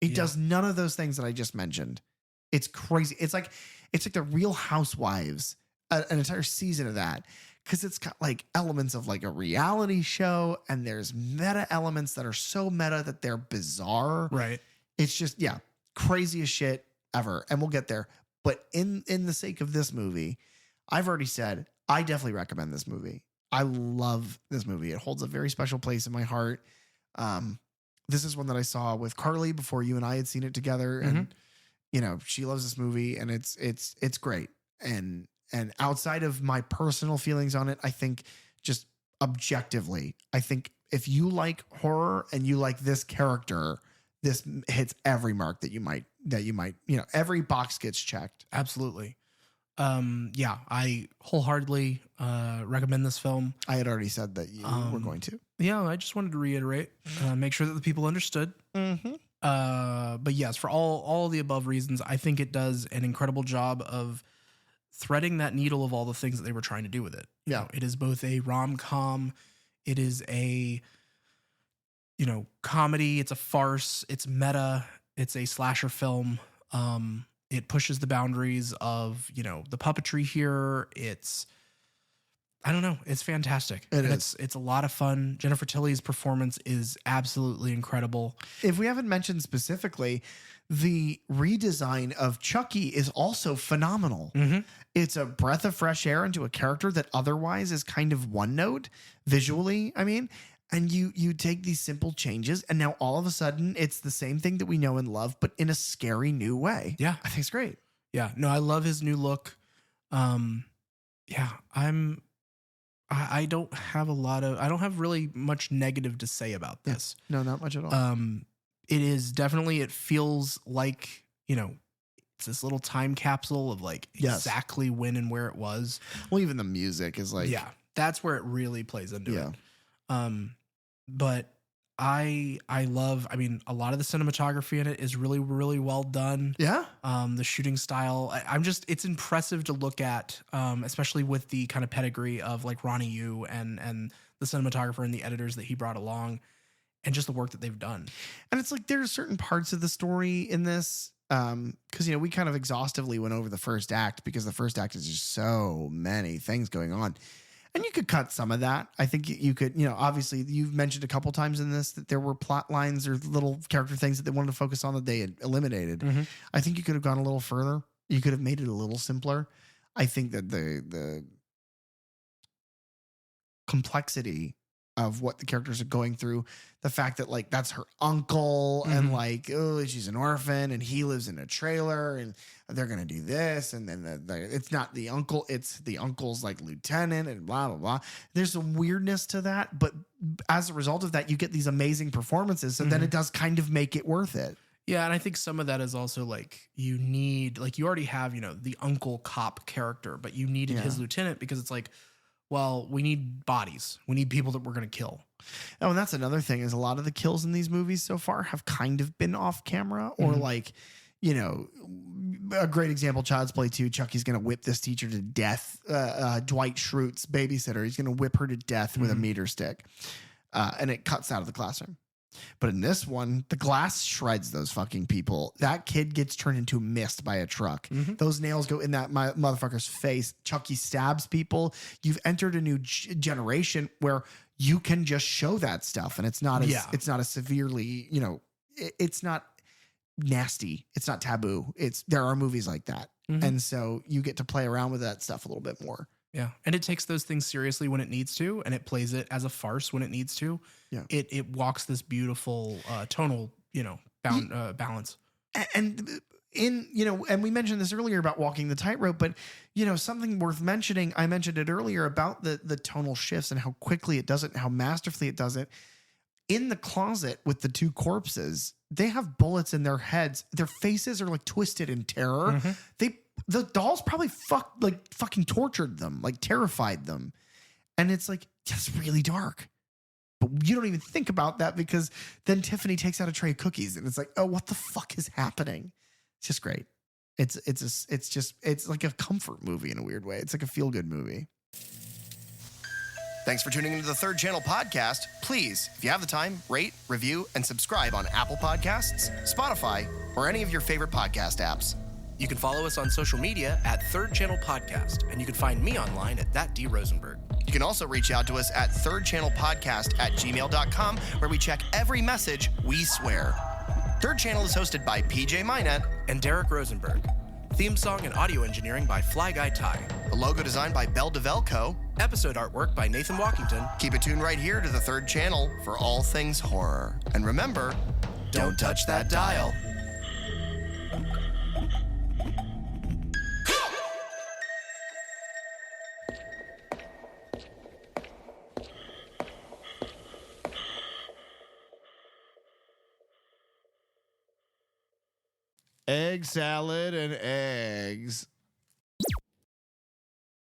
It does none of those things that I just mentioned. It's crazy. It's like the Real Housewives, an entire season of that, because it's got like elements of like a reality show, and there's meta elements that are so meta that they're bizarre. Right. It's just, craziest shit ever. And we'll get there. But in the sake of this movie, I've already said I definitely recommend this movie. I love this movie. It holds a very special place in my heart. This is one that I saw with Carly before you and I had seen it together. And, you know, she loves this movie and it's great. And outside of my personal feelings on it, I think just objectively, I think if you like horror and you like this character, this hits every mark that you might, every box gets checked. Absolutely. I wholeheartly recommend this film. I had already said that you were going to. Yeah, I just wanted to reiterate, make sure that the people understood. But yes, for all the above reasons, I think it does an incredible job of threading that needle of all the things that they were trying to do with it. You know, it is both a rom-com, it is a, comedy, it's a farce, it's meta, it's a slasher film. It pushes the boundaries of, the puppetry here. I don't know. It's fantastic. It's a lot of fun. Jennifer Tilly's performance is absolutely incredible. If we haven't mentioned specifically, the redesign of Chucky is also phenomenal. It's a breath of fresh air into a character that otherwise is kind of one note visually. I mean, and you take these simple changes and now all of a sudden it's the same thing that we know and love, but in a scary new way. Yeah. I think it's great. Yeah. No, I love his new look. I don't have really much negative to say about this. No, not much at all. It feels like, it's this little time capsule of like exactly when and where it was. Well, even the music is like, that's where it really plays into it. But I love, a lot of the cinematography in it is really, really well done. Yeah. The shooting style, it's impressive to look at, especially with the kind of pedigree of like Ronny Yu and the cinematographer and the editors that he brought along and just the work that they've done. And it's like, there's certain parts of the story in this, cause we kind of exhaustively went over the first act because the first act is just so many things going on. And you could cut some of that. I think you could, obviously you've mentioned a couple times in this that there were plot lines or little character things that they wanted to focus on that they had eliminated. I think you could have gone a little further. You could have made it a little simpler. I think that the complexity of what the characters are going through, the fact that like that's her uncle and like, oh, she's an orphan and he lives in a trailer and they're going to do this. And then it's not the uncle, it's the uncle's like lieutenant and blah, blah, blah. There's some weirdness to that. But as a result of that, you get these amazing performances. So then it does kind of make it worth it. Yeah. And I think some of that is also like, you already have, the uncle cop character, but you needed his lieutenant because it's like, well, we need bodies. We need people that we're going to kill. Oh, and that's another thing is a lot of the kills in these movies so far have kind of been off camera or like, a great example, Child's Play 2, Chucky's going to whip this teacher to death. Dwight Schrute's babysitter, he's going to whip her to death with a meter stick. And it cuts out of the classroom. But in this one, the glass shreds those fucking people. That kid gets turned into mist by a truck. Those nails go in that motherfucker's face. Chucky stabs people. You've entered a new generation where you can just show that stuff, and it's not as it's not as severely, you know, it's not nasty. It's not taboo. There are movies like that, and so you get to play around with that stuff a little bit more. Yeah, and it takes those things seriously when it needs to, and it plays it as a farce when it needs to. Yeah, it walks this beautiful tonal, you know, balance. And and we mentioned this earlier about walking the tightrope, but you know, something worth mentioning. I mentioned it earlier about the tonal shifts and how quickly it does it, and how masterfully it does it. In the closet with the two corpses, they have bullets in their heads. Their faces are like twisted in terror. The dolls probably fucking tortured them, like terrified them. And it's like, that's really dark. But you don't even think about that, because then Tiffany takes out a tray of cookies and it's like, oh, what the fuck is happening? It's just great. It's like a comfort movie in a weird way. It's like a feel-good movie. Thanks for tuning into the Third Channel Podcast. Please, if you have the time, rate, review, and subscribe on Apple Podcasts, Spotify, or any of your favorite podcast apps. You can follow us on social media at Third Channel Podcast, and you can find me online at thatdrosenberg. You can also reach out to us at thirdchannelpodcast@gmail.com, where we check every message we swear. Third Channel is hosted by PJ Minette and Derek Rosenberg. Theme song and audio engineering by Fly Guy Ty. The logo design by Bell DeVelco. Episode artwork by Nathan Walkington. Keep it tuned right here to the Third Channel for all things horror. And remember, don't touch that dial. Egg salad and eggs.